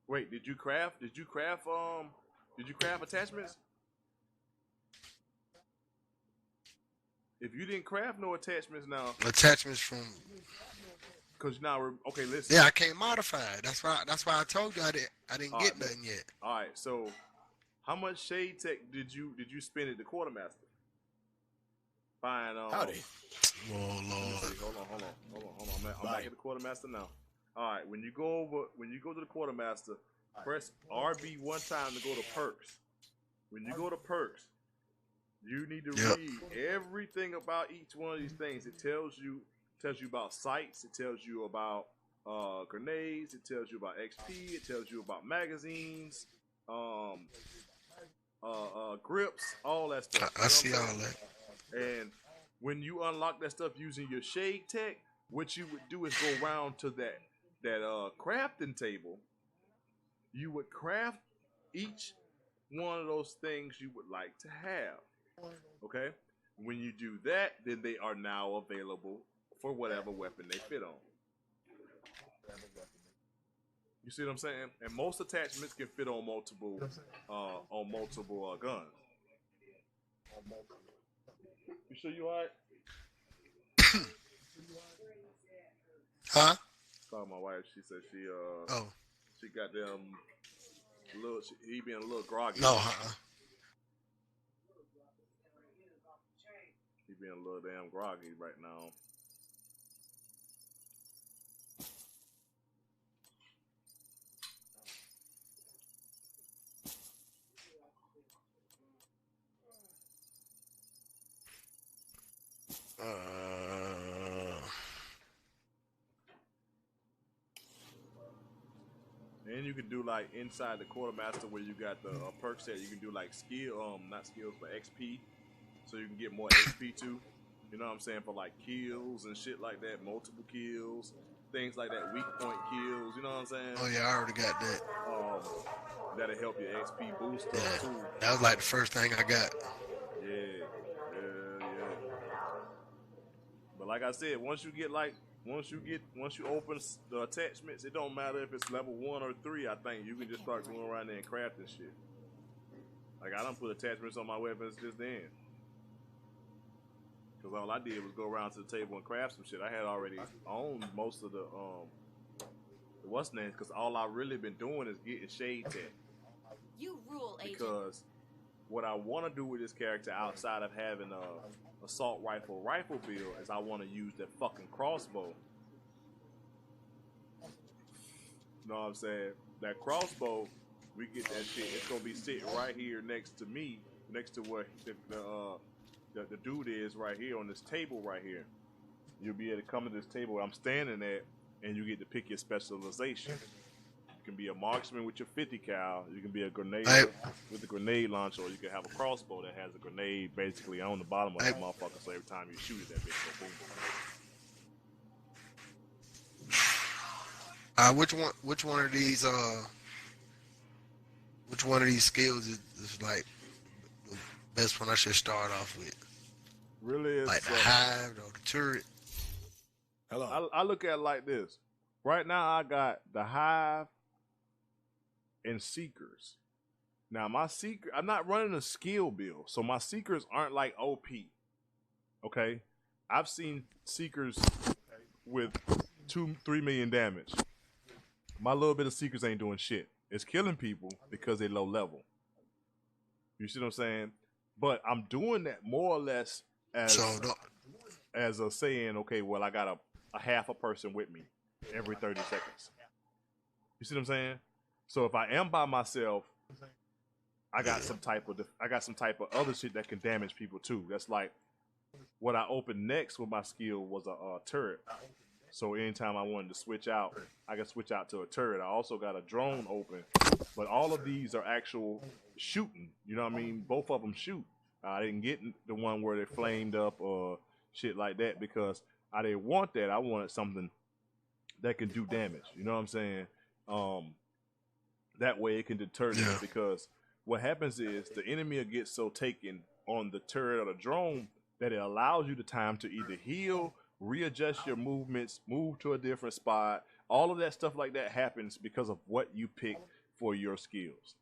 Wait, did you craft attachments? If you didn't craft no attachments now. Attachments from. Cause now okay, listen. Yeah, I can't modify it. That's why I told you I didn't get nothing yet. All right, so how much shade tech did you spend at the quartermaster? Fine. Howdy. Oh Lord. Hold on. I'm back at the quartermaster now. All right, when you go to the quartermaster, press RB one time to go to perks. When you go to perks, you need to read everything about each one of these things. It tells you about sights. It tells you about grenades. It tells you about XP. It tells you about magazines, grips, all that stuff. I see all that. And when you unlock that stuff using your shade tech, what you would do is go around to that crafting table. You would craft each one of those things you would like to have. Okay? When you do that, then they are now available for whatever weapon they fit on. You see what I'm saying? And most attachments can fit on multiple guns. You sure you alright? Huh? Talking to my wife, she said she got them he being a little groggy. No, He being a little damn groggy right now. And you can do like inside the quartermaster where you got the perk set. You can do like not skills, but XP, so you can get more XP too. You know what I'm saying, for like kills and shit like that, multiple kills, things like that, weak point kills. You know what I'm saying? Oh yeah, I already got that. That'll help your XP boost up too. That was like the first thing I got. Yeah. But like I said, once you open the attachments, it don't matter if it's level 1 or 3. I think you can just start going around there and crafting shit. Like I done put attachments on my weapons just then, cause all I did was go around to the table and craft some shit. I had already owned most of the what's names, cause all I really been doing is getting shade tech. You rule, agent. Because what I want to do with this character outside of having a assault rifle build is I want to use that fucking crossbow. You know what I'm saying? That crossbow, we get that shit. It's gonna be sitting right here next to me, next to where the dude is right here on this table right here. You'll be able to come to this table where I'm standing at, and you get to pick your specialization. You can be a marksman with your 50 cal. You can be a grenade with a grenade launcher, or you can have a crossbow that has a grenade basically on the bottom of that motherfucker. So every time you shoot it, that bitch go boom. Which one of these skills is like the best one I should start off with? Really, is like the hive or the turret. Hello. I look at it like this. Right now, I got the hive and seekers. Now, my seeker, I'm not running a skill build, so my seekers aren't like OP. Okay, I've seen seekers with 2-3 million damage. My little bit of seekers ain't doing shit. It's killing people because they're low level. You see what I'm saying? But I'm doing that more or less as a saying, okay, well, I got a half a person with me every 30 seconds. You see what I'm saying? So if I am by myself, I got some type of other shit that can damage people too. That's like what I opened next with my skill was a turret. So anytime I wanted to switch out, I can switch out to a turret. I also got a drone open, but all of these are actual shooting. You know what I mean? Both of them shoot. I didn't get the one where they flamed up or shit like that because I didn't want that. I wanted something that can do damage. You know what I'm saying? That way it can deter them because what happens is the enemy will get so taken on the turret or the drone that it allows you the time to either heal, readjust your movements, move to a different spot. All of that stuff like that happens because of what you pick for your skills.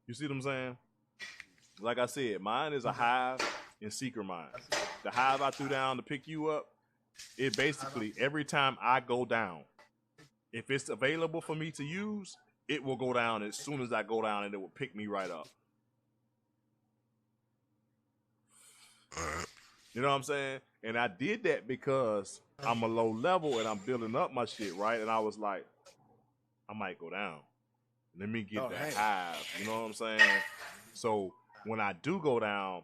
You see what I'm saying? Like I said, mine is a hive and seeker mine. The hive I threw down to pick you up, it basically, every time I go down, if it's available for me to use, it will go down as soon as I go down and it will pick me right up. You know what I'm saying? And I did that because I'm a low level and I'm building up my shit, right? And I was like, I might go down. Let me get that hive. You know what I'm saying? So when I do go down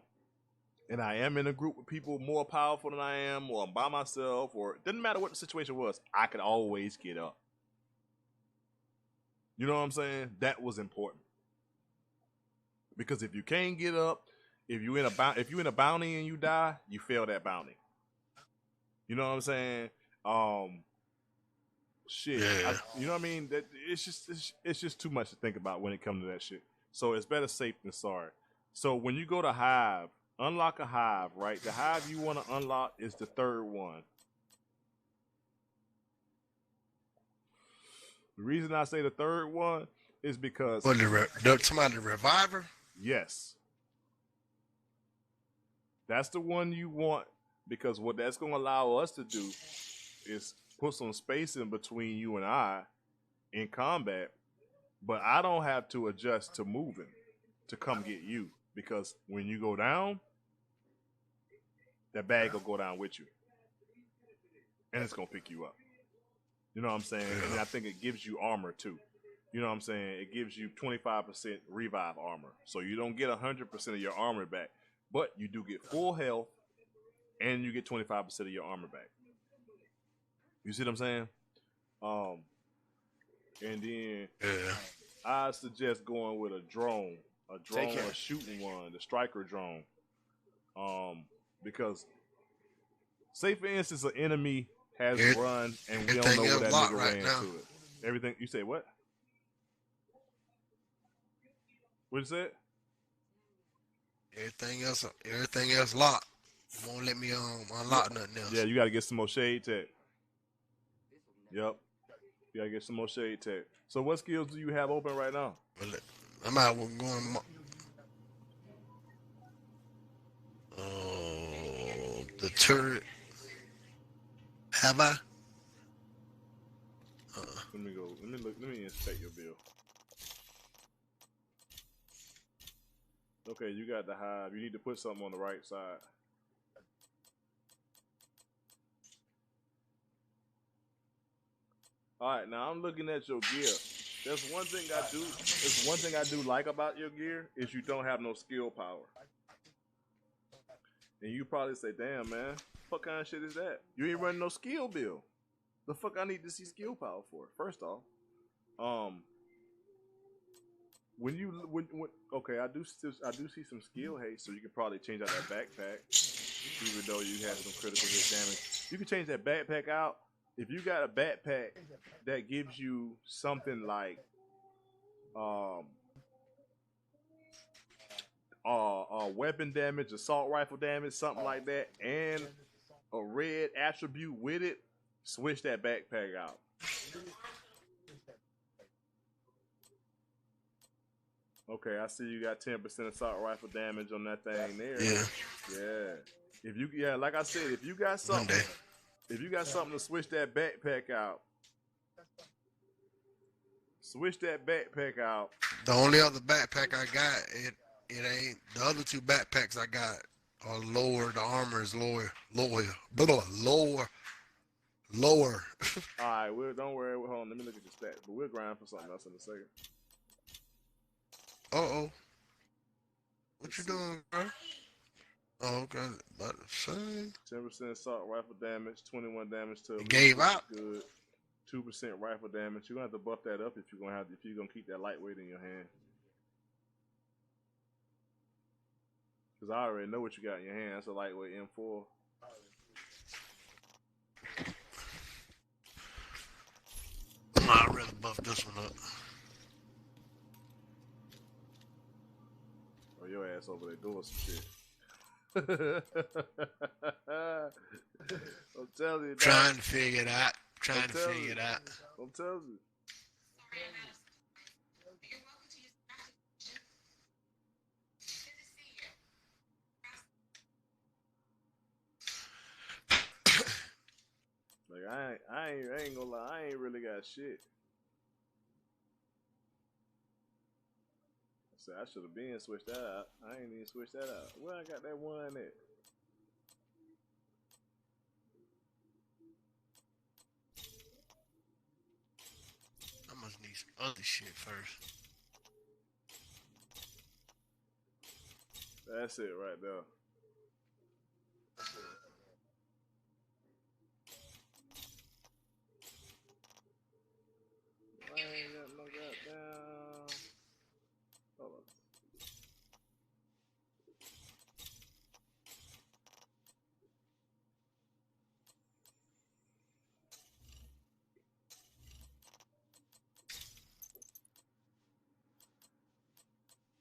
and I am in a group with people more powerful than I am, or I'm by myself, or it doesn't matter what the situation was, I could always get up. You know what I'm saying? That was important. Because if you can't get up, if you in a bounty and you die, you fail that bounty. You know what I'm saying? Shit. Yeah. You know what I mean? That it's just too much to think about when it comes to that shit. So it's better safe than sorry. So when you go to Hive, unlock a Hive, right? The Hive you want to unlock is the third one. The reason I say the third one is because somebody the reviver? Yes. That's the one you want because what that's going to allow us to do is put some space in between you and I in combat, but I don't have to adjust to moving to come get you because when you go down, that bag will go down with you and it's going to pick you up. You know what I'm saying? Yeah. And I think it gives you armor too. You know what I'm saying? It gives you 25% revive armor. So you don't get 100% of your armor back, but you do get full health and you get 25% of your armor back. You see what I'm saying? And then I suggest going with a drone, a shooting one, the striker drone. Because say for instance an enemy has run and we don't know where that nigga ran to it. Everything you say what? What you said? Everything else locked. It won't let me unlock nothing else. Yeah, you gotta get some more shade tech. Yep. You gotta get some more shade tech. So what skills do you have open right now? I'm out going the turret. Have I? Let me go. Let me inspect your bill. Okay, you got the hive. You need to put something on the right side. All right, now I'm looking at your gear. There's one thing I do. There's one thing I do like about your gear is you don't have no skill power. And you probably say, "Damn, man, what kind of shit is that? You ain't running no skill bill. The fuck I need to see skill power for?" First off, when okay, I do see some skill haste, so you can probably change out that backpack, even though you have some critical hit damage. You can change that backpack out. If you got a backpack that gives you something like weapon damage, assault rifle damage, something like that, and a red attribute with it, switch that backpack out. Okay, I see you got 10% assault rifle damage on that thing there. Yeah. Yeah. Like I said, if you got something to switch that backpack out, switch that backpack out. The only other backpack I got, it ain't the other two backpacks I got are lower. The armor is lower. Lower. All right, don't worry. Hold on, let me look at your stats. But we'll grind for something else in a second. Uh-oh. What you doing, bro? Oh, okay. About to say. 10% assault rifle damage, 21 damage to It gave out. Good. 2% rifle damage. You're gonna have to buff that up if you're gonna keep that lightweight in your hand. Cause I already know what you got in your hand. That's a lightweight M4. I'd rather buff this one up. Oh, your ass over there doing some shit. I'm telling you. Trying to figure it out. I'm telling you. Like I ain't gonna lie, I ain't really got shit. So I should have been switched that out. I ain't even switched that out. Where I got that one at? I must need some other shit first. That's it right there. I ain't got no goddamn. Hold on.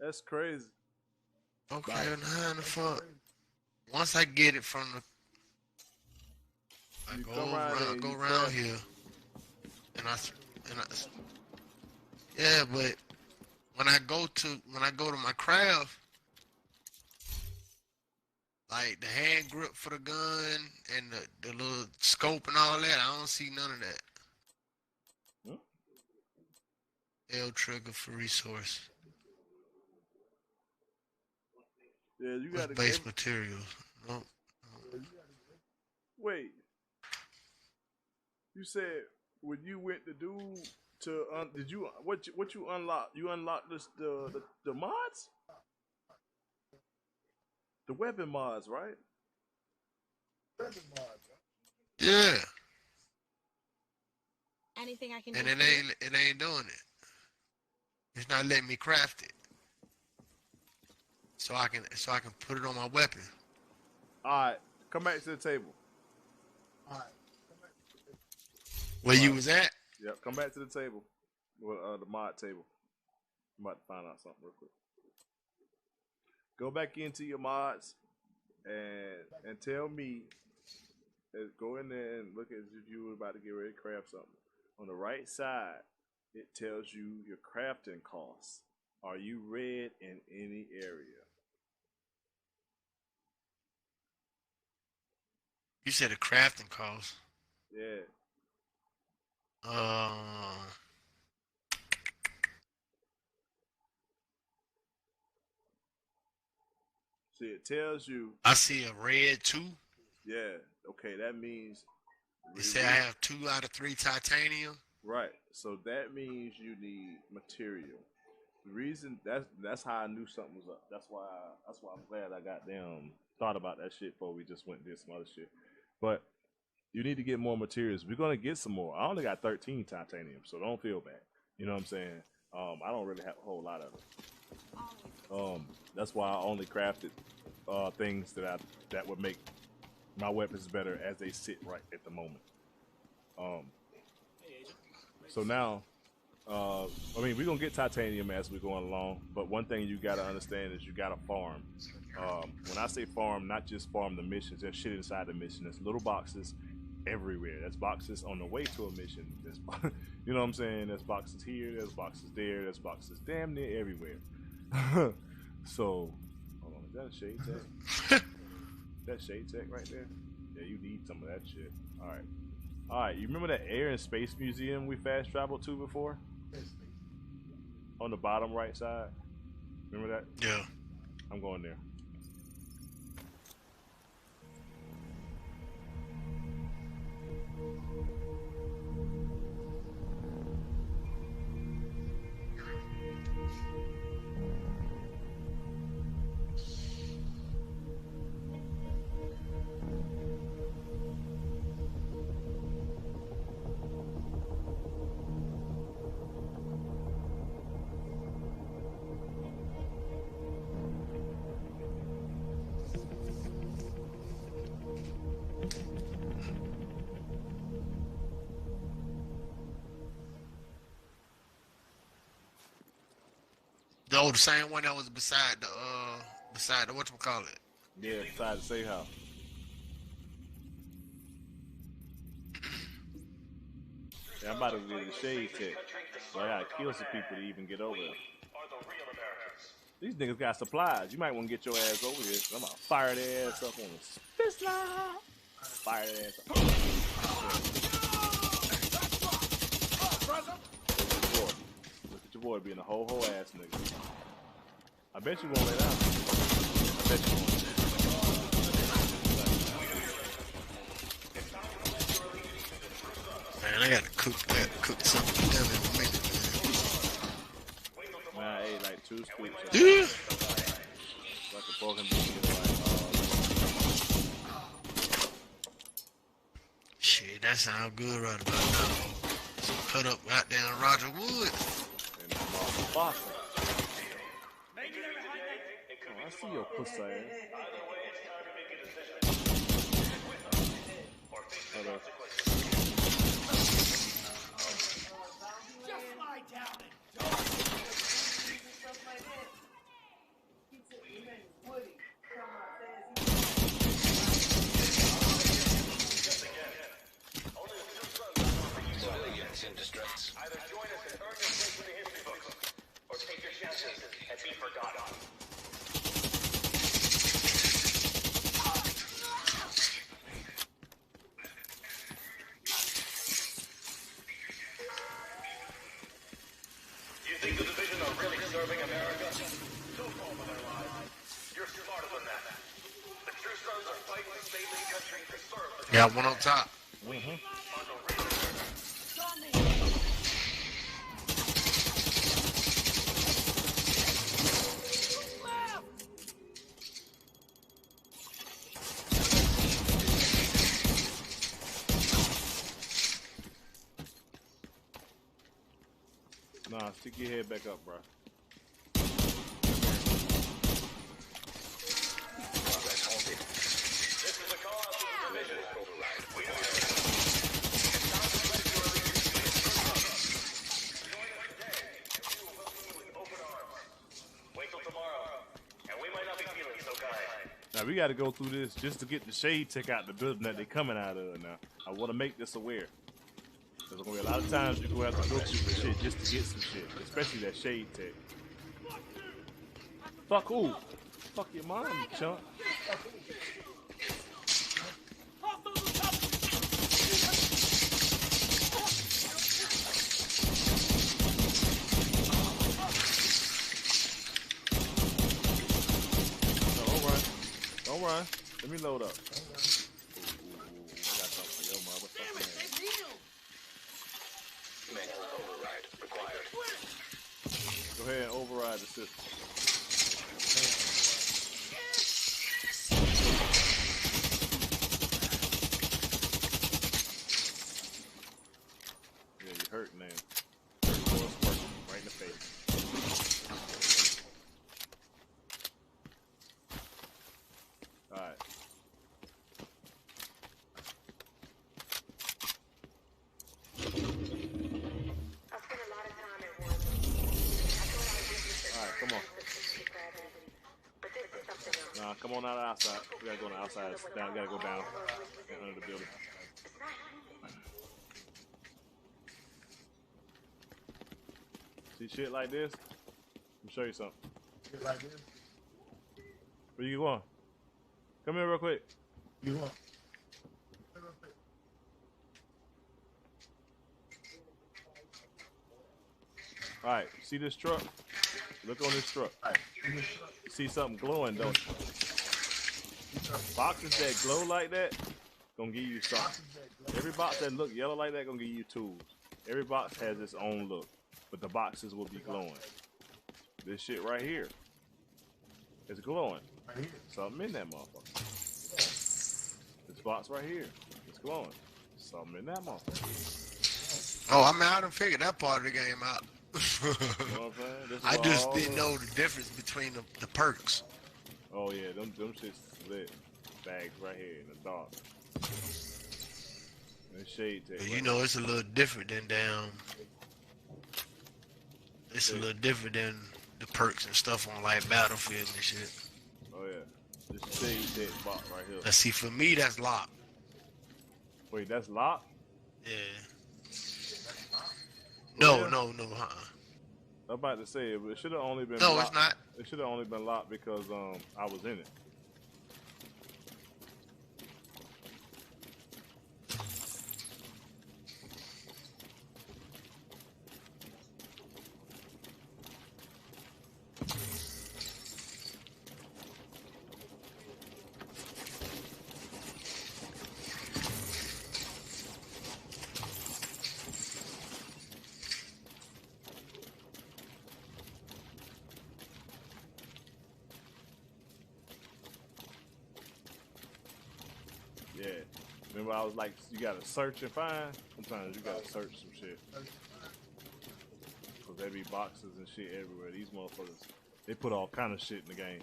That's crazy. Okay, now the fuck. Once I get it from the, I go around here, and I, yeah, but when I go to my craft, like the hand grip for the gun and the little scope and all that, I don't see none of that. L trigger for resource. Yeah, you got base materials. No. Wait. You said when you went to did you what you unlock? You unlocked the mods? The weapon mods, right? Yeah. Anything I can and do? And it ain't doing it. It's not letting me craft it. So I can put it on my weapon. Alright, come back to the table. Where you was at? Yep, come back to the table. Well, the mod table. I'm about to find out something real quick. Go back into your mods and tell me. Go in there and look as if you were about to get ready to craft something. On the right side, it tells you your crafting costs. Are you red in any area? You said a crafting cost. Yeah. See, it tells you. I see a red 2. Yeah. Okay, that means. It say I have 2 out of 3 titanium. Right. So that means you need material. The reason that's how I knew something was up. That's why I'm glad I got thought about that shit before we just went and did some other shit. But you need to get more materials. We're gonna get some more. I only got 13 titanium, so don't feel bad. You know what I'm saying? I don't really have a whole lot of it. That's why I only crafted things that would make my weapons better as they sit right at the moment. So now, I mean, we're gonna get titanium as we're going along. But one thing you gotta understand is you gotta farm. When I say farm, not just farm the missions. There's shit inside the mission. There's little boxes everywhere. There's boxes on the way to a mission. There's, you know what I'm saying? There's boxes here. There's boxes there. There's boxes damn near everywhere. So, hold on. Is that a shade tech? That shade tech right there? Yeah, you need some of that shit. All right. All right. You remember that Air and Space Museum we fast traveled to before? On the bottom right side. Remember that? Yeah. I'm going there. Oh, the same one that was beside the whatchamacallit. Yeah, beside the safe house. Yeah, I'm about to get the shade tech. So I gotta kill some people to even get over there. These niggas got supplies. You might want to get your ass over here. I'm gonna fire their ass up on the spit slide. Fire their ass up. Look at your boy being a whole ass nigga. I bet you won't lay down. I bet you won't. Man, I gotta cook something together in a minute, man. I ate like 2 scoops. Yeah. Like a pork and beef. Shit, that sounds good right about now. Some cut up right down Roger Wood. And oh, I see your pussy. Hold up. Just lie down and don't stuff like that. He said his name is Woody. Civilians in distress. Either join us and earn your place in the history books, or take your chances and be forgotten. You think the division are really serving America? Don't fall for their lies. You're smarter than that. The true sons are fighting to save this country to serve the Got one on top. Nah, stick your head back up, bro. Now we got to go through this just to get the shade tech out the building that they're coming out of. Now I want to make this aware. There's gonna be a lot of times you're gonna have to go through some shit just to get some shit, especially that shade tech. Fuck who? Fuck your mom, you chump. No, all right. Don't run. Let me load up. Ooh, I got something for your mother. Damn it, they real. Manual override required. Go ahead and override the system. Yeah, you hurt, man. Right in the face. Alright. Alright, come on. Nah, come on out of outside. We gotta go on the outside. Down, gotta go down. Under the building. See shit like this? Let me show you something. Shit like this? Where you going? Come here real quick. You want? Alright, see this truck? Look on this truck. See something glowing, don't you? Boxes that glow like that, gonna give you something. Every box that look yellow like that, gonna give you tools. Every box has its own look, but the boxes will be glowing. This shit right here is glowing. Something in that motherfucker. This box right here is glowing. Something in that motherfucker. Oh, I mean, I done figured that part of the game out. You know what I'm saying? I just didn't know the difference between the perks. Oh yeah, them shit's lit. Bags right here in the dark. And shade tech. But you know, it's a little different than It's a little different than the perks and stuff on like Battlefield and shit. Oh yeah, this shade tech box right here. Now see, for me, that's locked. Wait, that's locked? Yeah. Yeah. No. I'm about to say it, but it should have only been No, locked. it's not. It should have only been locked because I was in it. Yeah. Remember I was like, you gotta search and find? Sometimes you gotta search some shit. Cause there be boxes and shit everywhere. These motherfuckers, they put all kind of shit in the game.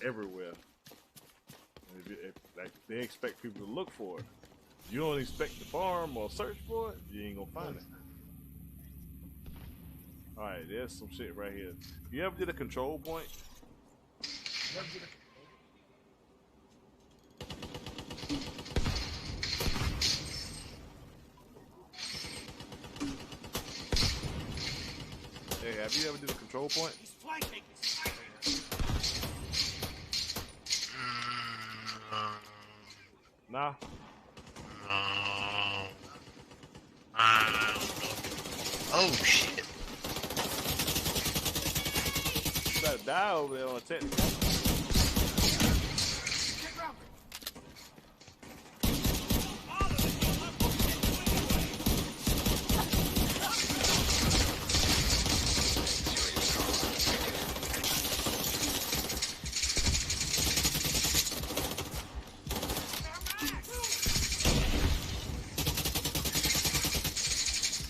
Everywhere. And like, they expect people to look for it. If you don't expect to farm or search for it, you ain't gonna find it. Alright, there's some shit right here. You ever did a control point? Hey, have you ever did a control point? Nah. Oh shit. You better die over there on a technical.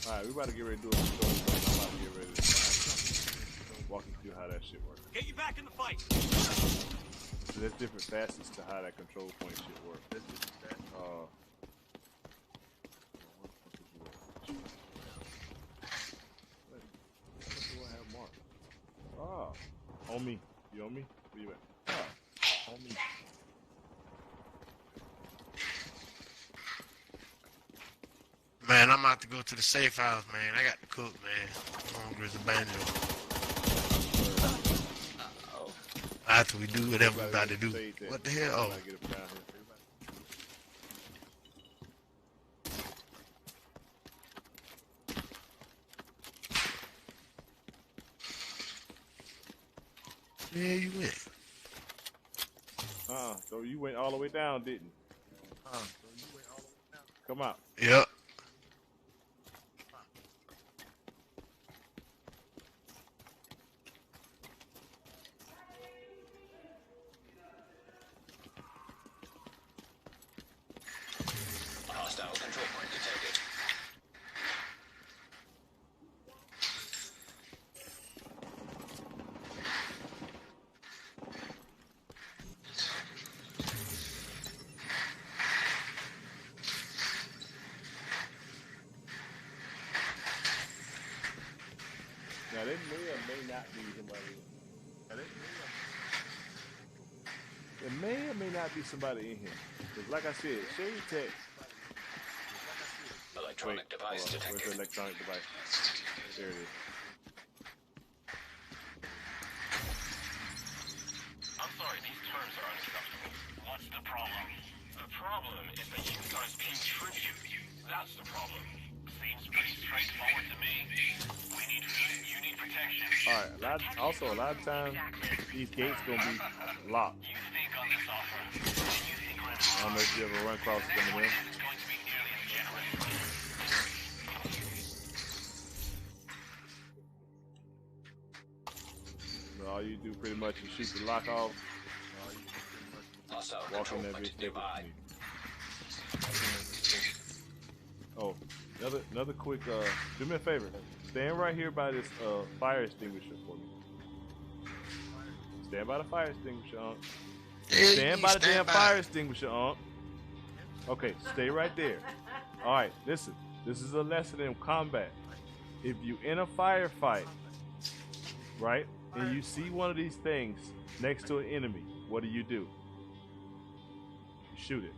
Alright, we about to get ready to do a control point. I'm about to get ready to walk you through how that shit works. Get you back in the fight. So there's different facets to how that control point shit works. What do I have marked? Ah, on me. You on me? Where you at? Ah, on me. Man, I'm about to go to the safe house, man. I got to cook, man. I'm hungry as a banjo. After we do whatever we're about to do. What the hell? Oh. Where you at? So you went all the way down, didn't you? So you went all the way down. Come out. Yep. Hostile control point detected. Now, they may or may not be somebody. There may or may not be somebody in here. Because like I said, Shade Tech. Electronic device detected. Where's the electronic device? There it is. I'm sorry, these terms are unacceptable. What's the problem? The problem is that you guys contribute. That's the problem. Seems pretty straightforward to me. We need food, you need protection. Alright, a lot of times, these gates gonna be locked. You think on this offer, and you think we're I don't know if you ever run across some of them. it's going to be nearly as generous. So all you do pretty much is shoot the lock off. Hostile Walk control in there, point bitch. nearby. Oh, another quick. Do me a favor. Stand right here by this fire extinguisher for me. Stand by the fire extinguisher, Unc. Stand by the damn fire extinguisher, Unc. Okay, stay right there. All right, listen. This is a lesson in combat. If you in a firefight, right, and you see one of these things next to an enemy, what do? You shoot it.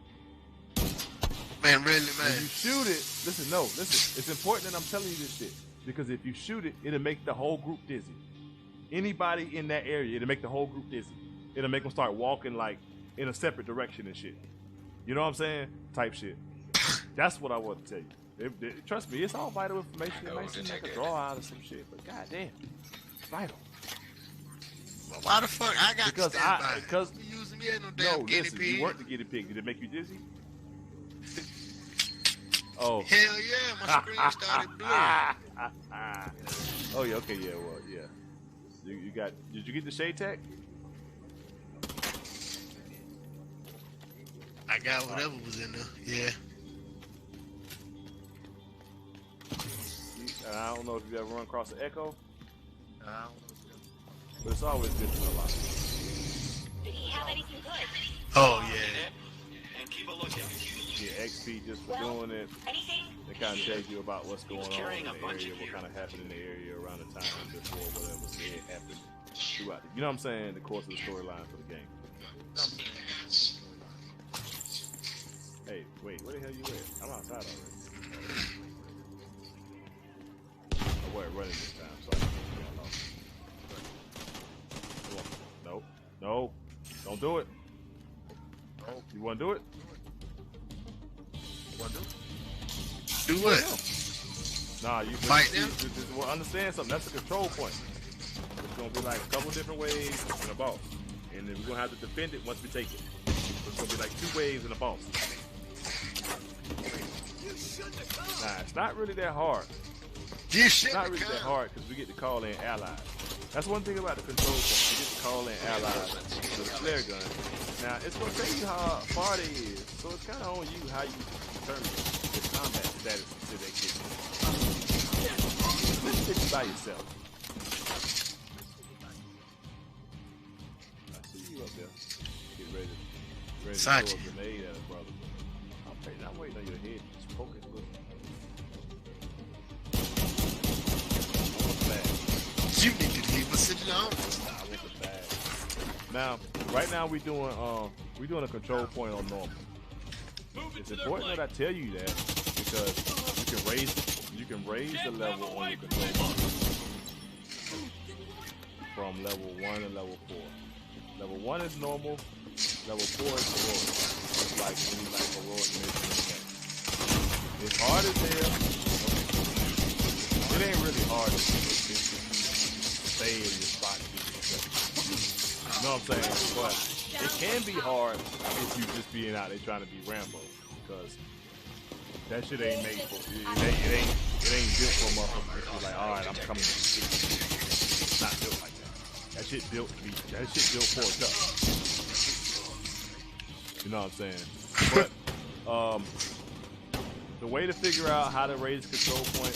Man, really, man. When you shoot it, listen. It's important that I'm telling you this shit because if you shoot it, it'll make the whole group dizzy. Anybody in that area, it'll make the whole group dizzy. It'll make them start walking like in a separate direction and shit. You know what I'm saying? Type shit. That's what I want to tell you. Trust me, it's all vital information. It might seem like a draw out of some shit, but goddamn, it's vital. Well, why the fuck I got to stand by? Because you using me as no damn guinea pig. You weren't the guinea pig. Did it make you dizzy? Oh. Hell yeah, my screen started blurring. Oh yeah, okay, yeah, well, yeah. You got? Did you get the shade tech? I got whatever was in there. Yeah. And I don't know if you ever run across an echo. But it's always good to know a lot. Did he have anything good? Oh yeah. And keep a lookout. Yeah, XP just for doing it. It kind of tells you about what's going on in the area, what kind of happened in the area around the time before whatever said happened throughout. You know what I'm saying? The course of the storyline for the game. Hey, wait, where the hell you at? I'm outside already. Oh, wait, running this time, so I can get off. Nope. No. Don't do it. No. You want to do it? Do what? Nah, you fight them. Well, understand something. That's a control point. It's gonna be like a couple different waves and a boss, and then we're gonna have to defend it once we take it. So it's gonna be like 2 waves and a boss. Nah, it's not really that hard. It's not really that hard because we get to call in allies. That's one thing about the control point. You get to call in allies with a flare gun. Now, it's going to tell you how far they is, so it's kind of on you how you determine the combat status until they get you. This shit by yourself. I see you up there. Get ready to throw a grenade at a brother. I'm waiting on your head. Just focus, look. You need to leave us alone. I want the bag. Now, right now we're doing a control point on normal. It's important that I tell you that because you can raise the level on your control point from level 1 to level 4. Level 1 is normal. Level 4 is heroic. It's like any heroic mission. It's hard as hell. It ain't really hard. Stay in your spot. You know what I'm saying? But it's can be hard if you just being out there trying to be Rambo, because that shit ain't made for it ain't built for motherfuckers to be like, all right, I'm coming to the street. It's not built like that. That shit built for a duck. You know what I'm saying? But the way to figure out how to raise control point,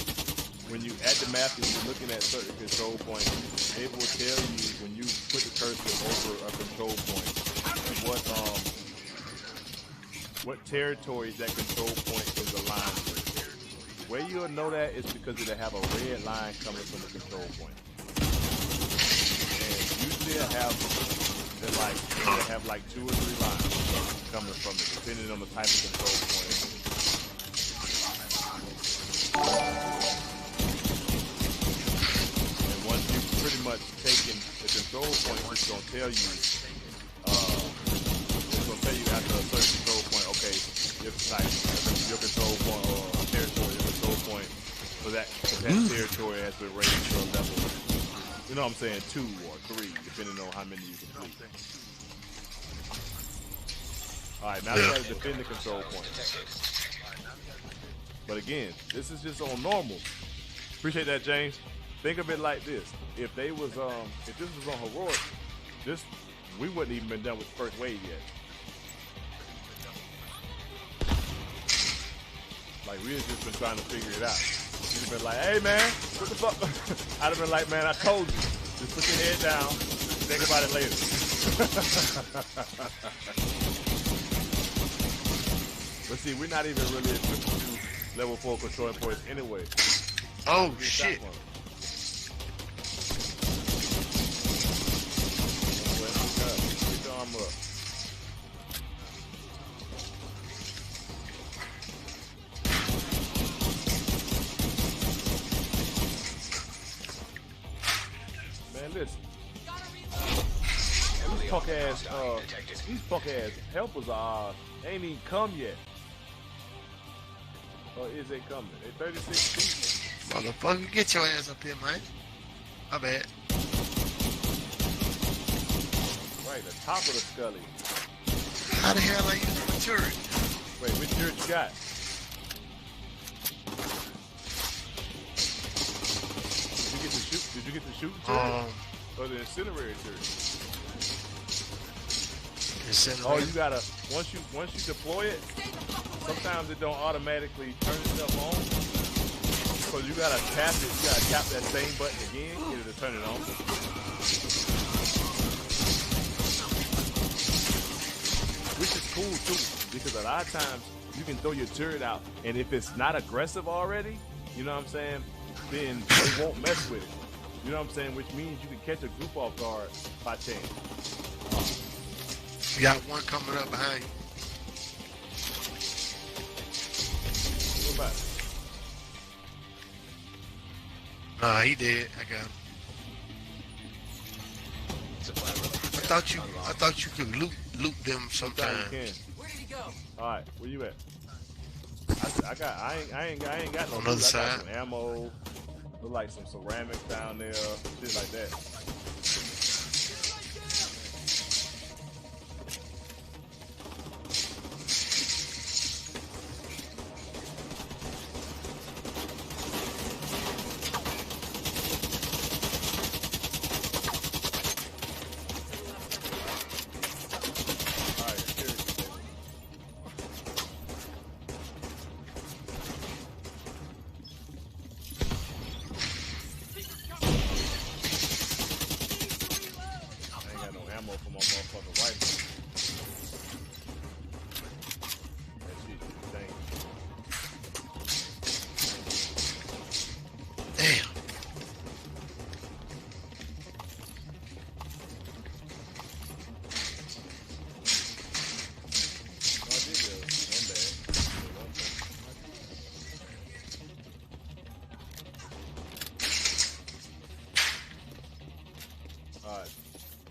when you at the map and you're looking at certain control points, it will tell you when you put the cursor over a control point what territories that control point is aligned with. The way you'll know that is because it'll have a red line coming from the control point. And usually it'll have like 2 or 3 lines coming from it, depending on the type of control point. And once you've pretty much taken the control point, it's gonna tell you after a certain control point, okay, your control point or territory, your control point for that territory has been raised to a level, you know what I'm saying, 2 or 3, depending on how many you complete. Alright, now you gotta defend the control point. But again, this is just on normal. Appreciate that, James. Think of it like this. If this was on heroic, we wouldn't even been done with the first wave yet. Like, we have just been trying to figure it out. You'd have been like, hey man, what the fuck? I'd have been like, man, I told you. Just put your head down. Think about it later. But see, we're not even really equipped to do level 4 controlling points anyway. Oh shit. Get your arm up. Listen, these punk ass helpers ain't even come yet. Or is they coming? They 36 feet. Motherfucker, get your ass up here, man. My bad. Right, the top of the Scully. How the hell are you using the turret? Wait, which turret you got? Did you get to shoot the turret? Or the incinerator turret? Oh, you gotta once you deploy it, sometimes it don't automatically turn itself on. So you gotta tap it, you gotta tap that same button again, get it to turn it on. Which is cool too, because a lot of times you can throw your turret out, and if it's not aggressive already, you know what I'm saying, then they won't mess with it. You know what I'm saying? Which means you can catch a group off guard by chance. You got one coming up behind you. What about it? Nah, he dead. I got him. I thought you could loot them sometimes. Where did he go? All right, where you at? I ain't got no on the other side. I got some ammo. Look like some ceramics down there, shit like that.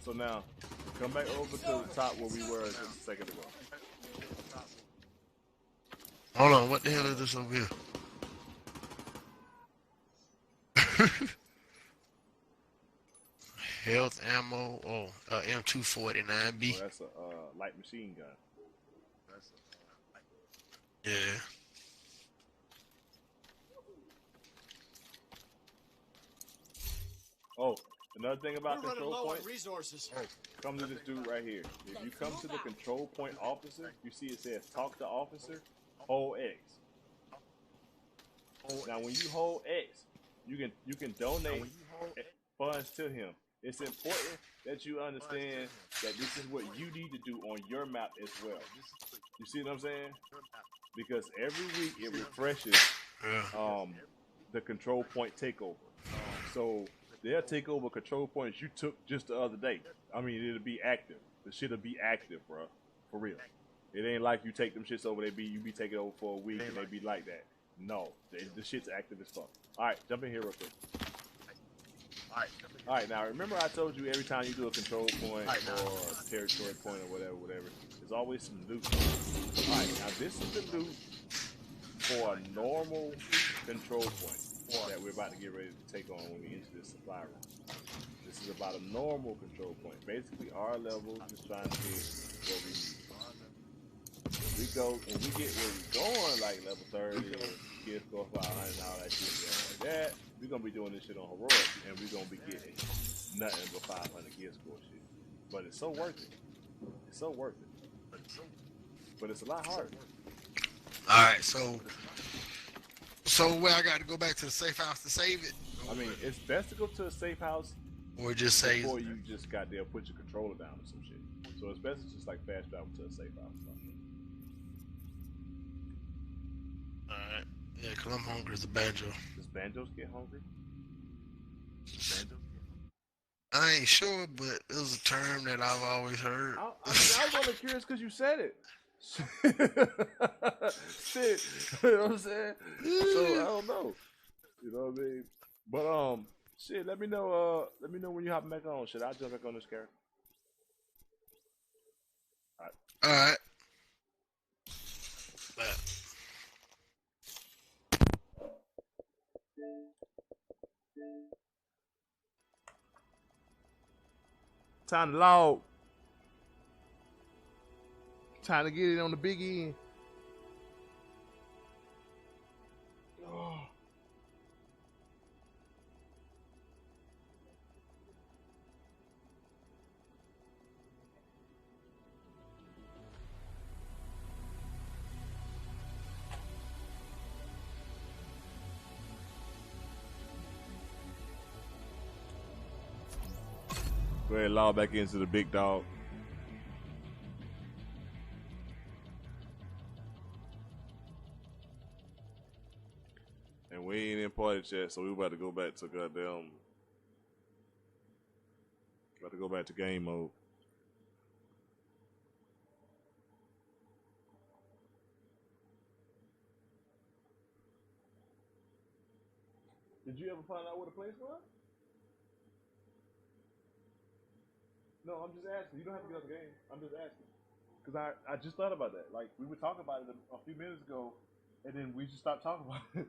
So now, come back over to the top where we were just a second ago. Hold on, what the hell is this over here? Health ammo. Oh, M249B. Oh, that's a light machine gun. Yeah. Oh, another thing about We're running control low on points. resources. Come to this dude right here. If you come to the control point officer, you see it says talk to officer, hold X. Now when you hold X, you can donate funds to him. It's important that you understand that this is what you need to do on your map as well. You see what I'm saying? Because every week it refreshes the control point takeover. So they'll take over control points you took just the other day. I mean, it'll be active. The shit'll be active, bro. For real. It ain't like you take them shits over, you be taking over for a week and they be like that. No, the shit's active as fuck. Alright, jump in here real quick. Alright, now remember I told you every time you do a control point or a territory point or whatever, there's always some loot. Alright, now this is the loot for a normal control point that we're about to get ready to take on when we enter this supply room. This is about a normal control point. Basically, our level just trying to get what we need. We go and we get where we're going, like level 30 or gear score 500 and all that shit like that. We're gonna be doing this shit on heroic, and we're gonna be getting nothing but 500 gear score shit. But it's so worth it. It's so worth it. But it's a lot harder. All right, so where I got to go back to the safe house to save it? I mean, it's best to go to a safe house or just save before you just goddamn put your controller down or some shit. So it's best to just like fast travel to a safe house. Alright. Yeah, because I'm hungry as a banjo. Does banjos get hungry? I ain't sure, but it was a term that I've always heard. I was only curious because you said it. Shit, you know what I'm saying? So I don't know. You know what I mean? But shit, let me know when you hop back on. Shit, I'll jump back on this character. Alright. Time to log. Time to get it on the big end. Oh. Go ahead and log back into the big dog. And we ain't in party chat, so we about to go back to goddamn. About to go back to game mode. Did you ever find out where the place was? No, I'm just asking. You don't have to get out the game. I'm just asking. Because I just thought about that. Like, we were talking about it a few minutes ago, and then we just stopped talking about it.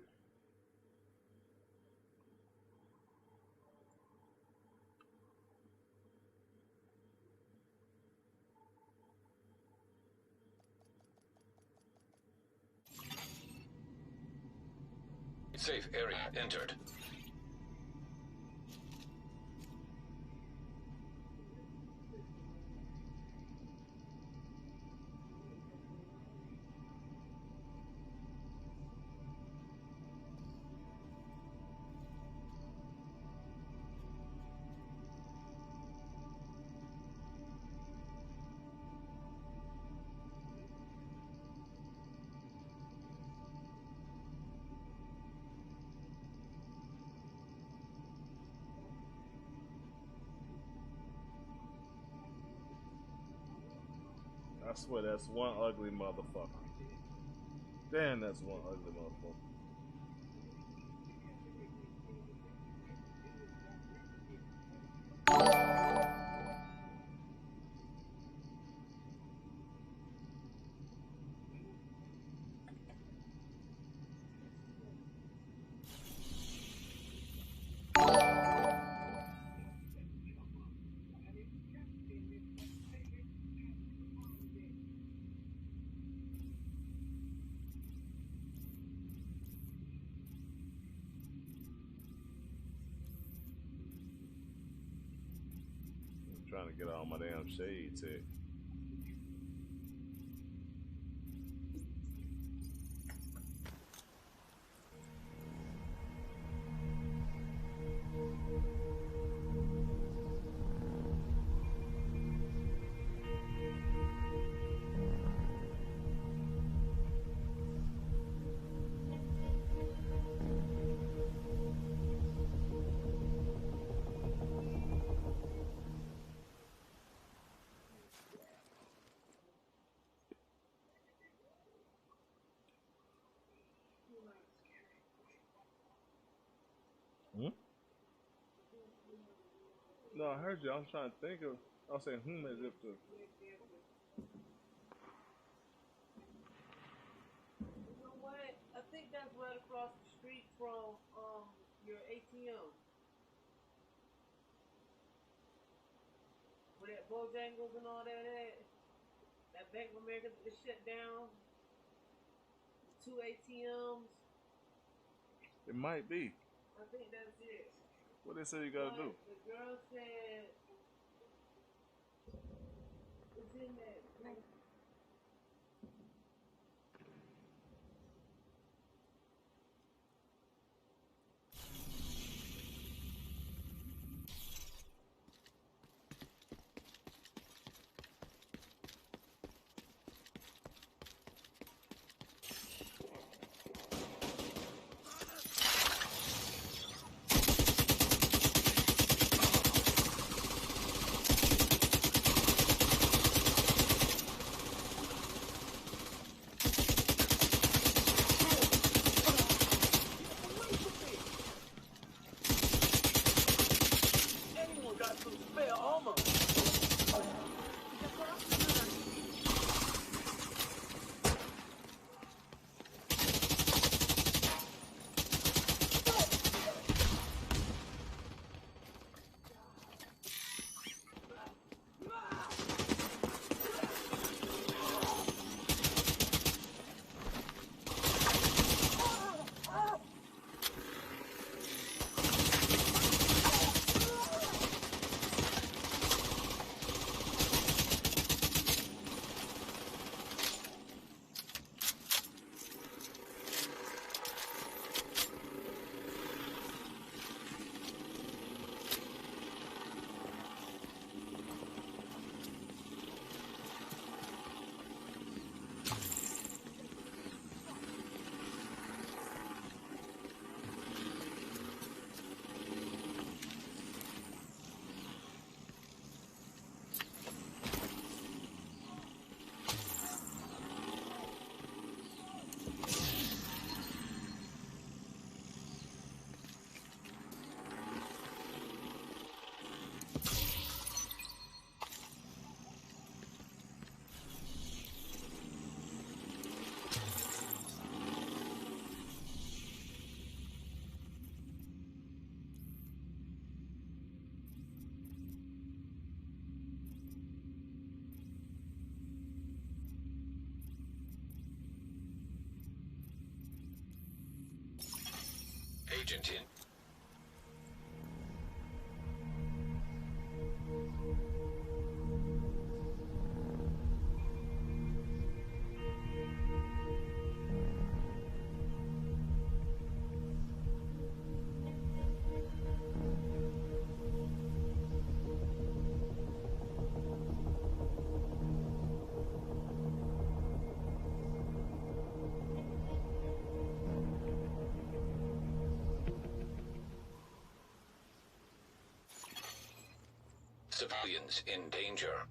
Safe area entered. I swear that's one ugly motherfucker. Damn, that's one ugly motherfucker. trying to get all my damn shade tech. Hmm? No, I heard you. I was trying to think of. I was saying, as if to. You know what? I think that's right across the street from your ATM. Where that Bojangles and all that at. That Bank of America is shut down. The 2 ATMs. It might be. I think that's it. What they say you gotta do? The girl said it's in that. Agent in. Civilians in danger.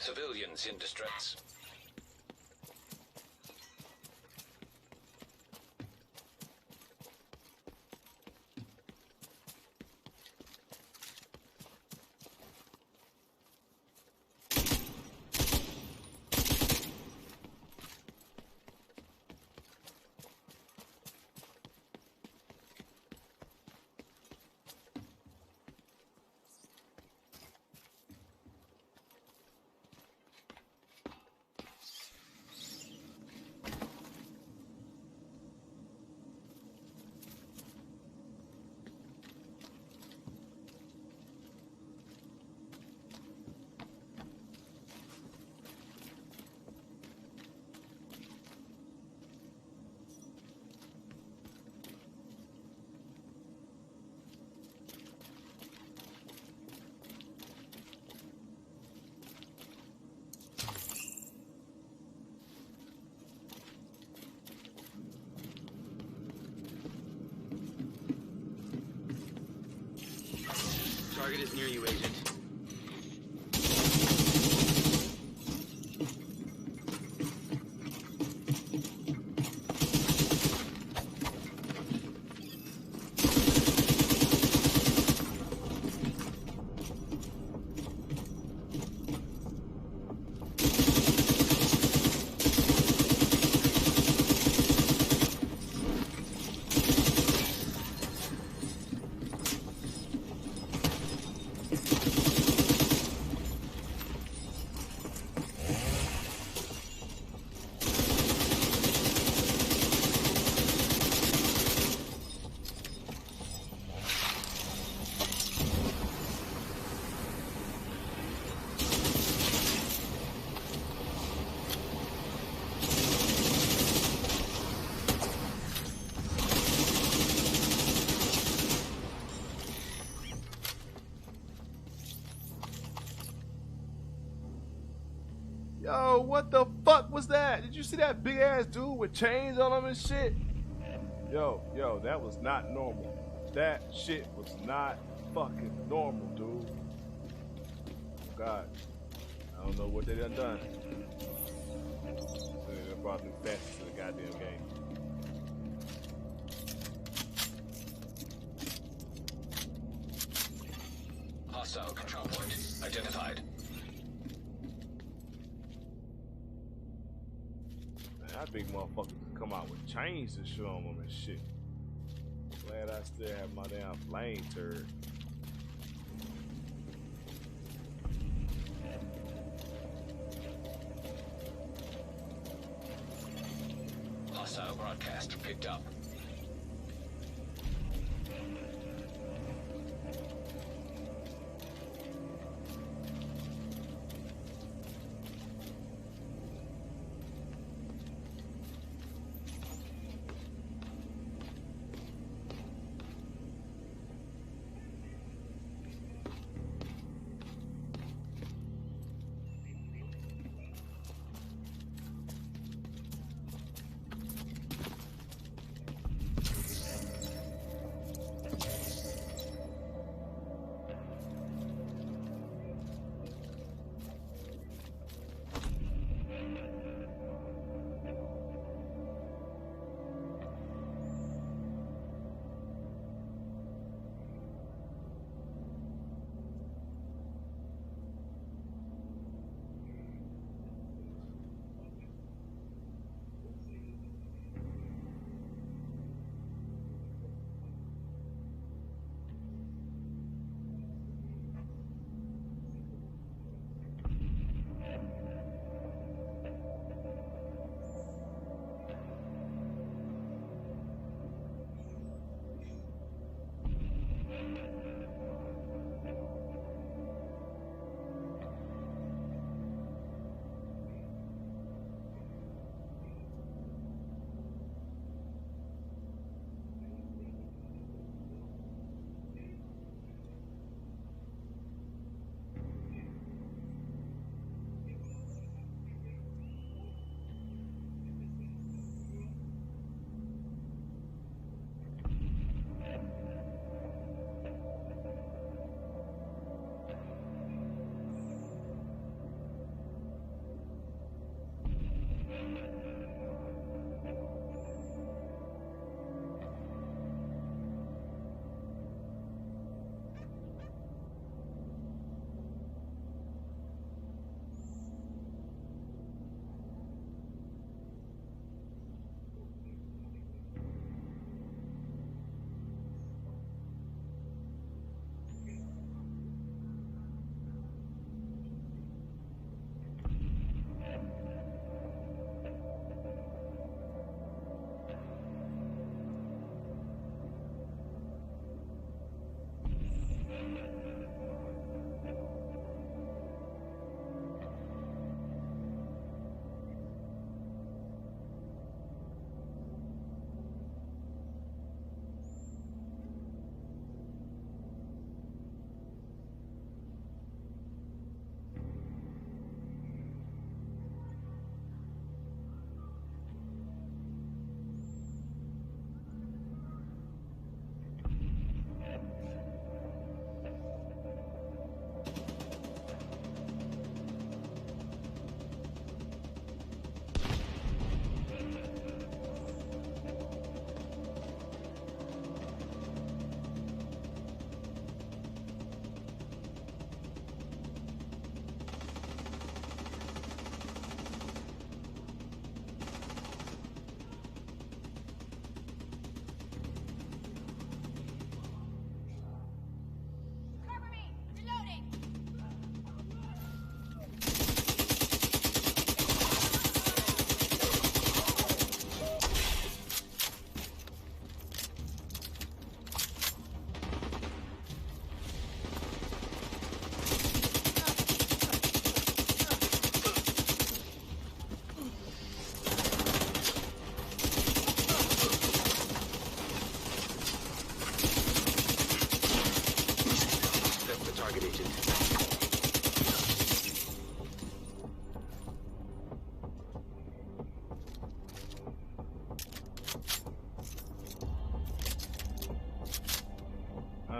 Civilians in distress. Target is near you, Agent. Yo, what the fuck was that? Did you see that big ass dude with chains on him and shit? Yo, that was not normal. That shit was not fucking normal, dude. God, I don't know what they done. They brought new fastest to the goddamn game. Hostile control point identified. That big motherfucker come out with chains to show him and shit. Glad I still have my damn flame turret. Hostile broadcast picked up.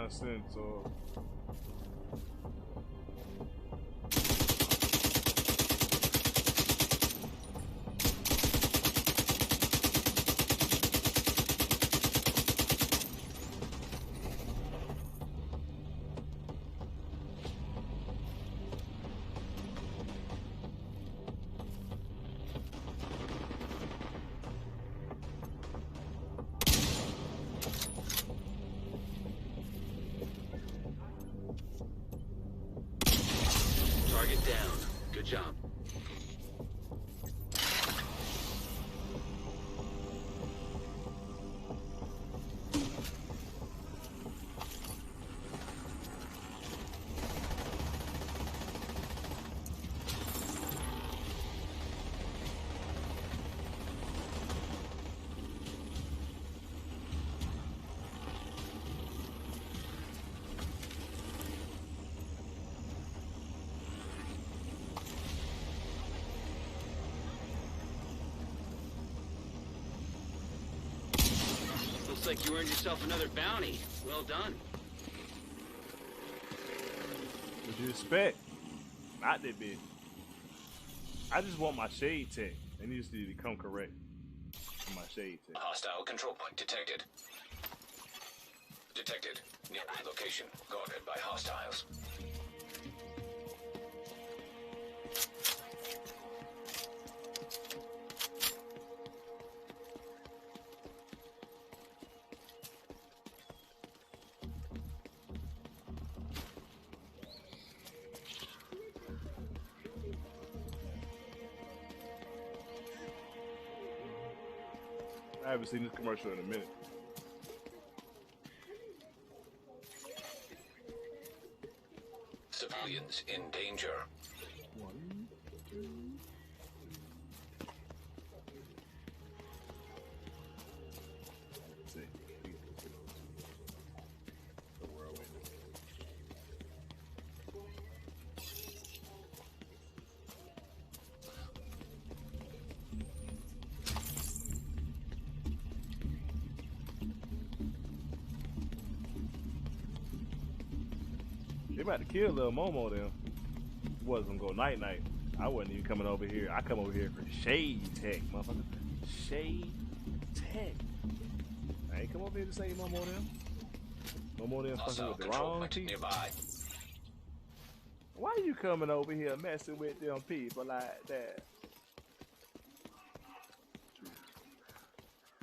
trying to send, so. Target down. Good job. Looks like you earned yourself another bounty. Well done. What you expect? Not that bitch. I just want my shade tech. They need to come correct on my shade tech. Hostile control point detected. Detected. Nearby location. Guarded by hostiles. I haven't seen this commercial in a minute. Civilians in danger. One, two. Let's see. The world. They about to kill little Momo them. It wasn't gonna go night night. I wasn't even coming over here. I come over here for shade tech, motherfucker. Shade tech. I ain't come over here to save Momo them. Momo them fucking with the wrong people. Nearby. Why you coming over here messing with them people like that?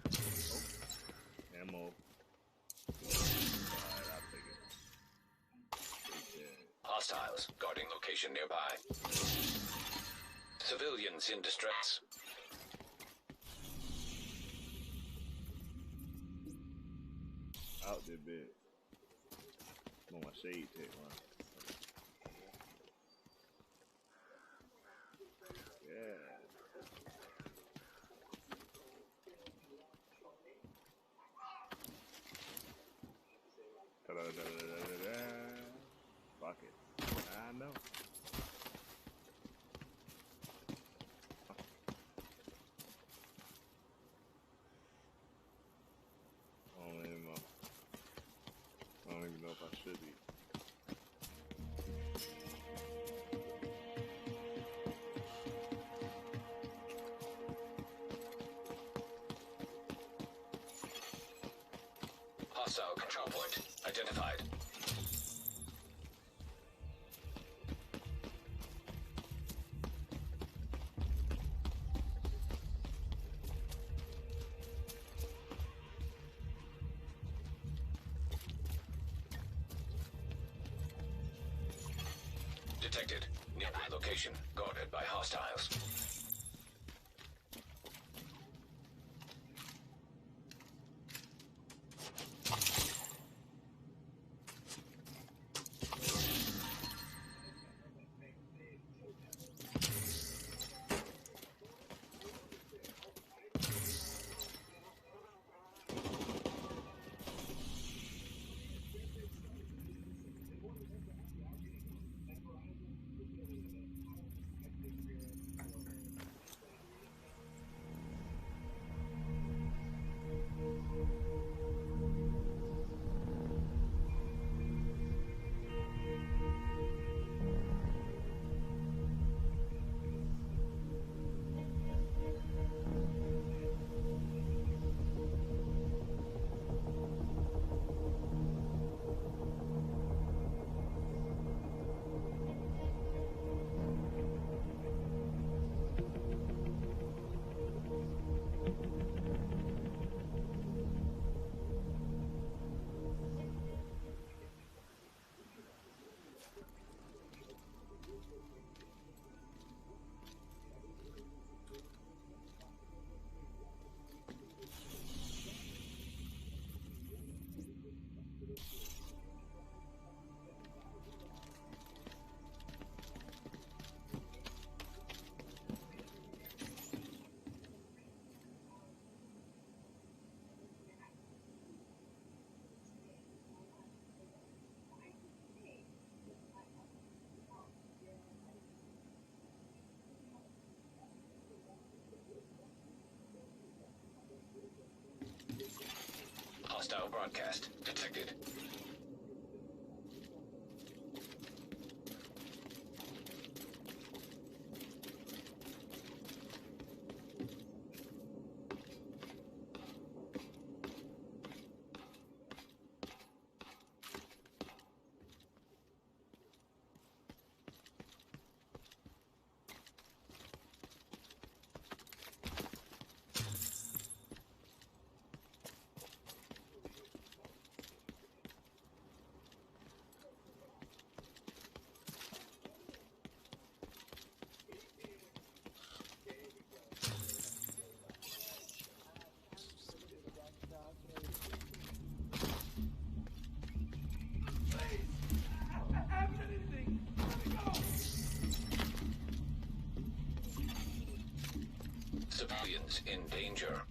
Oh. Ammo. Hostiles guarding location nearby. Civilians in distress. Out there, bitch. I'm on my shade tech, man. Yeah. Da-da-da-da-da-da-da. Fuck it. I know. I don't even know if I should be. Hostile control point identified. Detected. Nearby location. Guarded by hostiles. broadcast detected. Civilians in danger.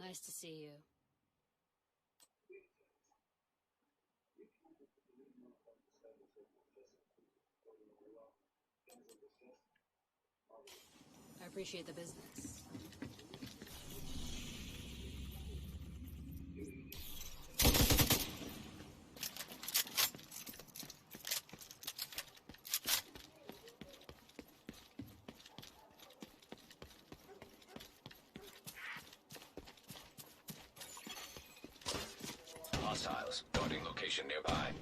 Nice to see you. I appreciate the business. Hostiles. Guarding location nearby.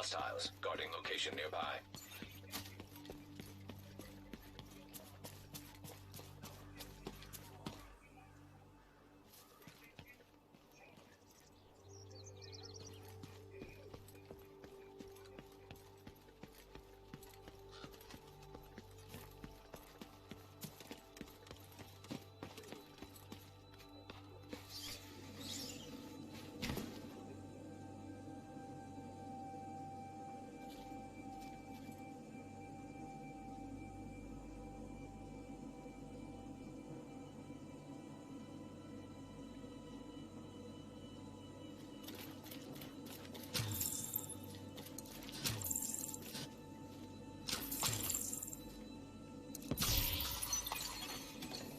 Hostiles guarding location nearby.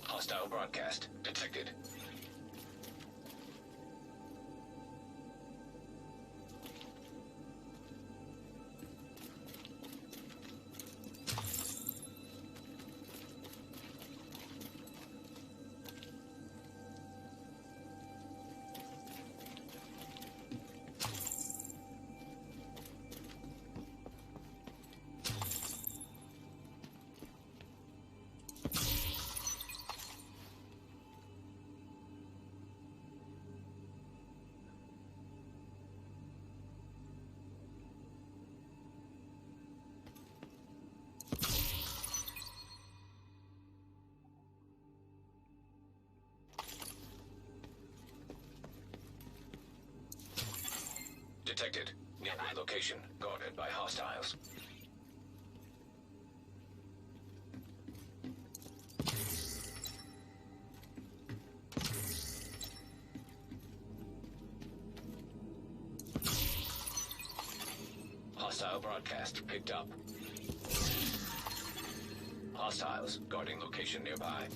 Hostile broadcast detected. Detected. Nearby location guarded by hostiles. Hostile broadcast picked up. Hostiles guarding location nearby.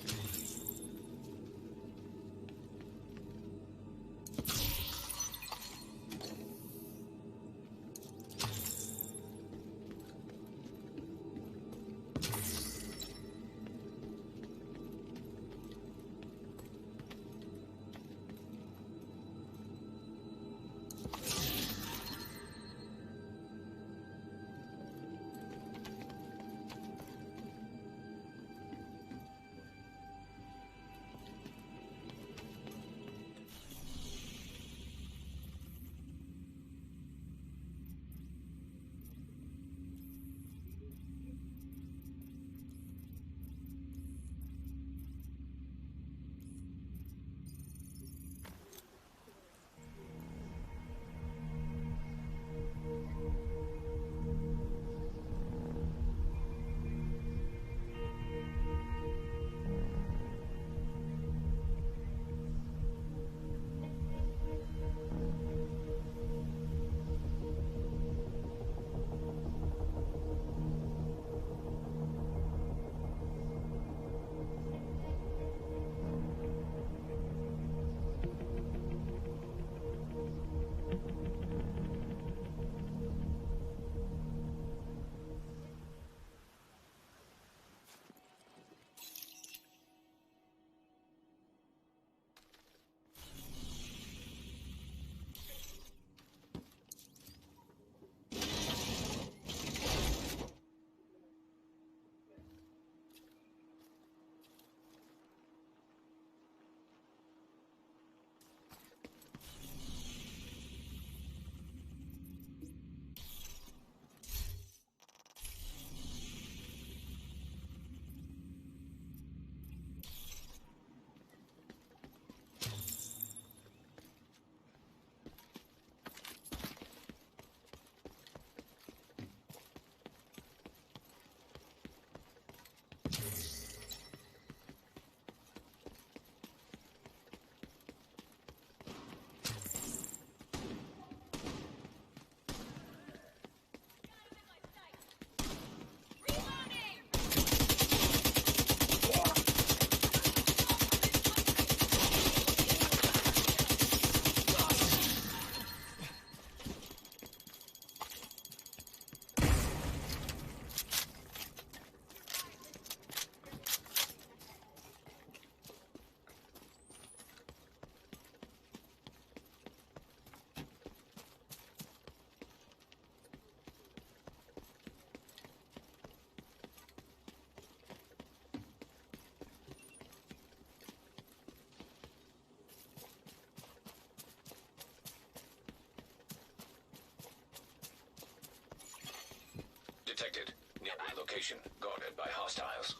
location guarded by hostiles.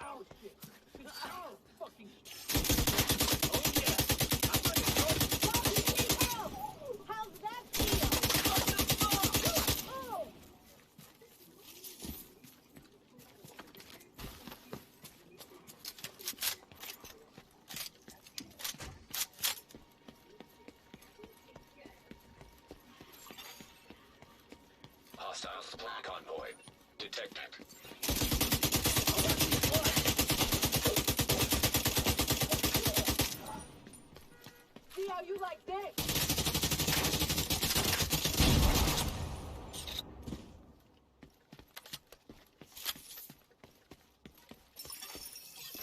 Oh shit! Oh fucking! How's that feel? Oh! Hostile supply convoy detected. See how you like that?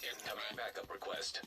Incoming backup request.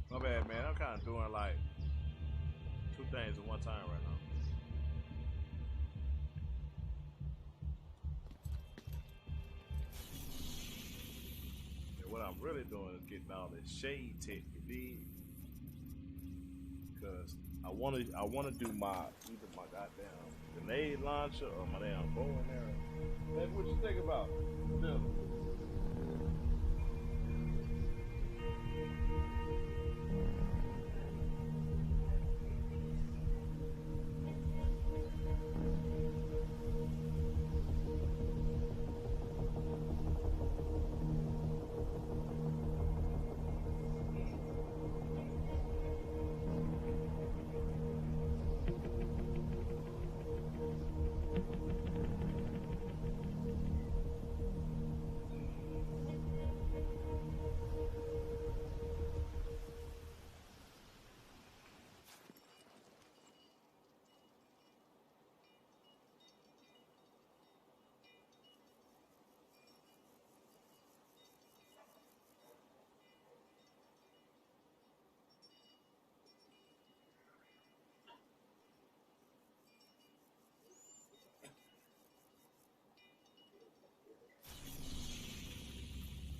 My bad, man. I'm kind of doing like two things at one time right now. And what I'm really doing is getting all this shade tech, you dig? Because I wanna do my either my goddamn grenade launcher or my damn bow and arrow. That's what you think about. Still.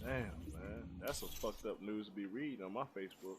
Damn, man. That's some fucked up news to be reading on my Facebook.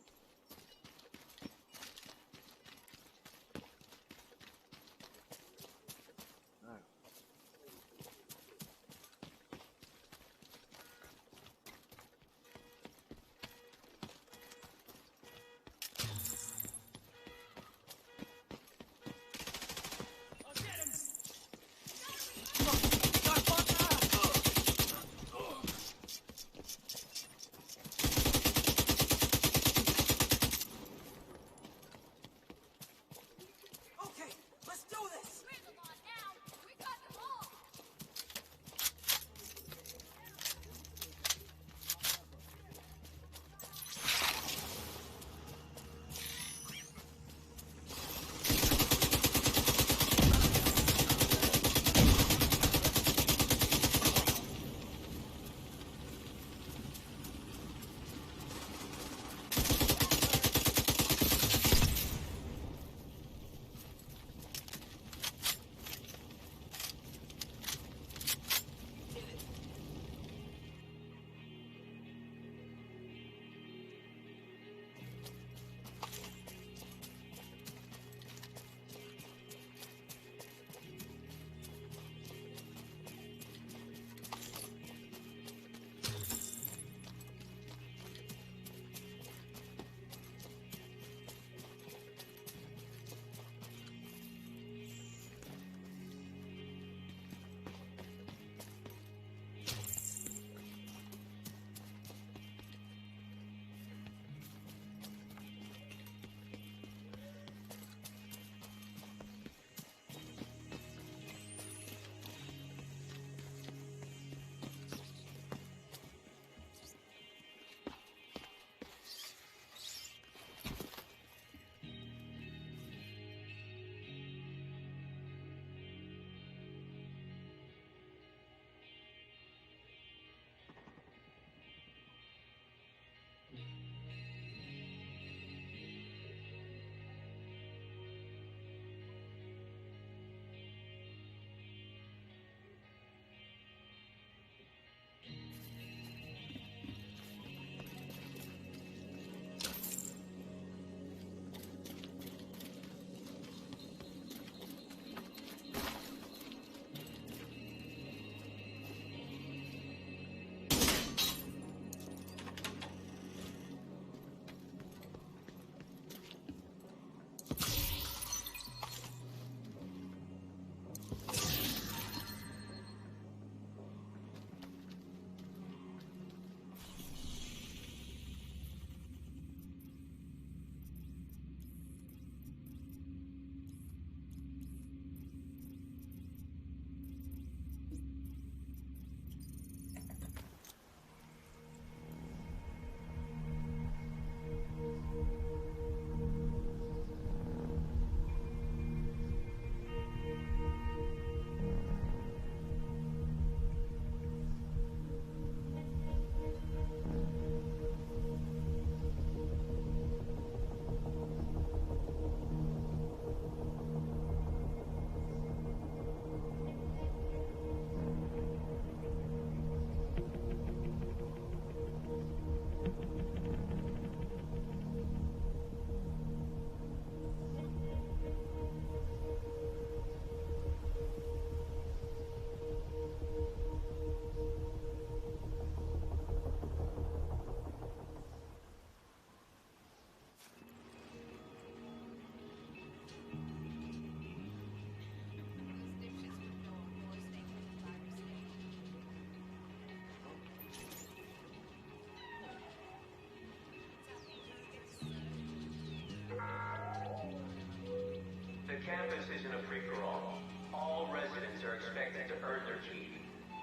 campus isn't a free-for-all. All residents are expected to earn their keep.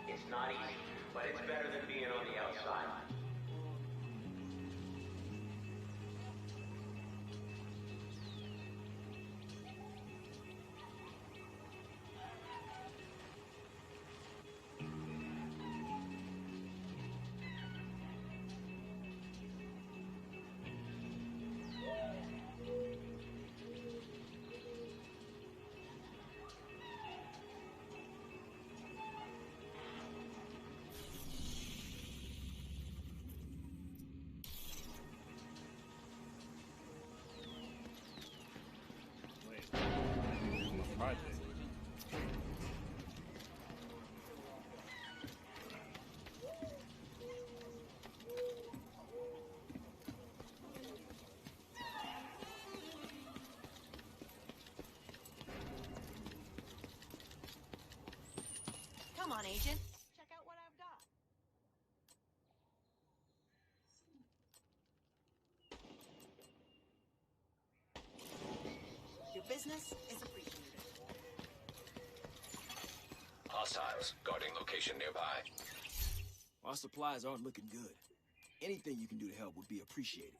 It's not easy, but it's better than being on the outside. Come on, Agent. Check out what I've got. Your business is appreciated. Hostiles guarding location nearby. Our supplies aren't looking good. Anything you can do to help would be appreciated.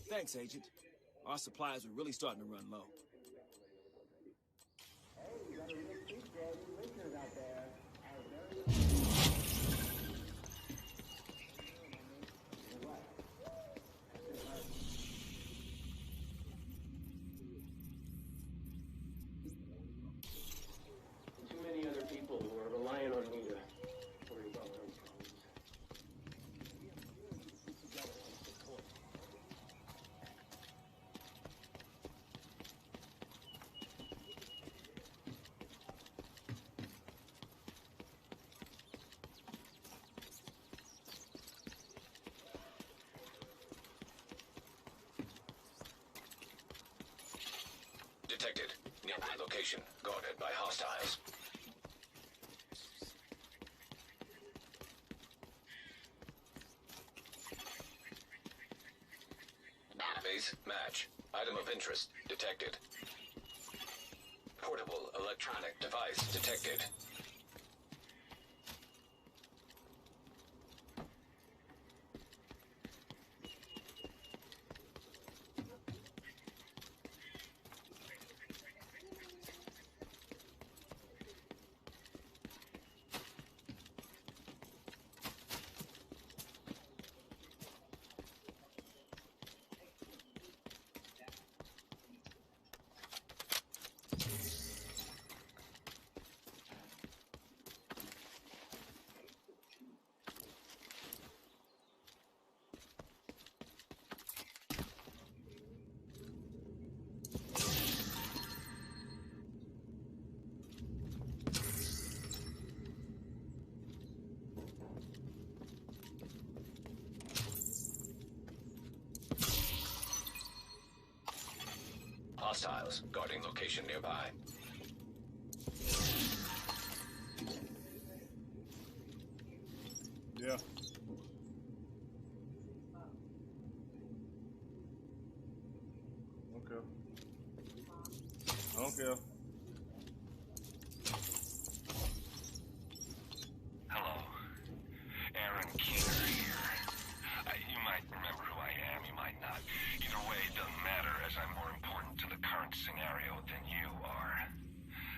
Thanks, Agent. Our supplies are really starting to run low. Too many other people who are relying on me to worry about their own problems. Detected. Nearby location. Guarded by hostiles. Base match. Item of interest detected. Portable electronic device detected. Hostiles guarding location nearby. Yeah. Okay. I don't care. Hello. Aaron Keener here. You might remember who I am, you might not. Either way, it doesn't matter, as I'm more important to the current scenario than you are.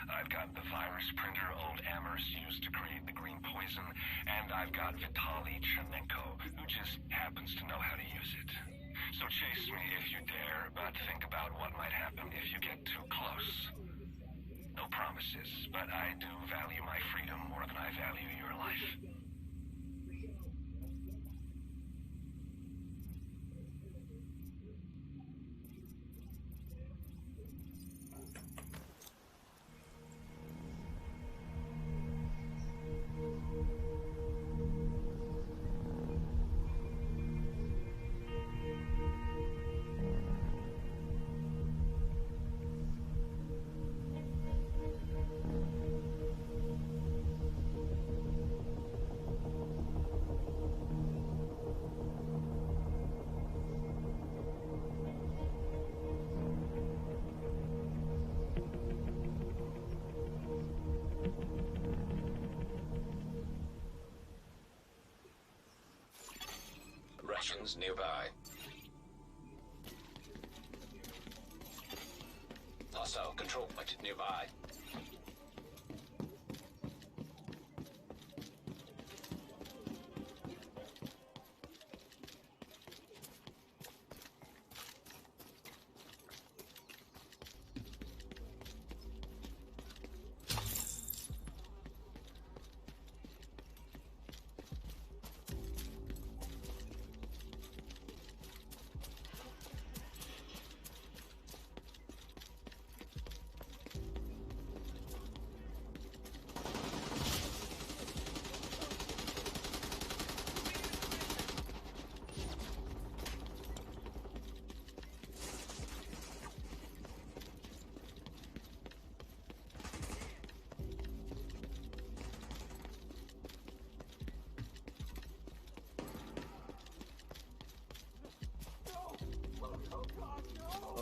I've got the virus printer old Amherst used to create the green poison, and I've got Vitaly Chernenko, who just happens to know how to use it. So chase me if you dare, but think about what might happen if you get too close. No promises, but I do value my freedom more than I value your life. Russians nearby. Hostile control point nearby.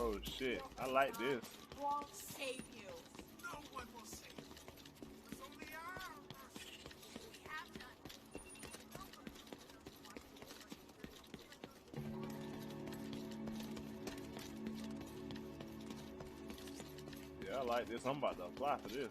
Oh shit, I like this. Won't save you. No one will save you. It's only our mercy. We have done. Yeah, I like this. I'm about to apply for this.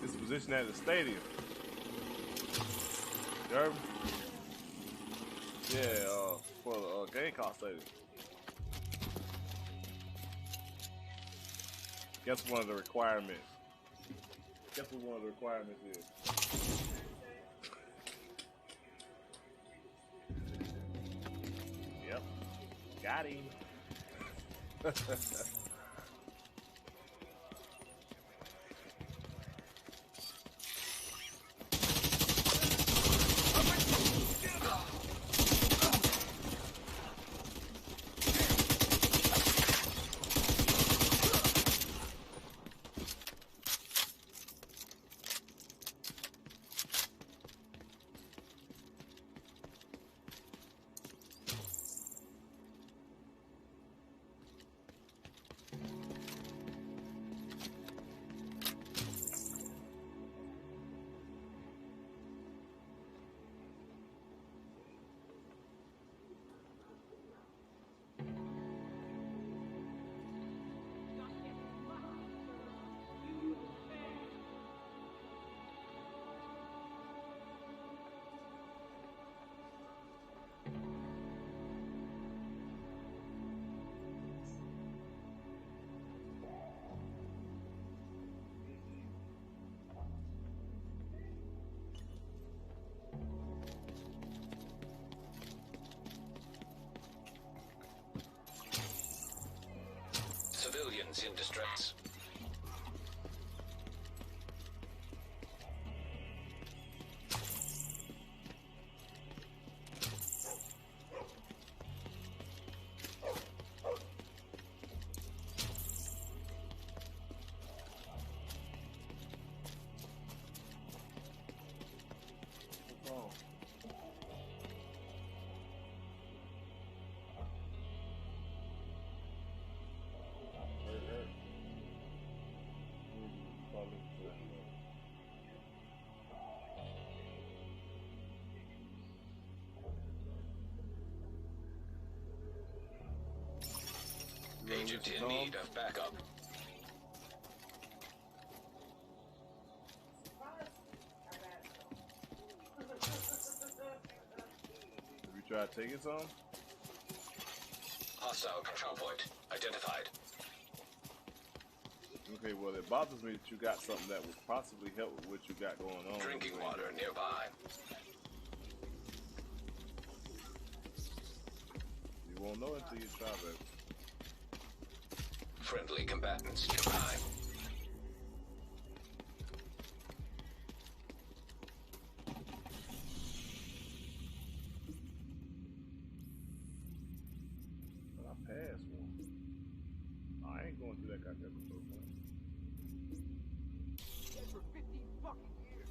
It's positioned at the stadium. You heard me? Yeah, for the Gamecock Stadium. Guess one of the requirements. Guess what one of the requirements is? Yep. Got him. Civilians in distress. Agent in need of backup. Have you tried taking some? Hostile control point identified. Okay, well it bothers me that you got something that would possibly help with what you got going on. Drinking water nearby. You won't know until you try, baby. Friendly combatants nearby. But I passed one. I ain't going through that goddamn control point. For 15 fucking years.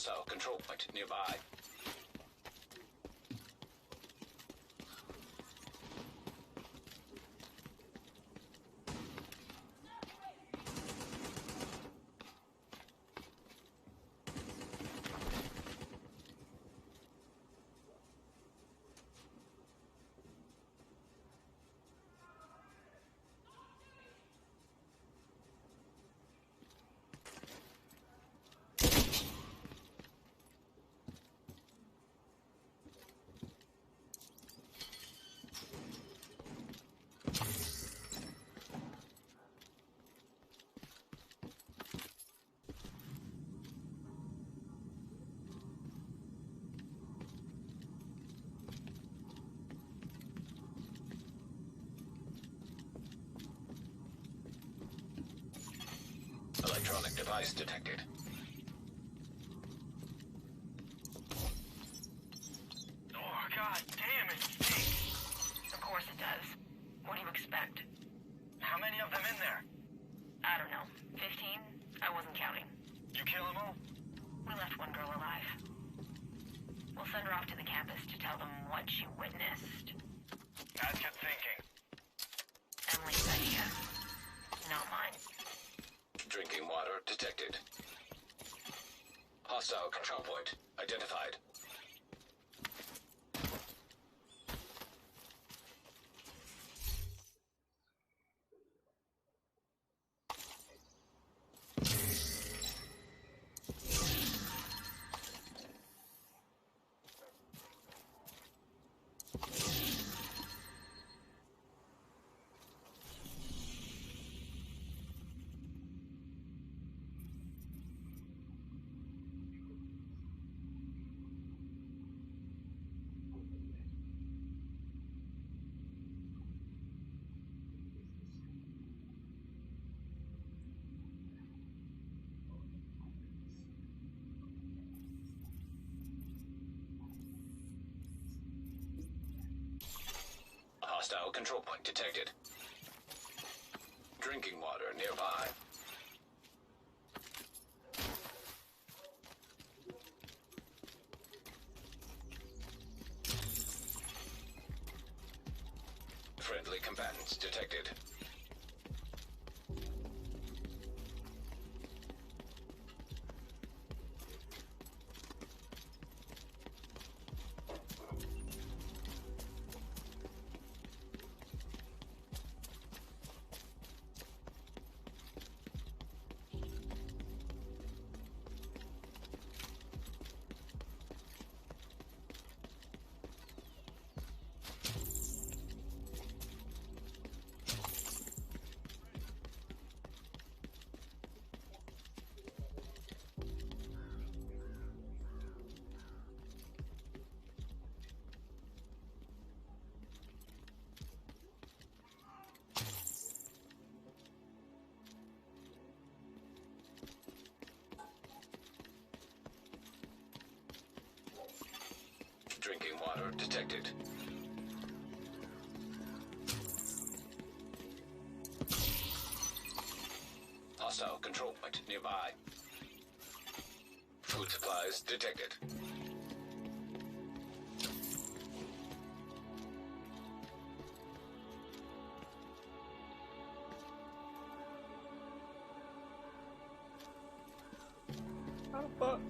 Hostile control point nearby. Electronic device detected. Oh, god damn it stinks. Of course it does. What do you expect? How many of them in there? I don't know. 15? I wasn't counting. You kill them all? We left one girl alive. We'll send her off to the campus to tell them what she witnessed. That's good thinking. Emily's idea. Not mine. Drinking water detected. Hostile control point identified. Hostile control point detected. Drinking water nearby. Friendly combatants detected. Drinking water detected. Hostile control point nearby. Food supplies detected. How the fuck?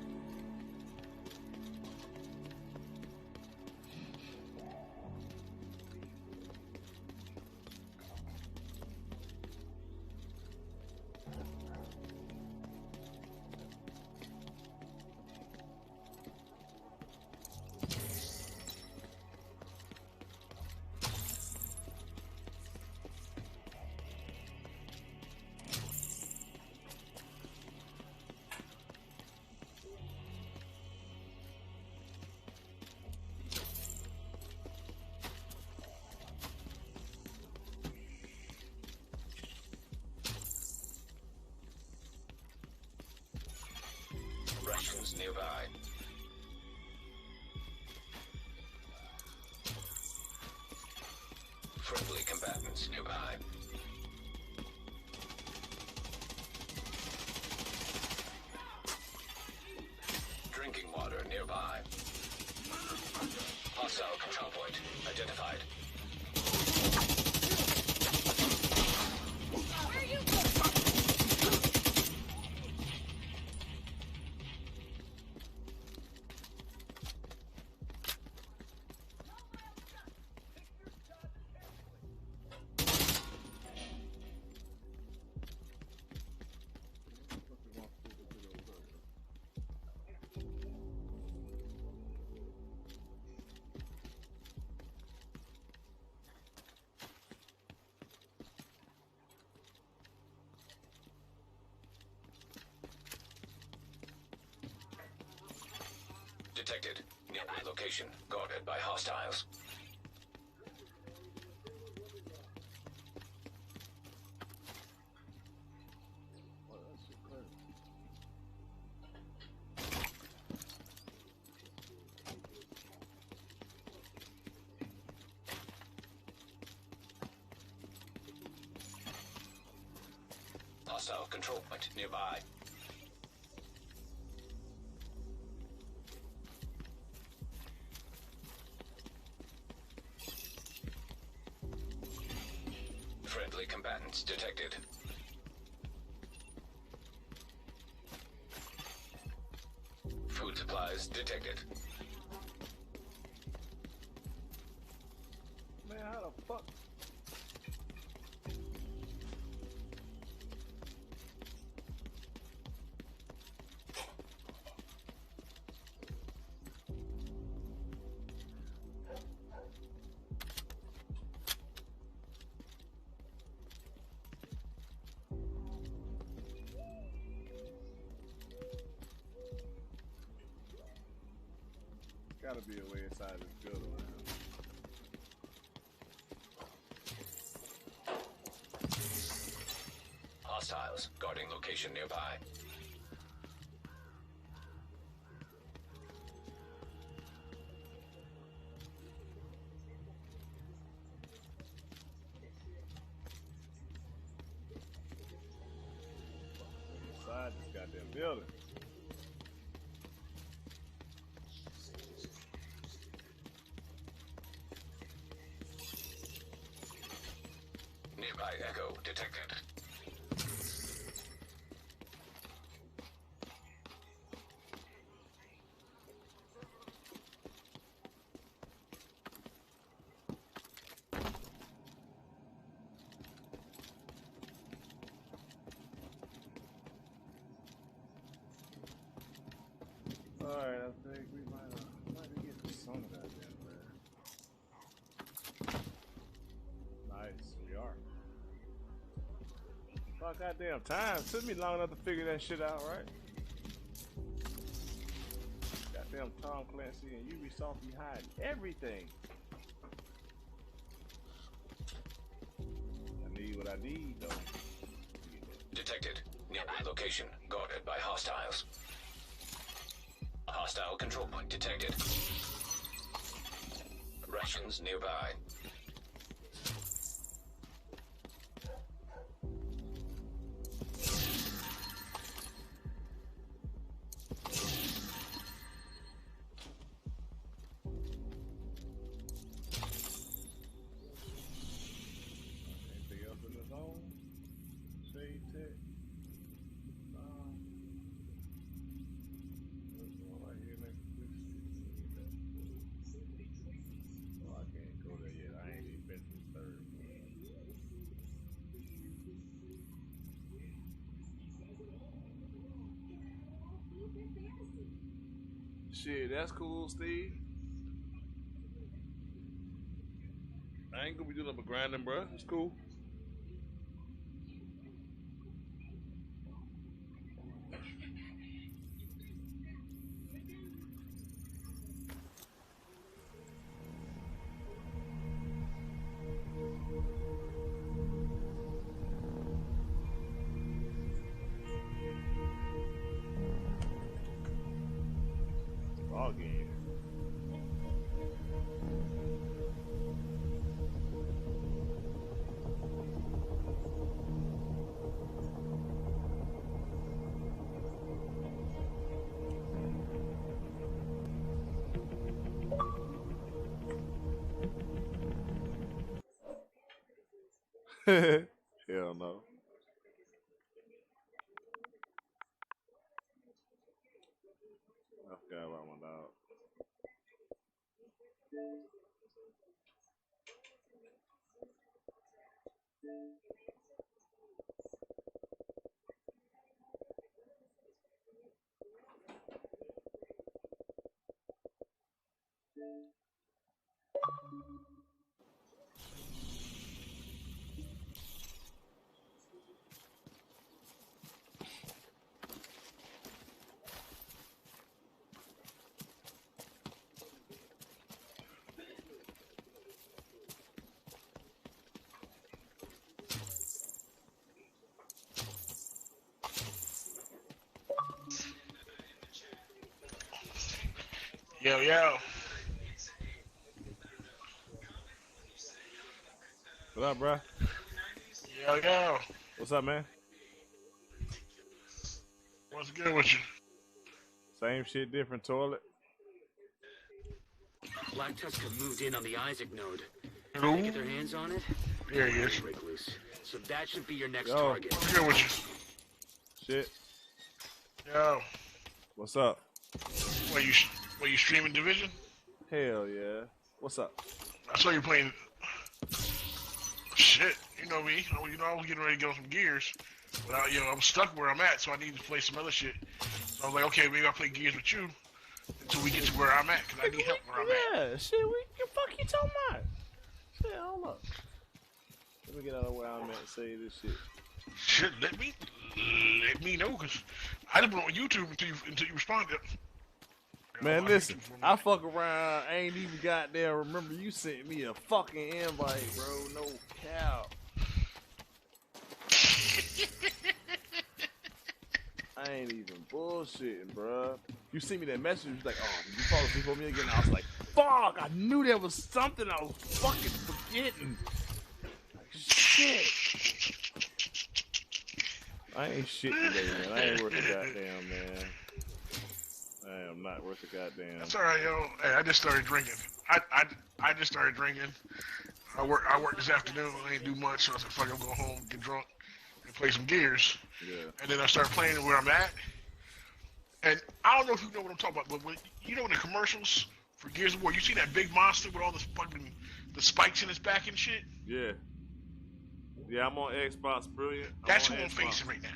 detected. Nearby location guarded by hostiles. Hostile control point nearby. Friendly combatants detected. Food supplies detected. Man, how the fuck? Gotta be a way inside this building, man. Hostiles guarding location nearby. Inside this goddamn building. Nearby echo detected. Alright, I think we might get some of that then, man. Nice, we are. Fuck, goddamn time. Took me long enough to figure that shit out, right? Goddamn Tom Clancy and Ubisoft behind everything. I need what I need, though. Detected. Nearby location guarded by hostiles. A hostile control point detected. Rations nearby. Anything else in the zone? Save tech. There's one right here next to this. Oh, I can't go there yet. I ain't even been to the third. Shit, that's cool, Steve. I ain't gonna be doing up a grinding, bro. It's cool. Ball game. Hell no. I forgot about my dog. Yo, yo. What up, bro? Yo, yo. What's up, man? What's good with you? Same shit, different toilet. Black Tusk have moved in on the Isaac node. Hello? They get their hands on it? There he is. Break loose. So that should be your next Yo. target. What's good with you? Shit. Yo. What's up? What you streaming Division? Hell yeah. What's up? I saw you playing. Shit, you know me. You know I was getting ready to get on some gears, but I'm stuck where I'm at, so I need to play some other shit. So I was like, okay, maybe I'll play gears with you until we get to where I'm at, cause I need help where I'm at. Yeah, shit. The fuck you talking about? Shit, hold up. Let me get out of where I'm at and say this shit. Shit, let me know, cause I didn't put it on YouTube until you responded. Man, listen, I fuck around, I ain't even goddamn remember you sent me a fucking invite, bro. No cow. I ain't even bullshitting, bro. You sent me that message, you was like, oh, you fall asleep on me again? I was like, fuck, I knew there was something I was fucking forgetting. Like, shit. I ain't shit today, man. I ain't worth a goddamn, man. I am not worth a goddamn. That's alright, yo. Hey, I just started drinking. I just started drinking. I worked this afternoon. I ain't do much, so I said, fuck, I'm going home, get drunk, and play some gears. Yeah. And then I started playing where I'm at. And I don't know if you know what I'm talking about, but when you know in the commercials for Gears of War, you see that big monster with all this fucking the spikes in his back and shit? Yeah. Yeah, I'm on Xbox Brilliant. That's who I'm facing right now.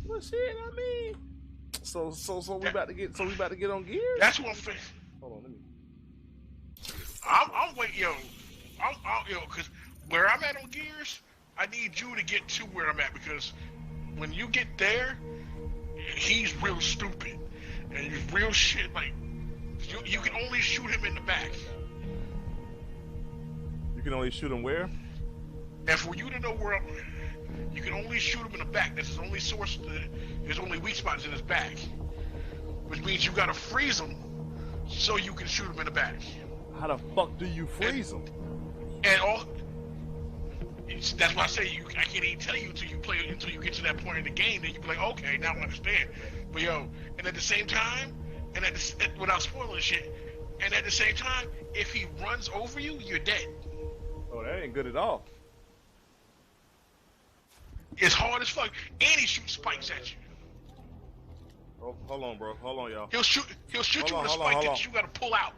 Well, shit, I mean. So we about to get on Gears? That's what I'm facing. Hold on, let me. I'm waiting, yo, because where I'm at on Gears, I need you to get to where I'm at, because when you get there, he's real stupid, and he's real shit. Like you can only shoot him in the back. You can only shoot him where? And for you to know where you can only shoot him in the back. That's his only source. His only weak spot is in his back, which means you gotta freeze him so you can shoot him in the back. How the fuck do you freeze him? And that's why I say I can't even tell you until you get to that point in the game. Then you be like, okay, now I understand. But yo, and at the same time, without spoiling shit, and at the same time, if he runs over you, you're dead. Oh, that ain't good at all. It's hard as fuck, and he shoots spikes at you. Oh, hold on, bro. Hold on, y'all. He'll shoot you with a spike that you gotta pull out.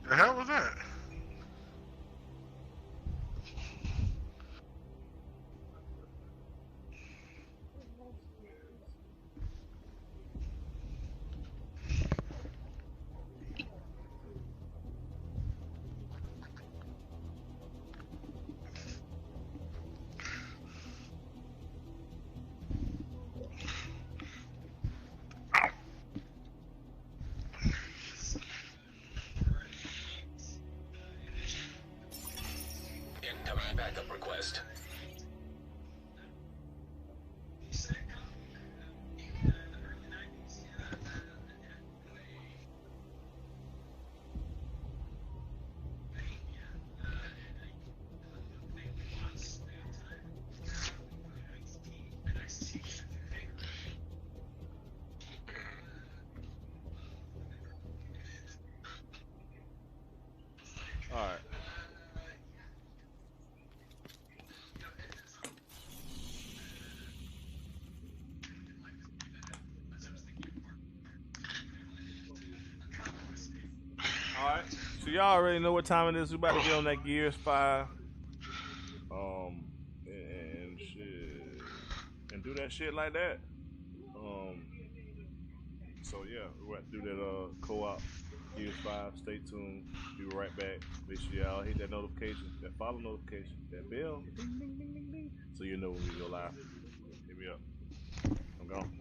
The hell was that? Incoming backup request. All right. Alright, so y'all already know what time it is. We about to get on that Gears 5. And shit. And do that shit like that. So yeah, we're about to do that co-op Gears 5. Stay tuned. Be right back. Make sure y'all hit that notification, that follow notification, that bell. Ding, ding, ding, ding, ding. So you know when we go live. Hit me up. I'm gone.